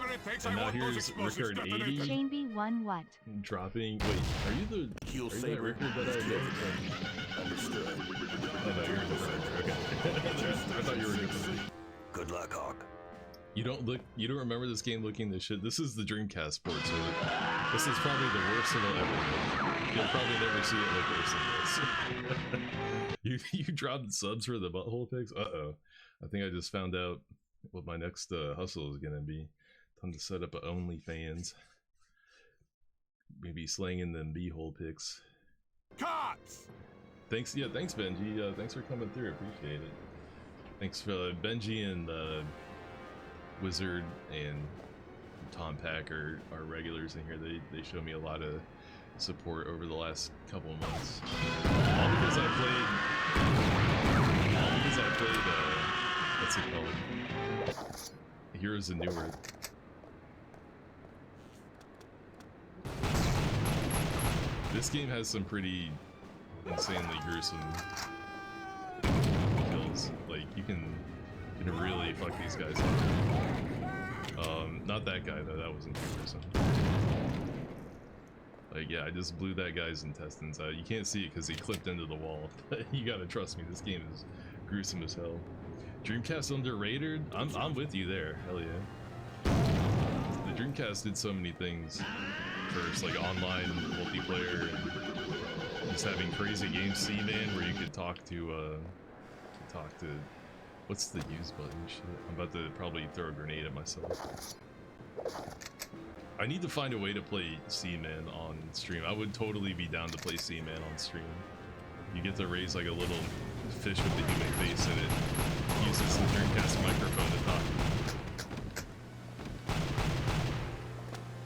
And now here's Rickard 80. Shameby 1 what? Dropping. Wait, are you that Rickard that I know? Understood. Oh no, you're a different Rickard. Okay. I thought you were different. Good luck, Hawk. You don't remember this game looking this shit. This is the Dreamcast port, so this is probably the worst it'll ever look. You'll probably never see it look worse than this. You dropped subs for the butthole pics? Uh-oh. I think I just found out what my next hustle is gonna be. Time to set up a OnlyFans. Maybe slanging them b-hole pics. Cots! Thanks, Benji. Thanks for coming through. Appreciate it. Thanks for Benji and Wizard and Tom Pack are regulars in here. They show me a lot of support over the last couple of months. All because I played what's it called? Heroes of Newerth. This game has some pretty insanely gruesome kills. Like you can really fuck these guys up. Not that guy though, that wasn't too gruesome. Like, yeah, I just blew that guy's intestines out. You can't see it because he clipped into the wall. But you gotta trust me, this game is gruesome as hell. Dreamcast underrated? I'm with you there. Hell yeah. The Dreamcast did so many things. First, like online multiplayer, and just having crazy games. C-Man, where you could talk to what's the use button? Shit. I'm about to probably throw a grenade at myself. I need to find a way to play Seaman on stream. I would totally be down to play Seaman on stream. You get to raise like a little fish with the human face and it uses the Dreamcast microphone to talk.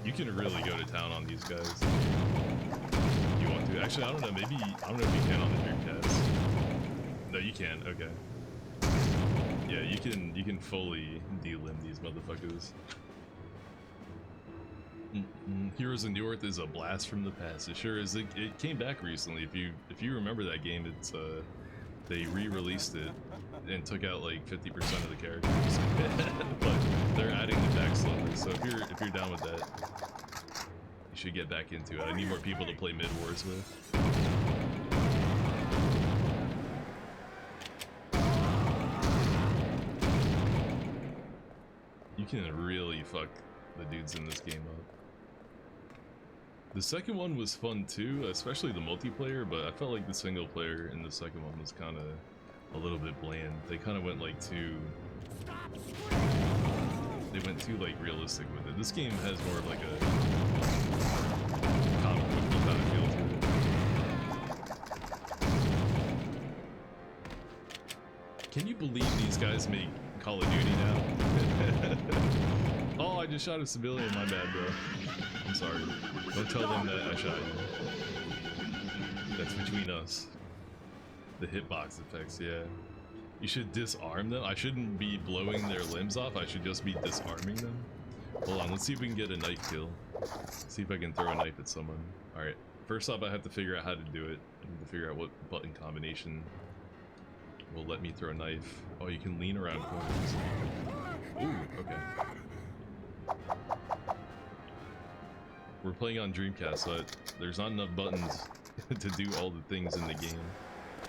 You can really go to town on these guys. If you want to. Actually, I don't know. Maybe, I don't know if you can on the Dreamcast. No, you can. Okay. Yeah, you can fully delimb these motherfuckers. Heroes of New Earth is a blast from the past. It sure is. It came back recently. If you remember that game, it's they re-released it and took out like 50% of the characters, but they're adding it back slowly. So if you're down with that, you should get back into it. I need more people to play Mid Wars with. You can really fuck the dudes in this game up. The second one was fun too, especially the multiplayer, but I felt like the single player in the second one was kind of a little bit bland. They kind of went like too like realistic with it. This game has more of like a comic book kind of feel to it. Can you believe these guys make Call of Duty now? Oh, I just shot a civilian, my bad, bro. I'm sorry. Don't tell them that I shot you. That's between us. The hitbox effects, yeah. You should disarm them. I shouldn't be blowing their limbs off. I should just be disarming them. Hold on, let's see if we can get a knife kill. See if I can throw a knife at someone. Alright, first off I have to figure out how to do it. I need to figure out what button combination will let me throw a knife. Oh, you can lean around corners. Ooh, okay. We're playing on Dreamcast, so there's not enough buttons to do all the things in the game.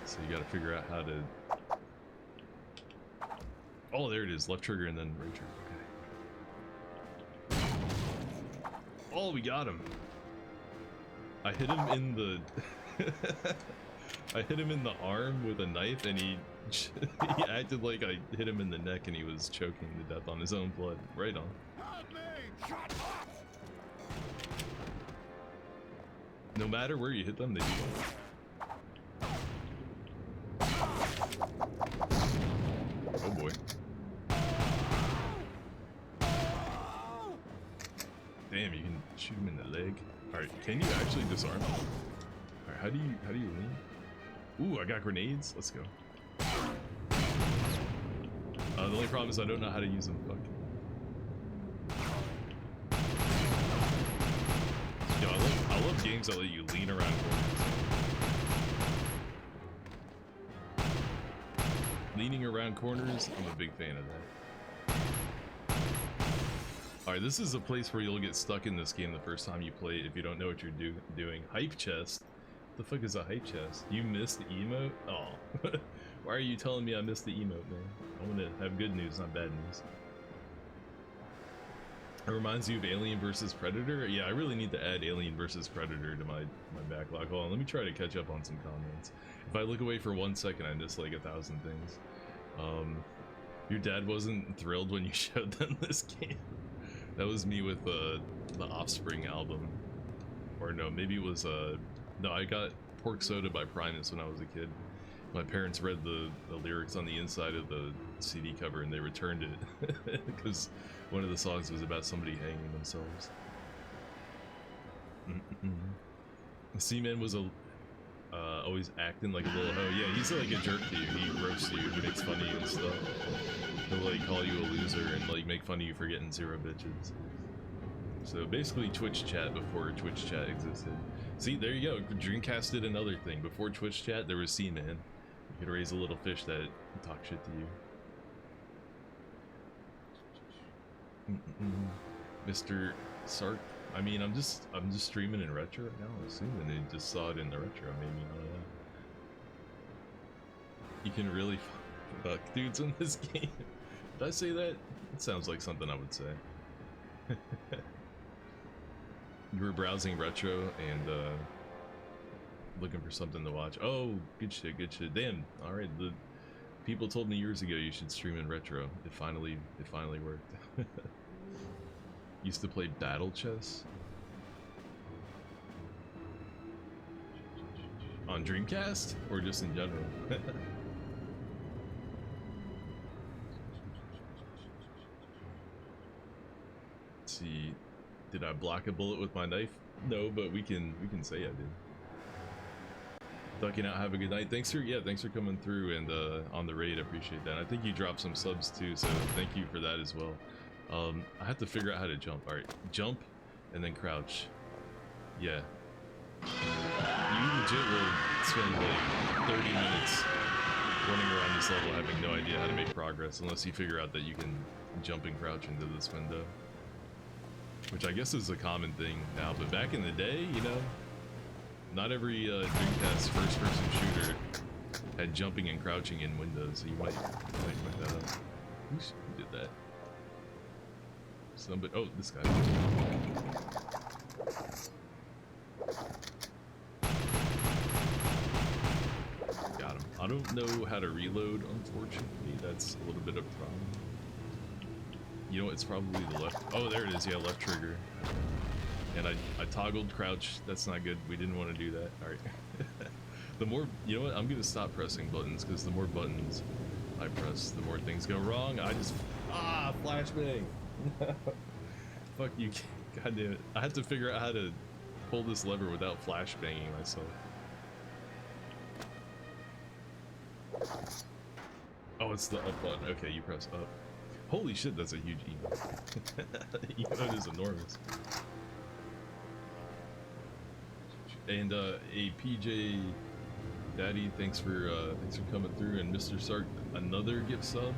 So you gotta figure out how to... Oh, there it is. Left trigger and then right trigger. Okay. Oh, we got him. I hit him in the... I hit him in the arm with a knife and he acted like I hit him in the neck and he was choking to death on his own blood. Right on. No matter where you hit them, they do. Oh boy. Damn, you can shoot him in the leg. Alright, can you actually disarm him? Alright, how do you lean? Ooh, I got grenades. Let's go. The only problem is I don't know how to use them. Fuck. Yo, I love games that let you lean around corners. Leaning around corners, I'm a big fan of that. Alright, this is a place where you'll get stuck in this game the first time you play it if you don't know what you're doing. Hype chest? The fuck is a hype chest? You missed the emote? Oh. Why are you telling me I missed the emote, man? I want to have good news, not bad news. It reminds you of Alien vs. Predator? Yeah, I really need to add Alien vs. Predator to my backlog. Hold on, let me try to catch up on some comments. If I look away for 1 second, I miss like 1,000 things. Your dad wasn't thrilled when you showed them this game. That was me with the Offspring album. Or no, maybe it was no, I got Pork Soda by Primus when I was a kid. My parents read the lyrics on the inside of the CD cover and they returned it because one of the songs was about somebody hanging themselves. Seaman was always acting like a little hoe. Yeah, he's like a jerk to you. He roasts you, he makes fun of you and stuff. He'll like call you a loser and like make fun of you for getting 0 bitches. So basically Twitch chat before Twitch chat existed. See, there you go. Dreamcast did another thing. Before Twitch chat, there was Seaman. You could raise a little fish that talk shit to you. Mr. Sark I mean, I'm just streaming in retro right now. I'm assuming they just saw it in the retro. Maybe, I don't know. You can really fuck dudes in this game. Did I say that? It sounds like something I would say. You were browsing retro and looking for something to watch. Oh, good shit, good shit. Damn. All right, the people told me years ago you should stream in retro. It finally worked. Used to play battle chess on Dreamcast or just in general. Let's see, did I block a bullet with my knife? No, but we can say I did. Ducking out, have a good night. Thanks for coming through and on the raid. I appreciate that. I think you dropped some subs too, so thank you for that as well. I have to figure out how to jump. All right, jump and then crouch. Yeah. You legit will spend like 30 minutes running around this level having no idea how to make progress unless you figure out that you can jump and crouch into this window. Which I guess is a common thing now, but back in the day, you know, not every Dreamcast first-person shooter had jumping and crouching in windows, so you might fuck that up. Who did that? Somebody. Oh, this guy. Got him. I don't know how to reload, unfortunately. That's a little bit of a problem. You know, it's probably the left. Oh, there it is. Yeah, left trigger. And I toggled crouch. That's not good. We didn't want to do that. All right. The more, you know what? I'm gonna stop pressing buttons because the more buttons I press, the more things go wrong. I just flashbang. Fuck you. God damn it. I had to figure out how to pull this lever without flashbanging myself. Oh, it's the up button. Okay, you press up. Holy shit, that's a huge emote. Emote is enormous. And a PJ Daddy, thanks for coming through, and Mr. Sark, another gift sub.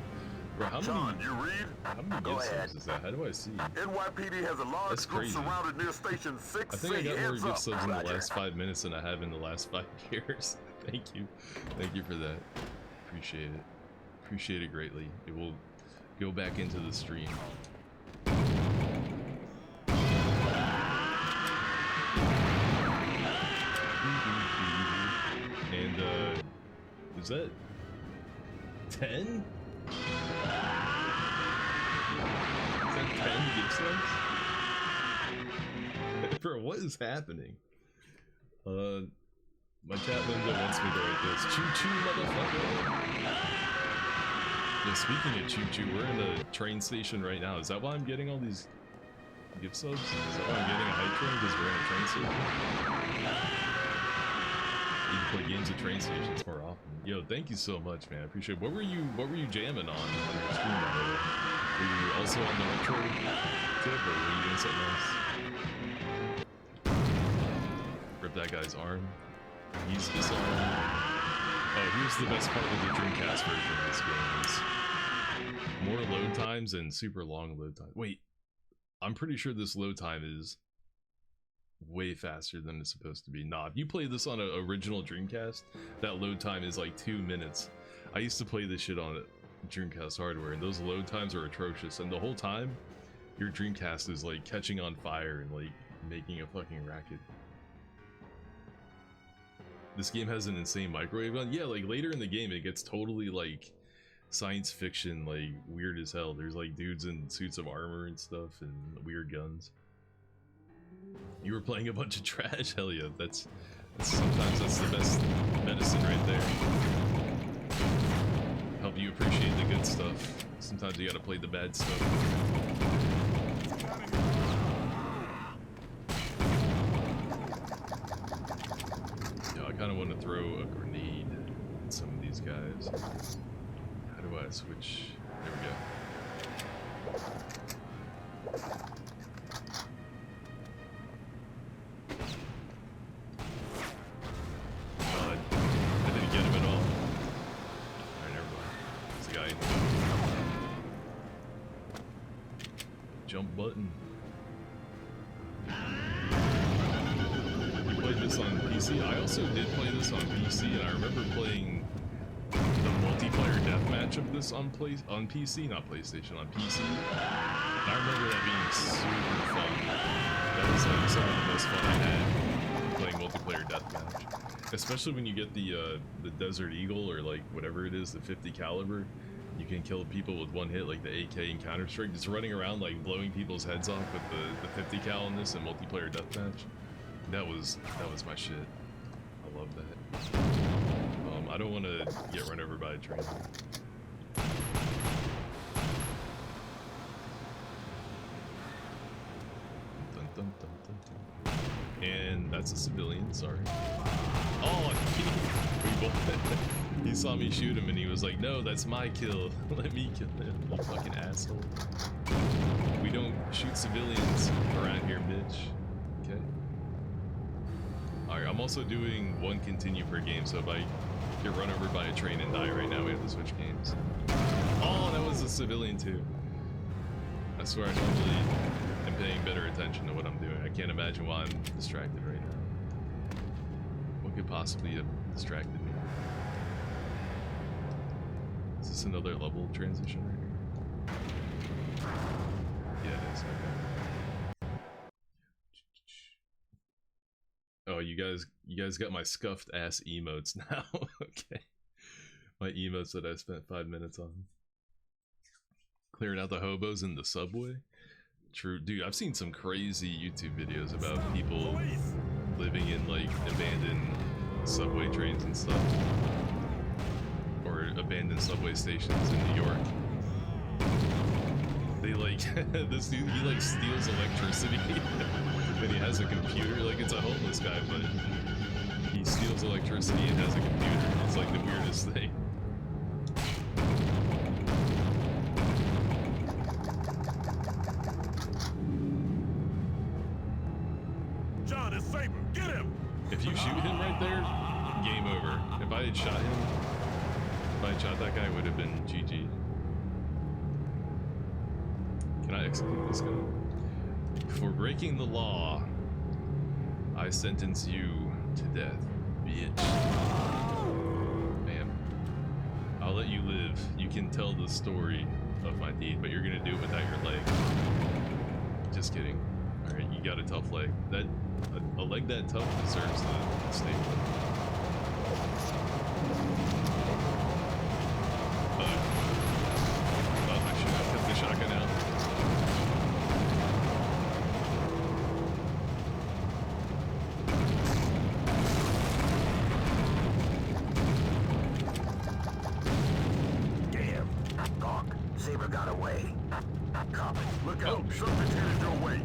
Bro, how John, many, you read? how many Go gift ahead. subs is that? How do I see? NYPD has a large That's group crazy. surrounded near Station 6C. I think I got more Heads gift up. subs in the Roger. last 5 minutes than I have in the last 5 years. Thank you for that. Appreciate it greatly. It will go back into the stream. And is that 10? Is that 10 gift subs? Bro, what is happening? My chat window wants me to write this. Choo-choo, motherfucker! Yeah, speaking of choo-choo, we're in a train station right now. Is that why I'm getting all these gift subs? Is that why I'm getting a hype train? Because we're in a train station? You can play games at train stations more often. Yo, thank you so much, man. I appreciate it. What were you jamming on your stream, by the way? Were you also on the retro tip, or were you doing something else? Rip that guy's arm. He's disarmed. Oh, here's the best part of the Dreamcast version of this game is more load times and super long load times. Wait, I'm pretty sure this load time is way faster than it's supposed to be. Nah, if you play this on an original Dreamcast, that load time is like 2 minutes. I used to play this shit on Dreamcast hardware, and those load times are atrocious, and the whole time, your Dreamcast is like catching on fire and like making a fucking racket. This game has an insane microwave gun. Yeah, like later in the game, it gets totally like science fiction, like weird as hell. There's like dudes in suits of armor and stuff and weird guns. You were playing a bunch of trash? Hell yeah, that's sometimes that's the best medicine right there. Help you appreciate the good stuff. Sometimes you gotta play the bad stuff. Yo, I kinda wanna throw a grenade at some of these guys. How do I switch? There we go. I didn't get him at all. Alright, never mind. There's a guy in here. Jump button. this on PC. I also did play this on PC, and I remember playing the multiplayer deathmatch of this on PC, not PlayStation, on PC. And I remember that being super fun. That was like some of the most fun I had playing multiplayer deathmatch. Especially when you get the Desert Eagle, or like whatever it is, the 50 caliber. You can kill people with one hit, like the AK in Counter-Strike. Just running around like blowing people's heads off with the 50 cal in this and multiplayer deathmatch. That was my shit. I love that. I don't want to get run over by a train. Dun, dun, dun, dun, dun. And that's a civilian, sorry. Oh, he saw me shoot him and he was like, no, that's my kill. Let me kill him, you fucking asshole. We don't shoot civilians around here, bitch. Okay. Alright, I'm also doing one continue per game, so if I get run over by a train and die right now, we have to switch games. Oh, that was a civilian too. I swear I normally am paying better attention to what I'm doing. I can't imagine why I'm distracted right now. What could possibly have distracted me? Is this another level transition right here? Yeah, it is. Okay. Oh, you guys got my scuffed ass emotes now. Okay. My emotes that I spent 5 minutes on. Clearing out the hobos in the subway? True. Dude, I've seen some crazy YouTube videos about people living in like abandoned subway trains and stuff. Or abandoned subway stations in New York. They like, this dude, he like steals electricity and he has a computer. Like, it's a homeless guy, but he steals electricity and has a computer. It's like the weirdest thing. John is Saber, get him! If you shoot him right there, game over. If I had shot him, if I had shot that guy, it would have been GG. Can I execute this guy? For breaking the law, I sentence you to death, bitch. Bam. I'll let you live. You can tell the story of my deed, but you're gonna do it without your leg. Just kidding. Alright, you got a tough leg. That a leg that tough deserves the stay. I should have kept the shotgun out. Damn. Doc, Saber got away. Copy. Look out. Something's headed your way.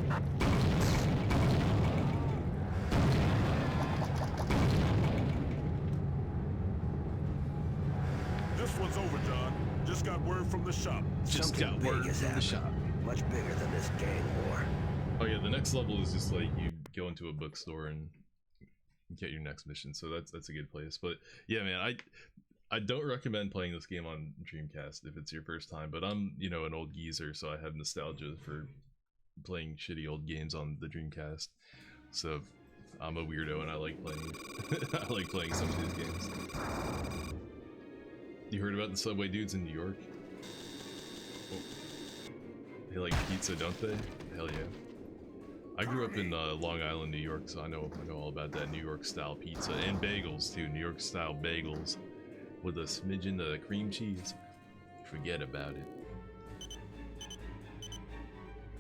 This one's over, John. Just got word from the shop. Something big is happening. Much bigger than this gang war. Oh yeah, the next level is just like you go into a bookstore and get your next mission, so that's a good place. But yeah, man, I don't recommend playing this game on Dreamcast if it's your first time, but I'm, you know, an old geezer, so I have nostalgia for playing shitty old games on the Dreamcast. So I'm a weirdo and I like playing I like playing some of these games. You heard about the subway dudes in New York? Oh. They like pizza, don't they? Hell yeah. I grew up in Long Island, New York, so I know all about that New York style pizza and bagels too. New York style bagels with a smidgen of cream cheese. Forget about it.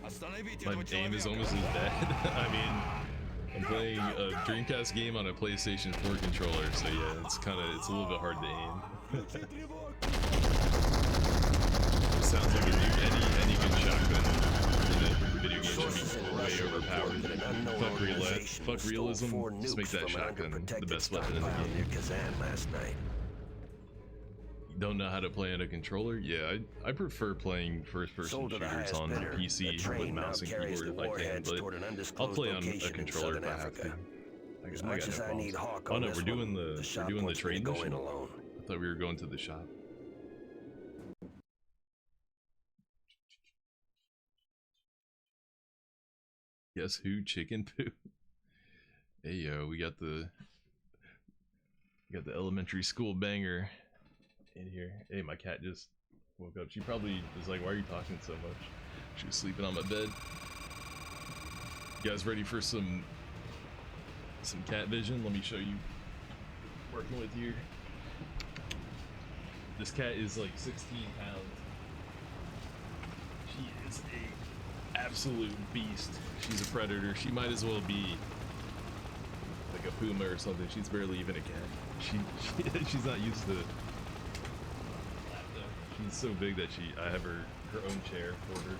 My aim is almost as bad. I mean, I'm playing a Dreamcast game on a PlayStation 4 controller, so yeah, it's a little bit hard to aim. Sounds like any good shotgun in a video game should be way overpowered. Fuck realism, just make that shotgun the best weapon in the game. You don't know how to play on a controller? Yeah, I prefer playing first-person shooters on PC with mouse and keyboard if I can, but I'll play on a controller if I have to. I got no problems. Oh no, we're doing the train mission. I thought we were going to the shop. Guess who? Chicken poo. Hey yo, we got the elementary school banger in here. Hey, my cat just woke up. She probably was like, "Why are you talking so much?" She was sleeping on my bed. You guys ready for some cat vision? Let me show you. Working with here. This cat is like 16 pounds. She is a absolute beast. She's a predator. She might as well be like a puma or something. She's barely even a cat. She's not used to. She's so big that I have her own chair for her.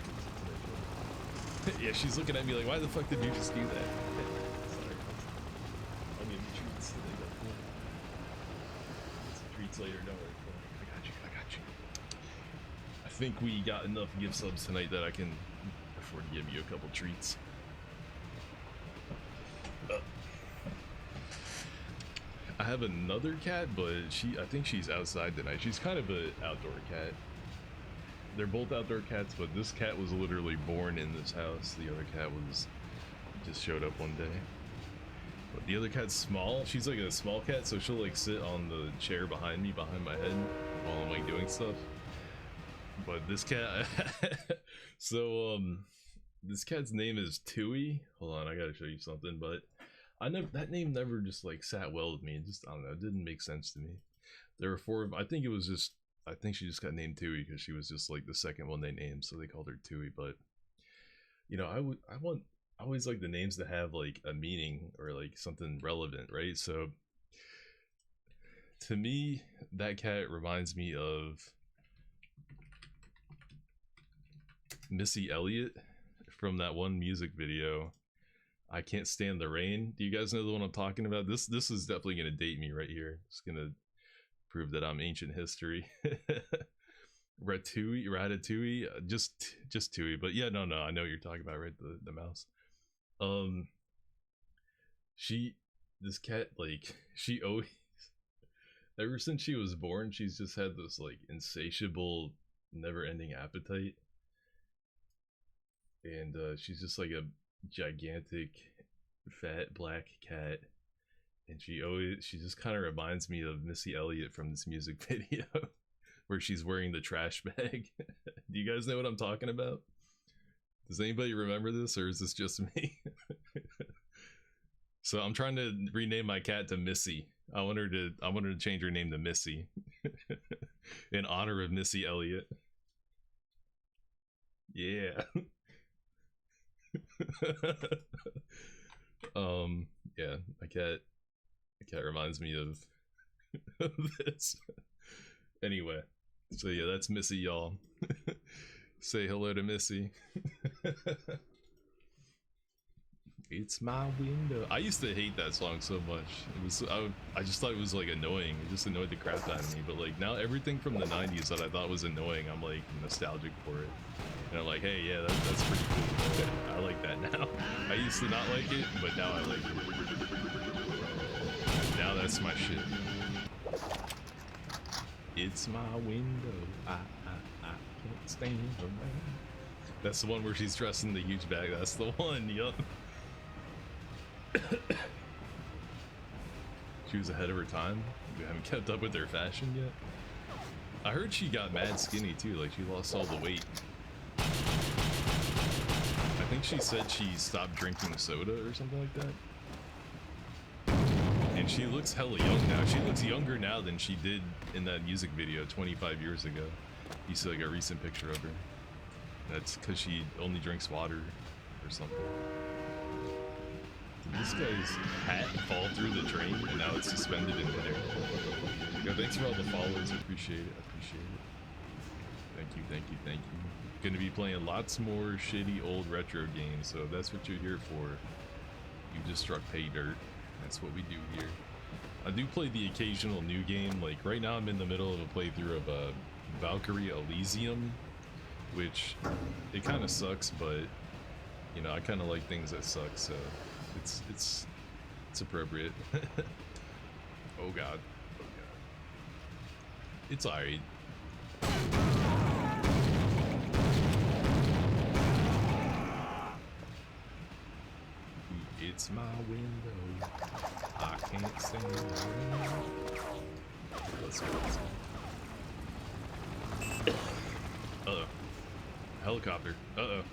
Yeah, she's looking at me like, why the fuck did you just do that? Sorry. I'll give you treats. Some treats later. Don't worry. I got you. I think we got enough gift subs tonight that I can afford to give you a couple treats. I have another cat, but I think she's outside tonight. She's kind of an outdoor cat. They're both outdoor cats, but this cat was literally born in this house. The other cat just showed up one day. But the other cat's small. She's like a small cat, so she'll like sit on the chair behind my head while I'm like doing stuff. But this cat, this cat's name is Tui. Hold on, I gotta show you something. But that name never just like sat well with me. I don't know, it didn't make sense to me. There were 4 of them. I think she just got named Tui because she was just like the second one they named, so they called her Tui. But you know, I always like the names to have like a meaning or like something relevant, right? So to me, that cat reminds me of Missy Elliott from that one music video, I Can't Stand the Rain. Do you guys know the one I'm talking about? This is definitely gonna date me right here. It's gonna prove that I'm ancient history. Ratatouille, just Tui. But yeah, no, I know what you're talking about, right? The mouse. This cat, like, she always, ever since she was born, she's just had this like insatiable, never-ending appetite. And she's just like a gigantic, fat black cat. And she just kind of reminds me of Missy Elliott from this music video where she's wearing the trash bag. Do you guys know what I'm talking about? Does anybody remember this, or is this just me? So I'm trying to rename my cat to Missy. I want her to change her name to Missy in honor of Missy Elliott. Yeah. Yeah, my cat reminds me of this. Anyway, so yeah, that's Missy, y'all. Say hello to Missy. It's my window. I used to hate that song so much. I just thought it was like annoying. It just annoyed the crap out of me. But like now, everything from the 90s that I thought was annoying, I'm like nostalgic for it. And I'm like, hey, yeah, that's pretty cool. I like that now. I used to not like it, but now I like it. Now that's my shit. It's my window. I can't stand the rain. That's the one where she's dressed in the huge bag. That's the one. Yup. She was ahead of her time. We haven't kept up with her fashion yet. I heard she got mad skinny too. Like she lost all the weight. I think she said she stopped drinking soda or something like that. And she looks hella young now. She looks younger now than she did in that music video 25 years ago. You see like a recent picture of her. That's because she only drinks water or something. Did this guy's hat fall through the drain and now it's suspended in midair? Yo, thanks for all the follows. I appreciate it. Thank you. Gonna be playing lots more shitty old retro games, so if that's what you're here for, you just struck pay dirt. That's what we do here. I do play the occasional new game. Like right now I'm in the middle of a playthrough of Valkyrie Elysium, which it kind of sucks, but you know, I kind of like things that suck, so it's appropriate. Oh god. It's alright. It's my window. I can't stand the rain. Let's go. Uh-oh. Helicopter. Uh-oh.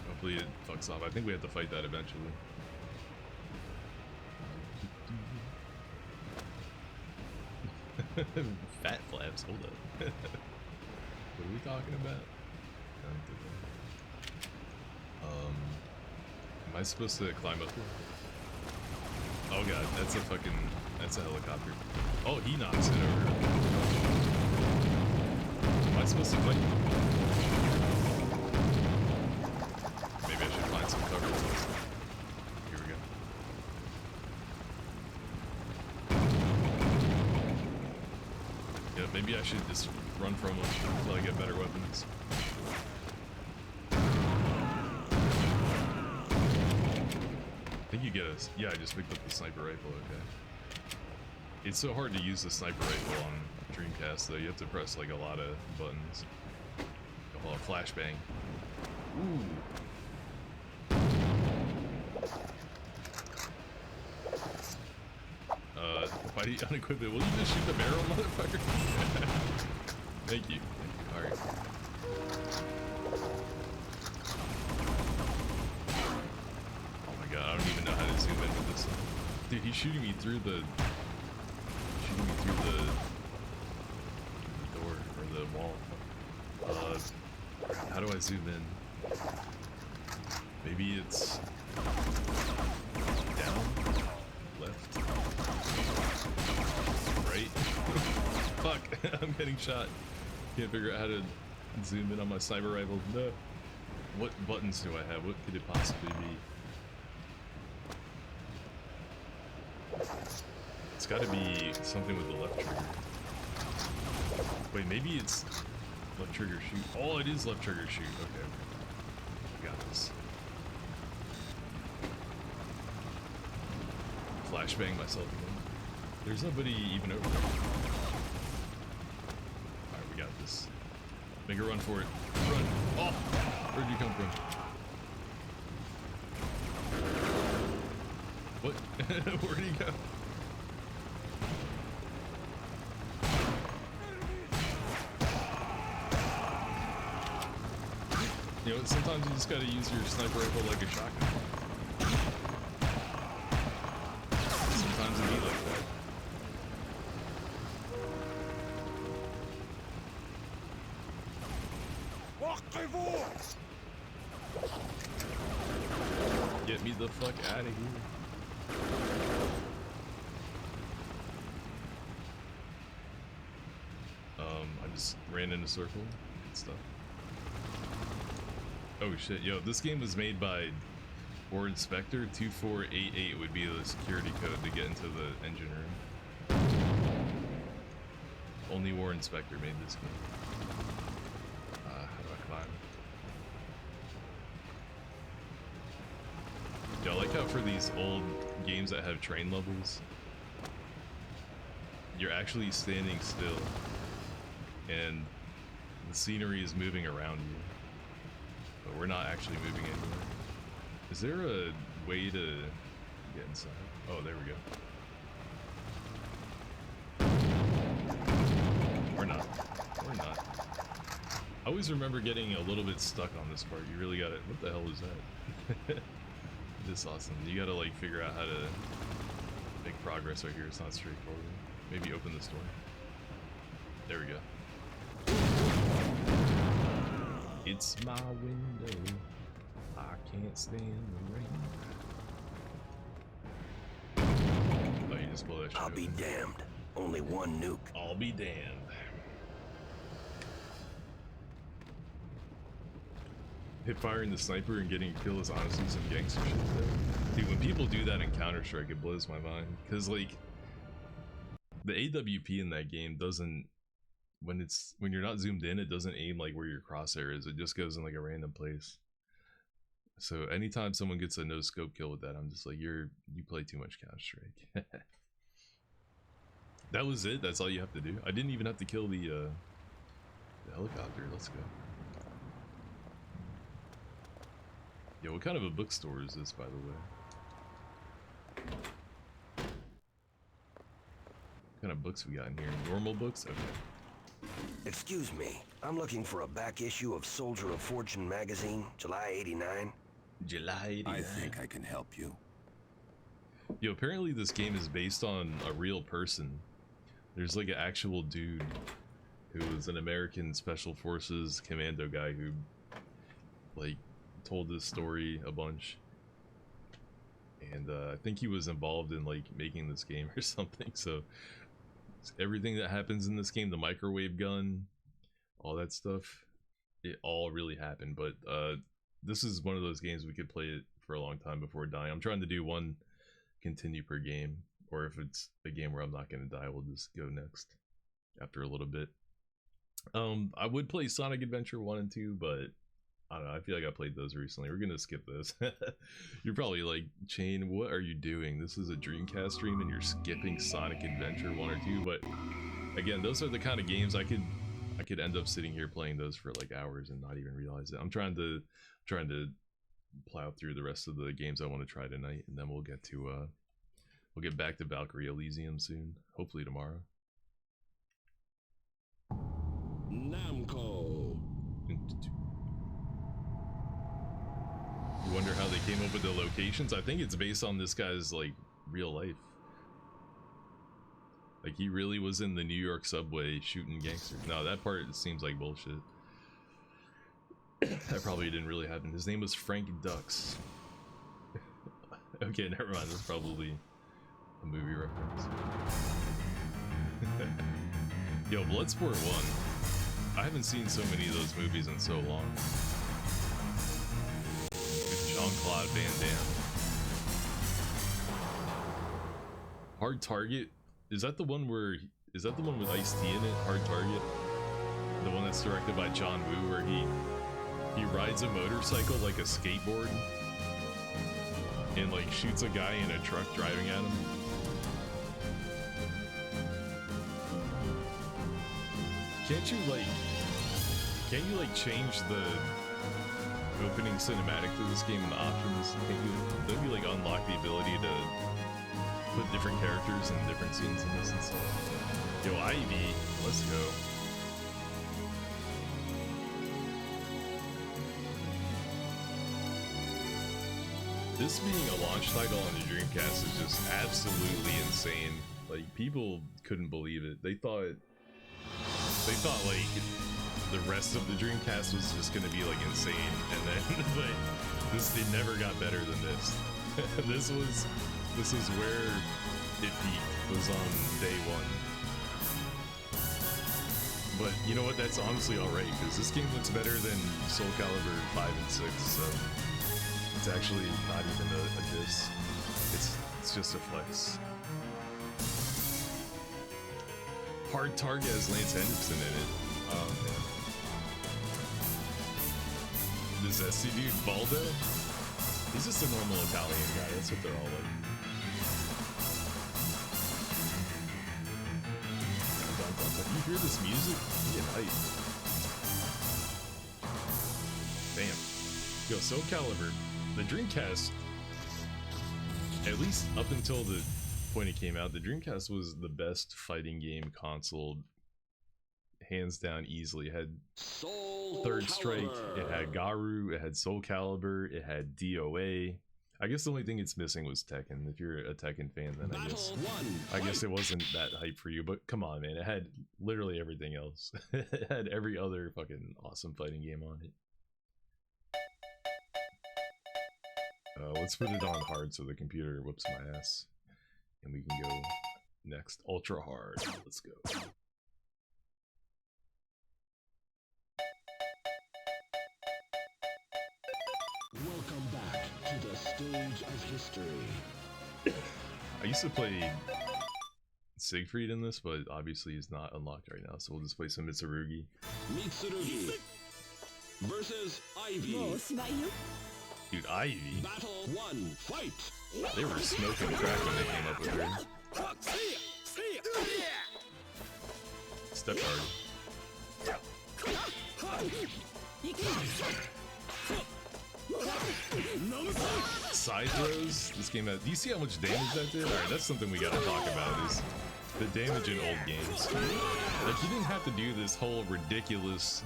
Hopefully it fucks off. I think we have to fight that eventually. Fat flaps, hold up. What are we talking about? Am I supposed to climb up? Oh god, that's a helicopter. Oh, he knocks it over. Am I supposed to fight? Maybe I should find some cover. Here we go. Yeah, maybe I should just run from him until I get better weapons. I think you get yeah, I just picked up the sniper rifle, okay. It's so hard to use the sniper rifle on Dreamcast though, you have to press like a lot of buttons. Oh, flashbang. Ooh. If I unequip it, will you just shoot the barrel, motherfucker? Thank you. Alright. Oh my god, I don't even know how to zoom into this. Dude, he's shooting me through the door or the wall. How do I zoom in? Maybe it's down, left, right. Fuck, I'm getting shot. Can't figure out how to zoom in on my sniper rifle. No. What buttons do I have? What could it possibly be? It's got to be something with the left trigger. Wait, maybe it's left trigger shoot. Oh, it is left trigger shoot. Okay. Got this. Flashbang myself again. There's nobody even over there. Alright, we got this. Make a run for it. Run! Oh! Where'd you come from? What? Where'd he go? You know, sometimes you just gotta use your sniper rifle like a shotgun. Sometimes it be like that. Get me the fuck out of here. I just ran in a circle. Good stuff. Oh shit, yo, this game was made by Warren Spector. 2488 would be the security code to get into the engine room. Only Warren Spector made this game. How do I climb? Yo, I like how for these old games that have train levels, you're actually standing still and the scenery is moving around you. But we're not actually moving anywhere. Is there a way to get inside? Oh, there we go. We're not. We're not. I always remember getting a little bit stuck on this part. You really gotta... What the hell is that? This is awesome. You gotta like figure out how to make progress right here. It's not straightforward. Maybe open this door. There we go. It's my window. I can't stand the rain. Oh, you just blow that shit. I'll be damned. Only one nuke. I'll be damned. Hip firing the sniper and getting a kill is honestly some gangster shit though. Dude, when people do that in Counter-Strike, it blows my mind. Cause like the AWP in that game doesn't, when you're not zoomed in, it doesn't aim like where your crosshair is. It just goes in like a random place. So anytime someone gets a no scope kill with that, I'm just like, you play too much Counter-Strike. That was it. That's all you have to do. I didn't even have to kill the helicopter. Let's go. Yo, what kind of a bookstore is this, by the way? What kind of books we got in here? Normal books? Okay. Excuse me, I'm looking for a back issue of Soldier of Fortune magazine, July 89. July 89. I think I can help you. Yo, apparently this game is based on a real person. There's like an actual dude who was an American Special Forces commando guy who, like, told this story a bunch. And I think he was involved in, like, making this game or something, so everything that happens in this game, the microwave gun, all that stuff, it all really happened. But this is one of those games we could play it for a long time before dying. I'm trying to do one continue per game, or if it's a game where I'm not going to die, we'll just go next after a little bit. I would play Sonic Adventure 1 and 2, but I don't know, I feel like I played those recently. We're gonna skip this. You're probably like, Chain, what are you doing? This is a Dreamcast stream and you're skipping Sonic Adventure 1 or 2, but again, those are the kind of games I could end up sitting here playing those for like hours and not even realize it. I'm trying to plow through the rest of the games I want to try tonight, and then we'll get back to Valkyrie Elysium soon, hopefully tomorrow. Namco. You wonder how they came up with the locations? I think it's based on this guy's, like, real life. Like, he really was in the New York subway shooting gangsters. No, that part seems like bullshit. That probably didn't really happen. His name was Frank Dux. Okay, never mind. That's probably a movie reference. Yo, Bloodsport 1. I haven't seen so many of those movies in so long. Jean-Claude Van Damme. Hard Target? Is that the one with Ice-T in it? Hard Target? The one that's directed by John Woo, where he rides a motorcycle like a skateboard and like shoots a guy in a truck driving at him. Can't you change the opening cinematic to this game in the options? Don't you like unlock the ability to put different characters in different scenes in this and stuff? Yo, Ivy, let's go. This being a launch title on the Dreamcast is just absolutely insane. Like, people couldn't believe it. They thought like the rest of the Dreamcast was just gonna be like insane, and then it never got better than this. This was where it peaked, was on day one. But you know what? That's honestly alright, because this game looks better than Soul Calibur 5 and 6, so it's actually not even a diss. It's just a flex. Hard Target has Lance Henriksen in it. Oh man. This SC dude, Baldo? He's just a normal Italian guy, that's what they're all like. You hear this music? You get hyped. Damn. Yo, Soul Calibur, the Dreamcast, at least up until the point it came out, the Dreamcast was the best fighting game console, hands down, easily. It had Third Strike, it had Garu, it had Soul Calibur, it had DOA. I guess the only thing it's missing was Tekken. If you're a Tekken fan, then I guess it wasn't that hype for you, but come on, man, it had literally everything else. It had every other fucking awesome fighting game on it. Let's put it on hard so the computer whoops my ass. And we can go next. Ultra hard. Let's go. Welcome back to the stage of history. I used to play Siegfried in this, but obviously he's not unlocked right now, so we'll just play some Mitsurugi. Mitsurugi versus Ivy. Dude, Ivy? Battle 1, fight! They were smoking crack when they came up with her. Step hard. side throws this game had. Do you see how much damage that did? Alright, that's something we gotta talk about is the damage in old games. Like, you didn't have to do this whole ridiculous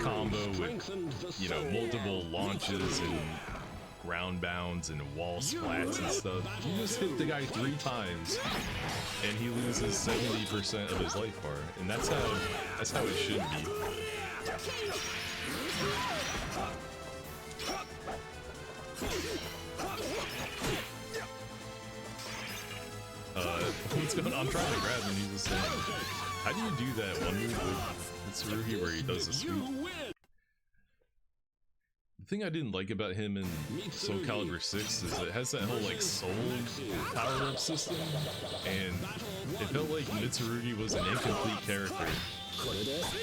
combo with, you know, multiple launches and ground bounds and wall splats and stuff. You just hit the guy 3 times and he loses 70% of his life bar, and that's how it should be. What's going on? I'm trying to grab him. He's just saying, how do you do that one move with Tsurugi where he does a sweep? The thing I didn't like about him in Soul Calibur 6 is it has that whole like soul power-up system, and it felt like Mitsurugi was an incomplete character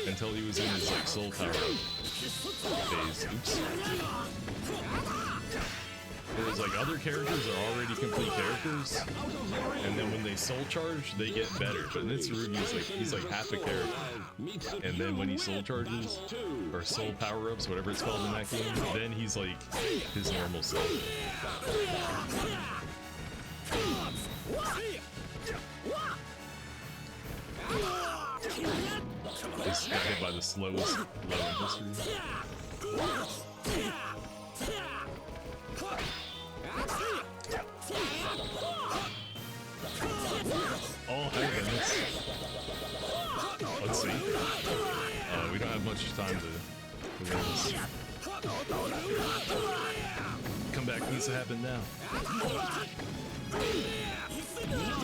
until he was in his like soul power-up phase. Oops. Whereas like other characters are already complete characters, and then when they soul charge, they get better. But Mitsurugi's like, he's like half a character, and then when he soul charges or soul power ups, whatever it's called in that game, then he's like his normal self. Just got hit by the slowest blow in history. Oh, hey, goodness. Let's see. We don't have much time to win this. Comeback needs to happen now.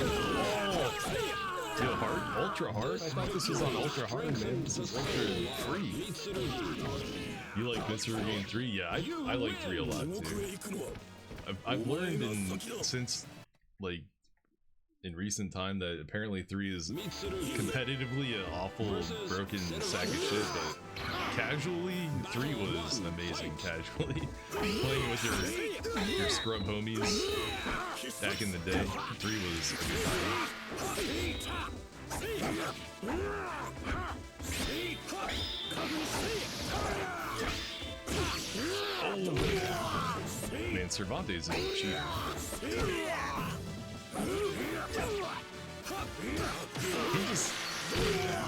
Oh. Feel hard? Ultra hard? I thought this was on ultra hard, man. This is ultra free. You like Mitsurugi in 3? Yeah, I like 3 a lot too. I've learned since like in recent time that apparently 3 is competitively an awful broken sack of shit, but casually 3 was amazing. Casually playing with your scrub homies back in the day, 3 was a good time. Oh man, Cervantes is a cheater.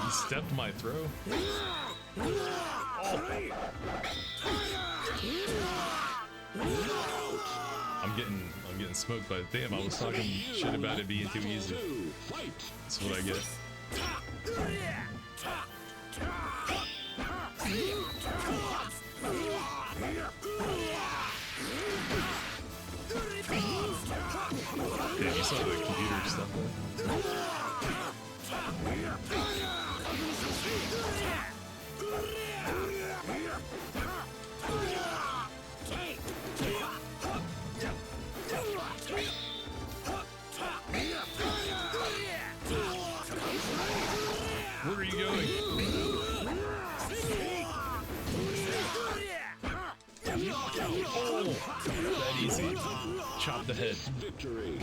He stepped my throw. Oh. I'm getting smoked by. Damn, I was talking shit about it being too easy. That's what I get. Yeah, you saw the computer stuff there. Where are you going? Oh, that easy. Chop the head.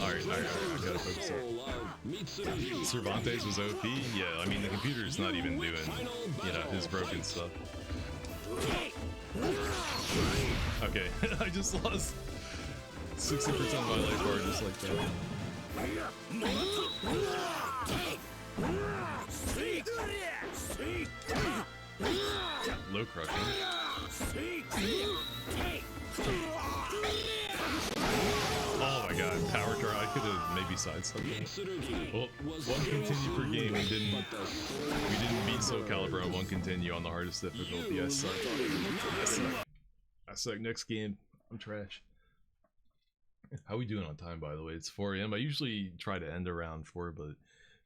Alright, I gotta focus up. Cervantes was OP? Yeah, I mean, the computer's not even doing, you know, his broken stuff. Okay, I just lost 60% of my life bar just like that. Low crushing. Oh my god, power try. I could have maybe sidestepped it. Well, 1 continue per game. We didn't beat Soul Calibur on 1 continue on the hardest difficulty. I suck. I suck. Next game, I'm trash. How we doing on time, by the way? It's 4 AM. I usually try to end around 4, but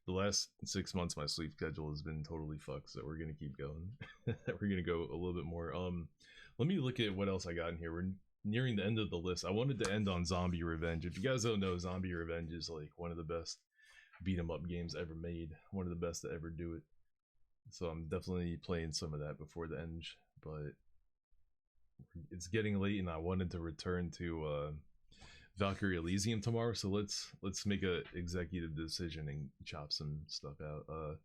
the last 6 months my sleep schedule has been totally fucked, so we're gonna keep going. We're gonna go a little bit more. Let me look at what else I got in here. We're nearing the end of the list. I wanted to end on Zombie Revenge. If you guys don't know, Zombie Revenge is like one of the best beat 'em up games ever made. One of the best to ever do it. So I'm definitely playing some of that before the end, but it's getting late and I wanted to return to Valkyrie Elysium tomorrow, so let's make a executive decision and chop some stuff out.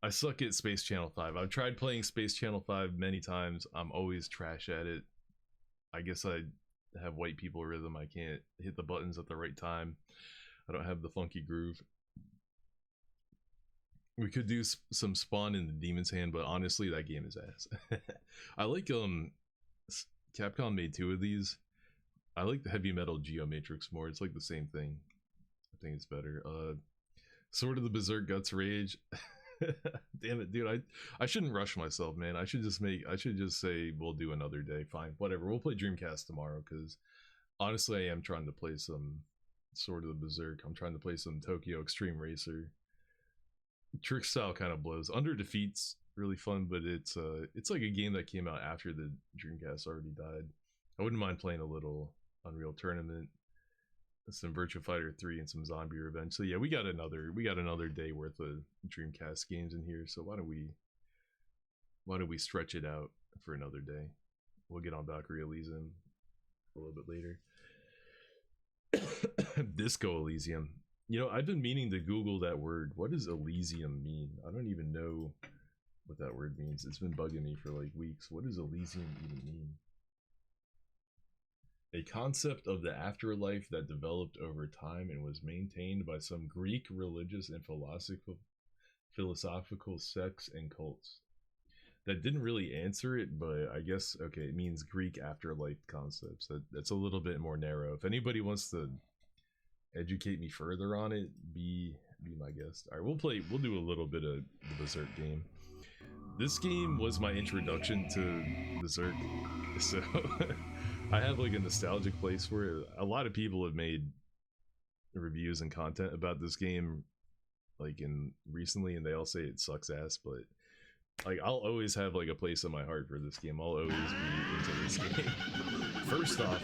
I suck at Space Channel 5. I've tried playing Space Channel 5 many times. I'm always trash at it. I guess I have white people rhythm. I can't hit the buttons at the right time. I don't have the funky groove. We could do some Spawn in the Demon's Hand, but honestly, that game is ass. I like Capcom made 2 of these. I like the Heavy Metal Geomatrix more. It's like the same thing. I think it's better. Sword of the Berserk Guts Rage. Damn it, dude! I shouldn't rush myself, man. I should just say we'll do another day. Fine, whatever. We'll play Dreamcast tomorrow because honestly, I am trying to play some Sword of the Berserk. I'm trying to play some Tokyo Extreme Racer. Trick Style kind of blows. Under Defeat's really fun, but it's like a game that came out after the Dreamcast already died. I wouldn't mind playing a little Unreal Tournament, some Virtua Fighter 3, and some Zombie Revenge. So yeah, we got another day worth of Dreamcast games in here. So why don't we stretch it out for another day? We'll get on Valkyrie Elysium a little bit later. Disco Elysium. You know, I've been meaning to Google that word. What does Elysium mean? I don't even know what that word means. It's been bugging me for like weeks. What does Elysium even mean? A concept of the afterlife that developed over time and was maintained by some Greek religious and philosophical sects and cults. That didn't really answer it, but I guess, okay, it means Greek afterlife concepts. That's a little bit more narrow. If anybody wants to educate me further on it, be my guest. All right, we'll do a little bit of the Berserk game. This game was my introduction to Berserk, so I have like a nostalgic place for it. A lot of people have made reviews and content about this game like recently, and they all say it sucks ass, but like I'll always have like a place in my heart for this game. I'll always be into this game. First off,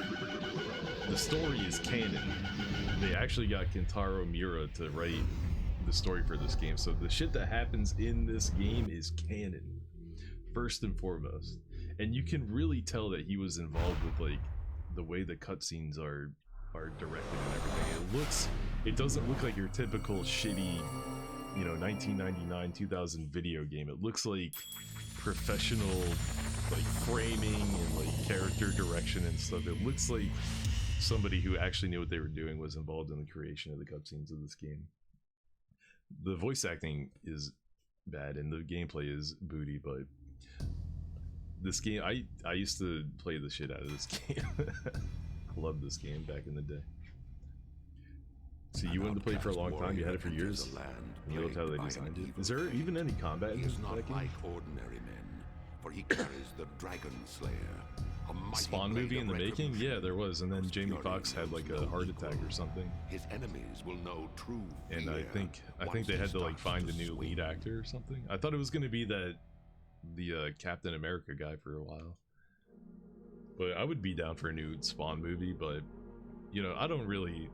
the story is canon. They actually got Kentaro Miura to write the story for this game, so the shit that happens in this game is canon, first and foremost. And you can really tell that he was involved with like the way the cutscenes are directed and everything. It doesn't look like your typical shitty, 1999 2000 video game. It looks like professional like framing and like character direction and stuff. It looks like somebody who actually knew what they were doing was involved in the creation of the cutscenes of this game. The voice acting is bad and the gameplay is booty, but this game, I used to play the shit out of this game. Loved this game back in the day. So you wanted to play for a long time, you had it for years, and you loved how they designed it. Is there even any combat in that game? Like ordinary men, for he carries the Dragon Slayer. Spawn movie in the making? Yeah, there was, and then Jamie Foxx had like a heart attack or something. His enemies will know true fear. And I think they had to like find a new lead actor or something. I thought it was going to be the Captain America guy for a while. But I would be down for a new Spawn movie, but I don't really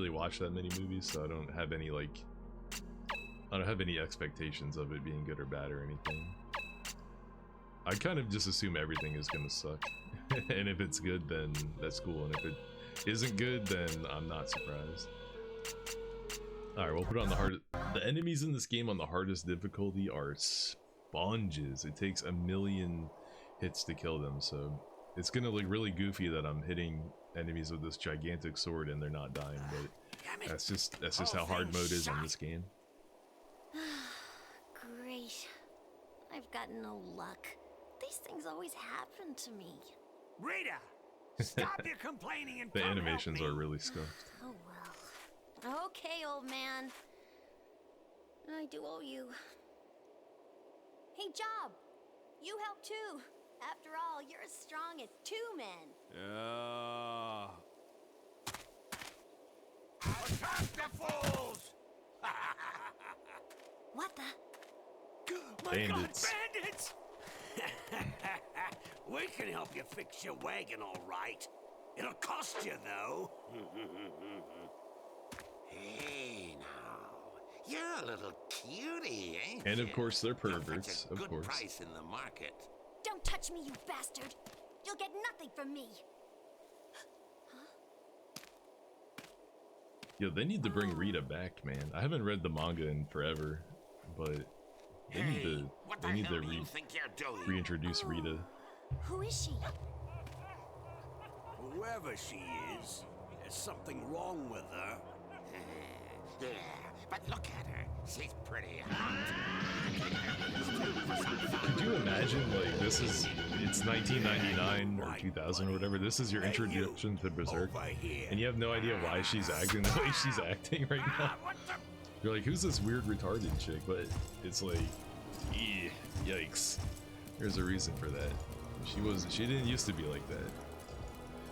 watch that many movies, so I don't have any expectations of it being good or bad or anything. I kind of just assume everything is gonna suck. And if it's good, then that's cool, and if it isn't good, then I'm not surprised. Alright, we'll put it on the hardest. The enemies in this game on the hardest difficulty are sponges. It takes 1,000,000 hits to kill them, so it's gonna look really goofy that I'm hitting enemies with this gigantic sword and they're not dying, but that's just how hard mode is on this game. Great. I've got no luck. These things always happen to me. Rita, stop your complaining and the come animations help me. are really scuffed. Oh well. Okay, old man. I do owe you. Hey, Job. You help too. After all, you're as strong as 2 men. Attack the fools! What the? My Bandits. God, bandits! We can help you fix your wagon, all right. It'll cost you, though. Hey, now. You're a little cutie, ain't And you? of course they're perverts, You'll fetch a of good course. price in the market. Don't touch me, you bastard! You'll get nothing from me. Yo, they need to bring Rita back, man. I haven't read the manga in forever, but they need to reintroduce Rita. Who is she? Whoever she is, there's something wrong with her. Yeah, but look at her. She's pretty hot. Could you imagine, like, it's 1999 or 2000 or whatever, this is your introduction to Berserk, and you have no idea why she's acting the way she's acting right now. You're like, who's this weird retarded chick? But it's like, yikes. There's a reason for that. She didn't used to be like that.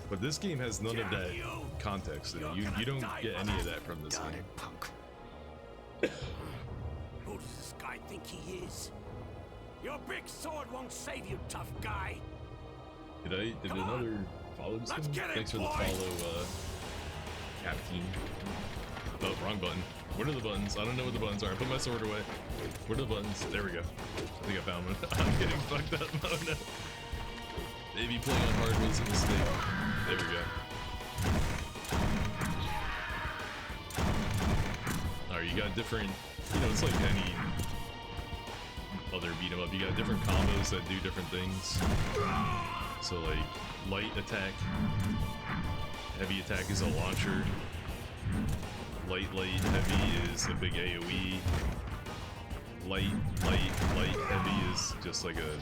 But this game has none of that context in it. You don't get any of that from this game. Who does this guy think he is? Your big sword won't save you, tough guy. Did another follow this one? Thanks for the follow, Captain. Oh, wrong button. What are the buttons? I don't know what the buttons are. I put my sword away. What are the buttons? There we go. I think I found one. I'm getting fucked up. Oh no. Maybe playing on hard was a mistake. There we go. Alright, you got different, it's like any other beat 'em up. You got different combos that do different things. So like, light attack, heavy attack is a launcher, light, heavy is a big AoE, light, heavy is just like a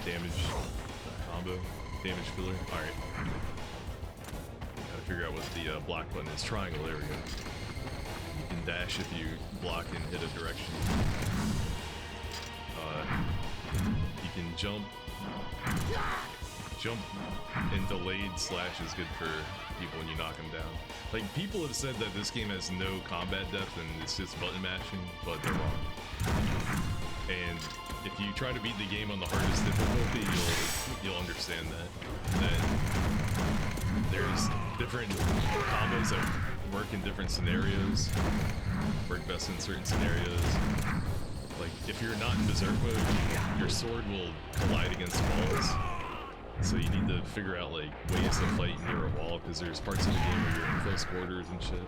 damage combo, damage filler. Alright. Gotta figure out what the block button is. Triangle, there we go. You can dash if you block and hit a direction. You can jump. Jump and delayed slash is good for people when you knock them down. Like, people have said that this game has no combat depth and it's just button mashing, but they're wrong. And if you try to beat the game on the hardest difficulty, you'll understand that there's different combos that work in different scenarios, work best in certain scenarios. Like, if you're not in Berserk mode, your sword will collide against walls. So you need to figure out, like, ways to fight near a wall, because there's parts of the game where you're in close quarters and shit.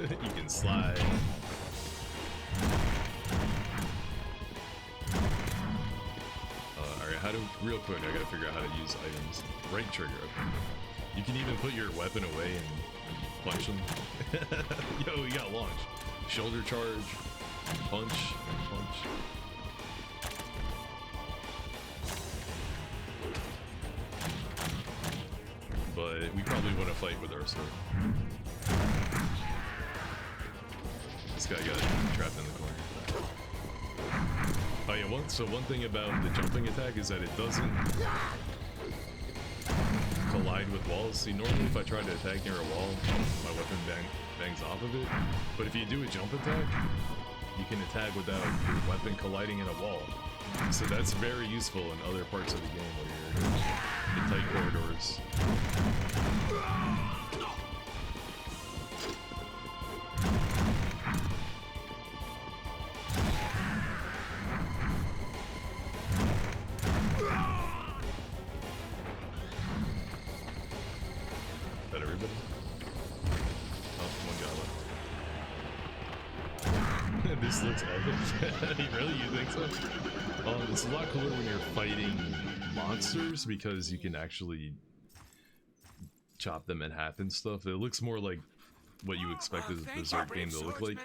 You can slide. Alright, real quick, I gotta figure out how to use items. Right trigger, okay. You can even put your weapon away and punch them. Yo, you got launch. Shoulder charge, punch, and punch. But we probably want to fight with our sword. This guy got trapped in the corner. Oh yeah, one thing about the jumping attack is that it doesn't collide with walls. See, normally if I try to attack near a wall, my weapon bangs off of it. But if you do a jump attack, you can attack without your weapon colliding in a wall. So that's very useful in other parts of the game where you're in tight corridors. This looks epic. Really? You think so? It's a lot cooler when you're fighting monsters because you can actually chop them in half and stuff. It looks more like what you expect a Berserk game to look like.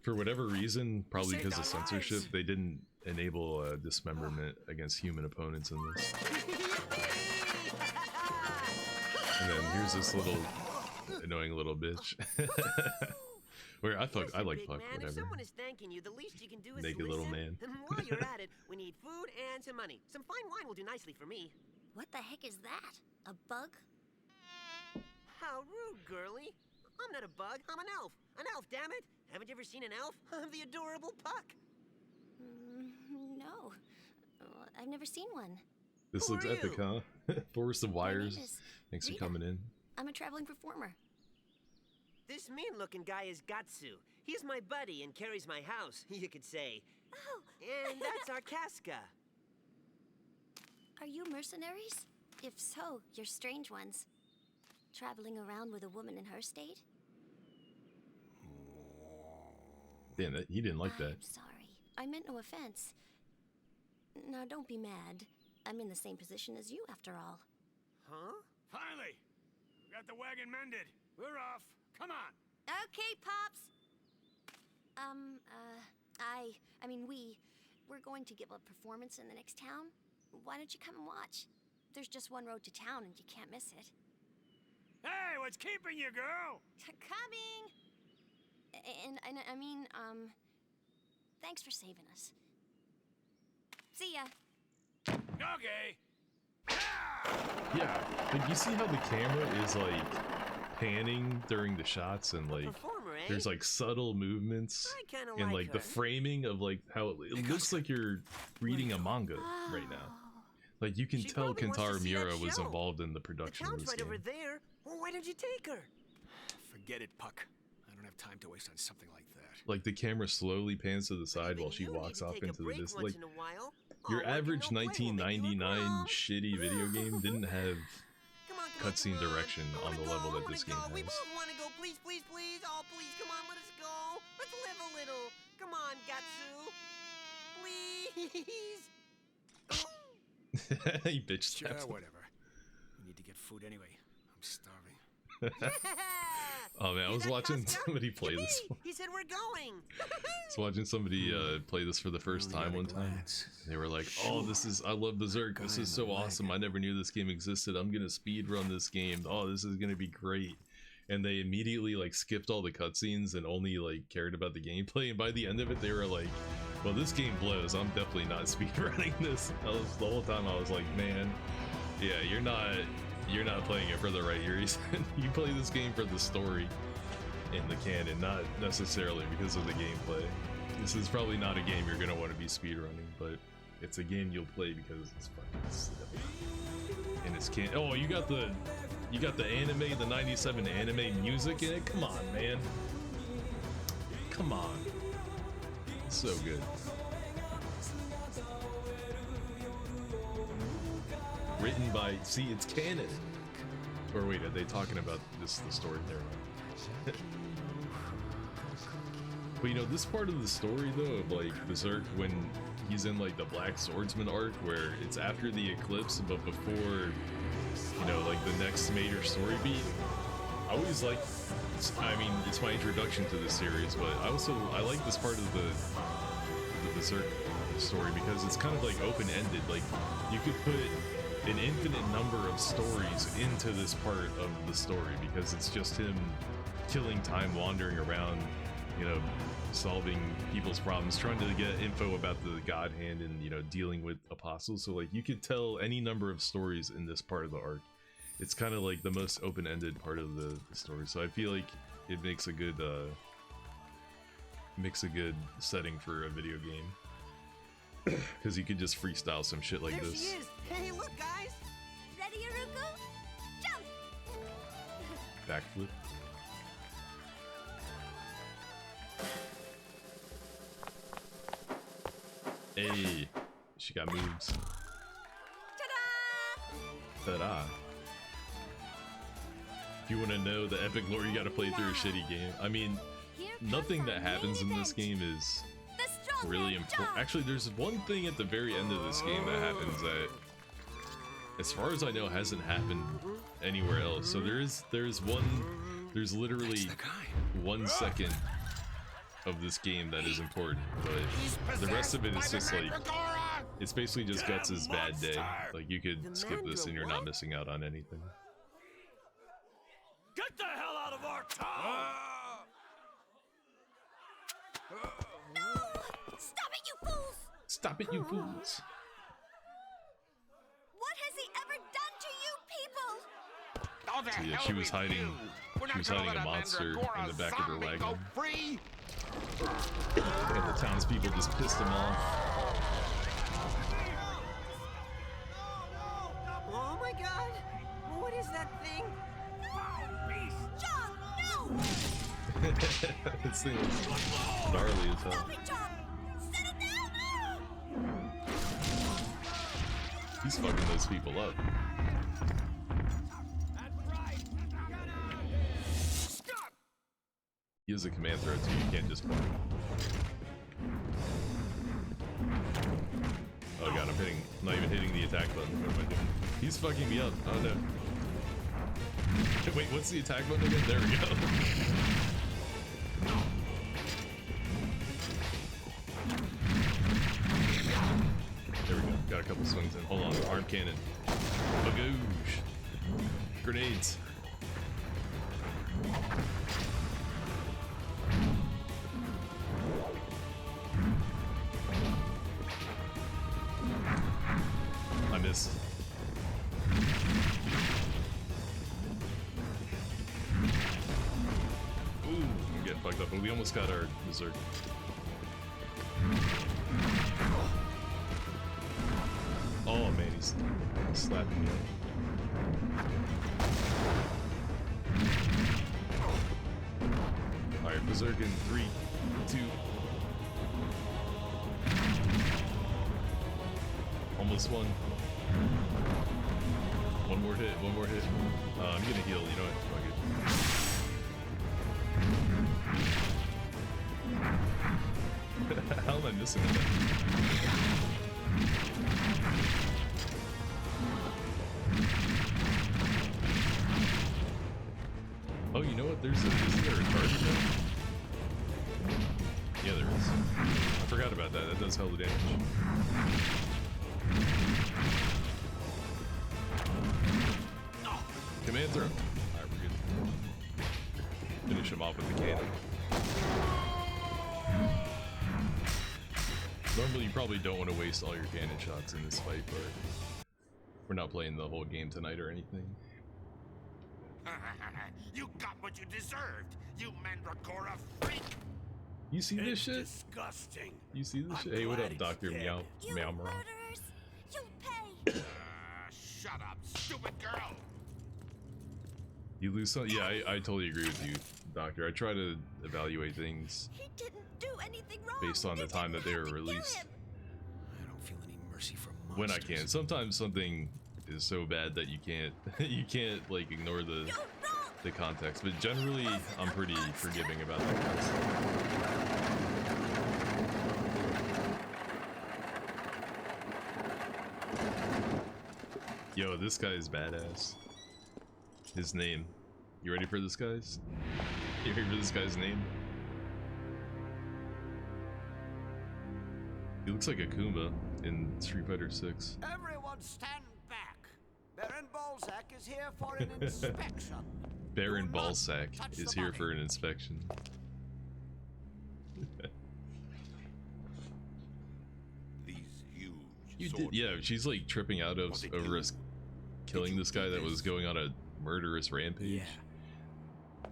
For whatever reason, probably because of censorship, they didn't enable dismemberment against human opponents in this. And then here's this little annoying little bitch. Where I like fuck, whatever. If someone is thanking you, the least you can do is Naked little man. While you're at it, we need food and some money. Some fine wine will do nicely for me. What the heck is that? A bug? How rude, girlie. I'm not a bug, I'm an elf. An elf, damn it. Haven't you ever seen an elf? I'm the adorable Puck. No. I've never seen one. This Who looks are epic, you? huh? Forest of My name Wires. is Thanks for Rita. coming in. I'm a traveling performer. This mean-looking guy is Gatsu. He's my buddy and carries my house, you could say. Oh! And that's our Casca. Are you mercenaries? If so, you're strange ones. Traveling around with a woman in her state? Damn, he didn't like that. I'm sorry. I meant no offense. Now, don't be mad. I'm in the same position as you, after all. Huh? Finally! We got the wagon mended. We're off. Come on. Okay, Pops. I mean, we're going to give a performance in the next town. Why don't you come and watch? There's just one road to town and you can't miss it. Hey, what's keeping you, girl? Coming! And I mean, thanks for saving us. See ya. Okay. Yeah, like you see how the camera is like panning during the shots and like there's like subtle movements and like the framing of like how it looks like you're reading a manga right now. Like you can tell Kentaro Miura was involved in the production of this right game. over there. Well, why don't you take her? Forget it, Puck. I don't have time to waste on something like that. Like the camera slowly pans to the side while she walks off into the distance. Like your average 1999 shitty video game didn't have cutscene direction on the level that this game We has. both want to go. Please, please, please. Oh, please, come on, let us go. Let's live a little. Come on, Gatsu. Please. He bitch slaps. Sure, whatever. We need to get food anyway. I'm starving. Oh man, I was watching somebody play this. He said we're going. I was watching somebody play this for the first time one time. They were like, "Oh, I love Berserk. This is so awesome. I never knew this game existed. I'm gonna speed run this game. Oh, this is gonna be great." And they immediately like skipped all the cutscenes and only like cared about the gameplay. And by the end of it, they were like, "Well, this game blows. I'm definitely not speed running this." The whole time I was like, "Man, yeah, you're not playing it for the right reason. You play this game for the story in the canon, not necessarily because of the gameplay. This is probably not a game you're gonna want to be speedrunning, but it's a game you'll play because it's fucking silly. And it's oh, you got the anime, the 97 anime music in it? Come on, man. Come on. It's so good. Written by, see, it's canon. Or wait, are they talking about the story there? But you know, this part of the story though, of like Berserk, when he's in like the Black Swordsman arc, where it's after the eclipse, but before, you know, like the next major story beat. I always like, I mean, it's my introduction to the series, but I like this part of the Berserk story because it's kind of like open-ended. Like you could put an infinite number of stories into this part of the story because it's just him killing time, wandering around, you know, solving people's problems, trying to get info about the God Hand and, you know, dealing with apostles. So like you could tell any number of stories in this part of the arc. It's kind of like the most open-ended part of the story. So I feel like it makes a good setting for a video game. Because you could just freestyle some shit like There this. she is. Hey, look, guys. Ready, Aruku? Jump! Backflip. Hey, she got moves. Ta-da! If you want to know the epic lore, you gotta play through a shitty game. I mean, nothing that happens in this game is really important. Actually, there's one thing at the very end of this game that happens that, as far as I know, hasn't happened anywhere else. So there's literally 1 second of this game that is important, but the rest of it is just like, it's basically just Guts' bad day. Like you could skip this and you're not missing out on anything. Get the hell out of our town! No! Stop it, you fools! Stop it, you fools! What has he ever done to you people? So yeah, she was hiding a monster in the back of her wagon. And the townspeople just pissed him off. Oh my god! What is that thing? John, no! This thing is gnarly as hell. Stop it, John! Settle down! He's fucking those people up. He has a command throw too, you can't just fuck him. Oh god, I'm not even hitting the attack button. What am I doing? He's fucking me up. Oh no. Wait, what's the attack button again? There we go. There we go. Got a couple swings in. Hold on. Arm cannon. Bagoosh. Grenades. I missed. Ooh, I'm getting fucked up, but we almost got our berserk. Oh man, he's slapping me up. Alright, berserk in 3, 2. Almost one. One more hit, one more hit. I'm gonna heal, you know what? Fuck it. How am I missing that? Oh, you know what? Isn't there a card in there? Yeah, there is. I forgot about that. That does hell of damage. Command throw. Alright, we're good. Finish him off with the cannon. Normally, you probably don't want to waste all your cannon shots in this fight, but we're not playing the whole game tonight or anything. You got what you deserved, you Mandragora freak! You see this shit? Disgusting. You see this shit? Hey, what up, Dr. Meow? Meow Meow. Shut up, stupid girl! You lose some? Yeah, I totally agree with you, Doctor. I try to evaluate things based on the time that they were released. I don't feel any mercy from monsters. When I can. Sometimes something is so bad that you can't like ignore the context, but generally I'm pretty forgiving about that kind of stuff. Yo, this guy is badass. His name. You ready for this, guys? You ready for this guy's name? He looks like Akuma in Street Fighter 6. Everyone stand back. Baron Balzac is here for an inspection. Baron Balzac is here for an inspection. These huge You did, yeah, she's like tripping out over us killing this guy that was going on a murderous rampage. Yeah.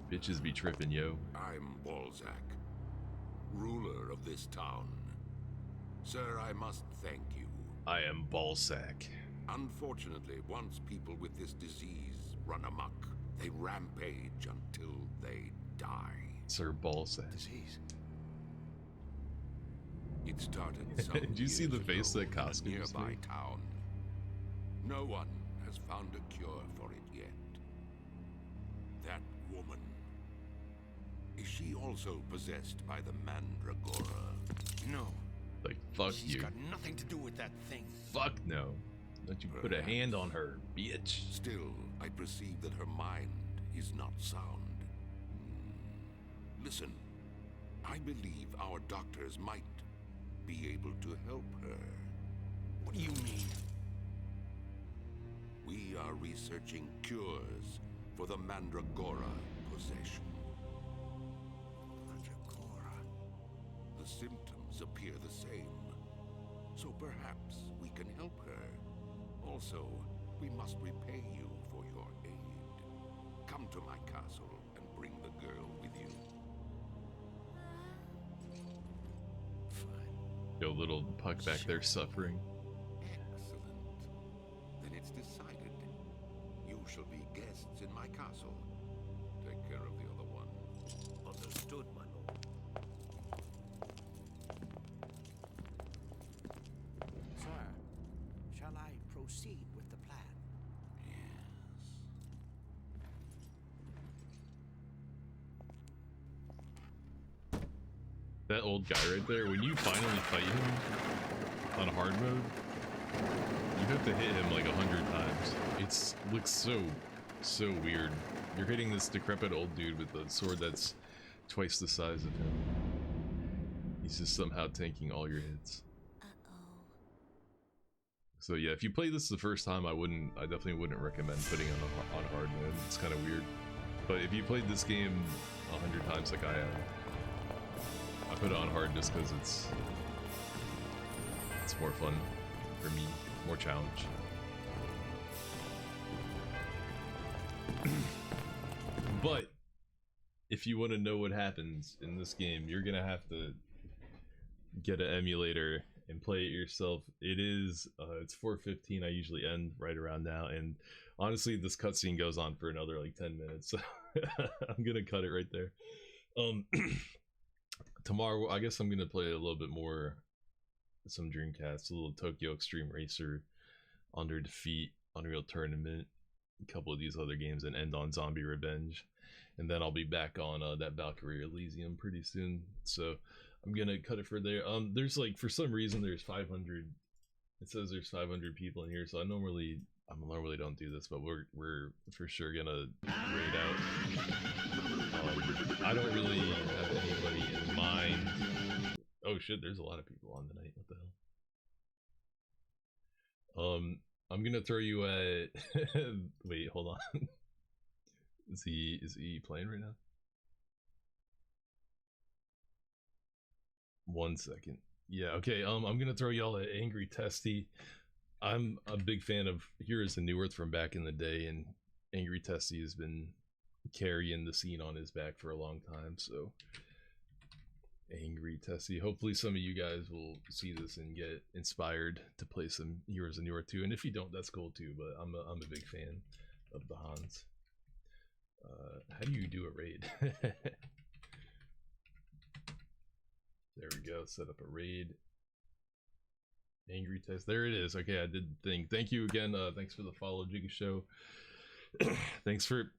Bitches be tripping, yo. I'm Balzac, ruler of this town. Sir, I must thank you. I am Balzac. Unfortunately, once people with this disease run amok, they rampage until they die. Sir Balzac. Disease. It started some Did you see the face that costume in a just nearby made? town. No one has found a cure for it yet. That woman. Is she also possessed by the Mandragora? No. Like, fuck She's you. got nothing to do with that thing. Fuck no. Don't you put a hand on her, bitch. Still, I perceive that her mind is not sound. Listen, I believe our doctors might be able to help her. What do you mean? We are researching cures for the Mandragora possession. Mandragora. The symptoms appear the same, so perhaps we can help her. Also, we must repay you for your aid. Come to my castle and bring the girl with you. Yo, little Puck back there suffering. Excellent. Then it's decided. You shall be guests in my castle. Take care of the other one. Understood, my lord. Sir, shall I proceed with the plan? That old guy right there, when you finally fight him on hard mode, You have to hit him like 100 times. It looks so weird. You're hitting this decrepit old dude with a sword that's twice the size of him. He's just somehow tanking all your hits. So yeah, if you play this the first time, I definitely wouldn't recommend putting it on hard mode. It's kind of weird. But if you played this game 100 times like I have, I put it on hard just because it's more fun for me, more challenge. But if you want to know what happens in this game, you're gonna have to get an emulator and play it yourself. It is it's 4:15. I usually end right around now, and honestly this cutscene goes on for another like 10 minutes, so I'm gonna cut it right there. Tomorrow I guess I'm gonna play a little bit more, some Dreamcast, a little Tokyo Extreme Racer, Under Defeat, Unreal Tournament, a couple of these other games, and end on Zombie Revenge, and then I'll be back on that Valkyrie Elysium pretty soon. So I'm gonna cut it for there. There's like, for some reason there's 500. It says there's 500 people in here, so I normally don't do this, but we're for sure gonna raid out. I don't really have anybody in mind. Oh shit, there's a lot of people on tonight. What the hell? I'm gonna throw you at. Wait, hold on. Is he playing right now? 1 second. Yeah, okay. I'm gonna throw y'all at Angry Testy. I'm a big fan of Heroes of New Earth from back in the day, and Angry Testy has been carrying the scene on his back for a long time. So, Angry Testy. Hopefully, some of you guys will see this and get inspired to play some Heroes of New Earth too. And if you don't, that's cool too. But I'm a big fan of the Hans. How do you do a raid? There we go. Set up a raid. Angry Test. There it is. Okay, I did the thing. Thank you again. Thanks for the follow, Jigga Show. thanks for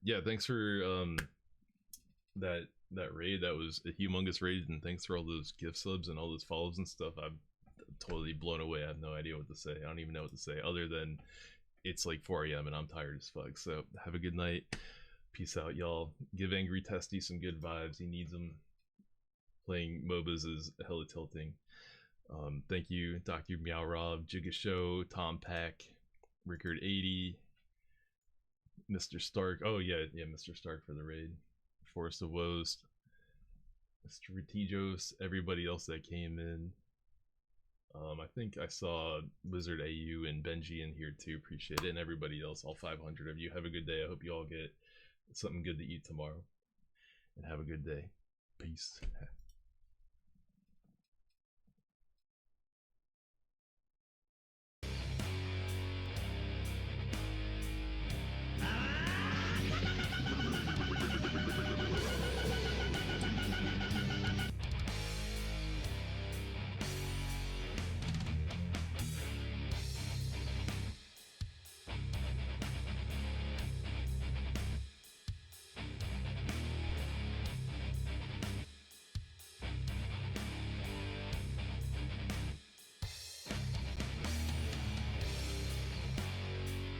that raid. That was a humongous raid, and thanks for all those gift subs and all those follows and stuff. I'm totally blown away. I have no idea what to say. I don't even know what to say other than it's like 4 a.m. and I'm tired as fuck. So have a good night. Peace out, y'all. Give Angry Testy some good vibes. He needs them. Playing MOBAs is hella tilting. Thank you, Dr. Meow Rob, Jigga Show, Tom Pack, Rickard 80, Mr. Stark. Oh yeah, Mr. Stark for the raid. Forest of Woes, Strategos, everybody else that came in. I think I saw Wizard AU and Benji in here too. Appreciate it, and everybody else, all 500 of you. Have a good day. I hope you all get something good to eat tomorrow, and have a good day. Peace.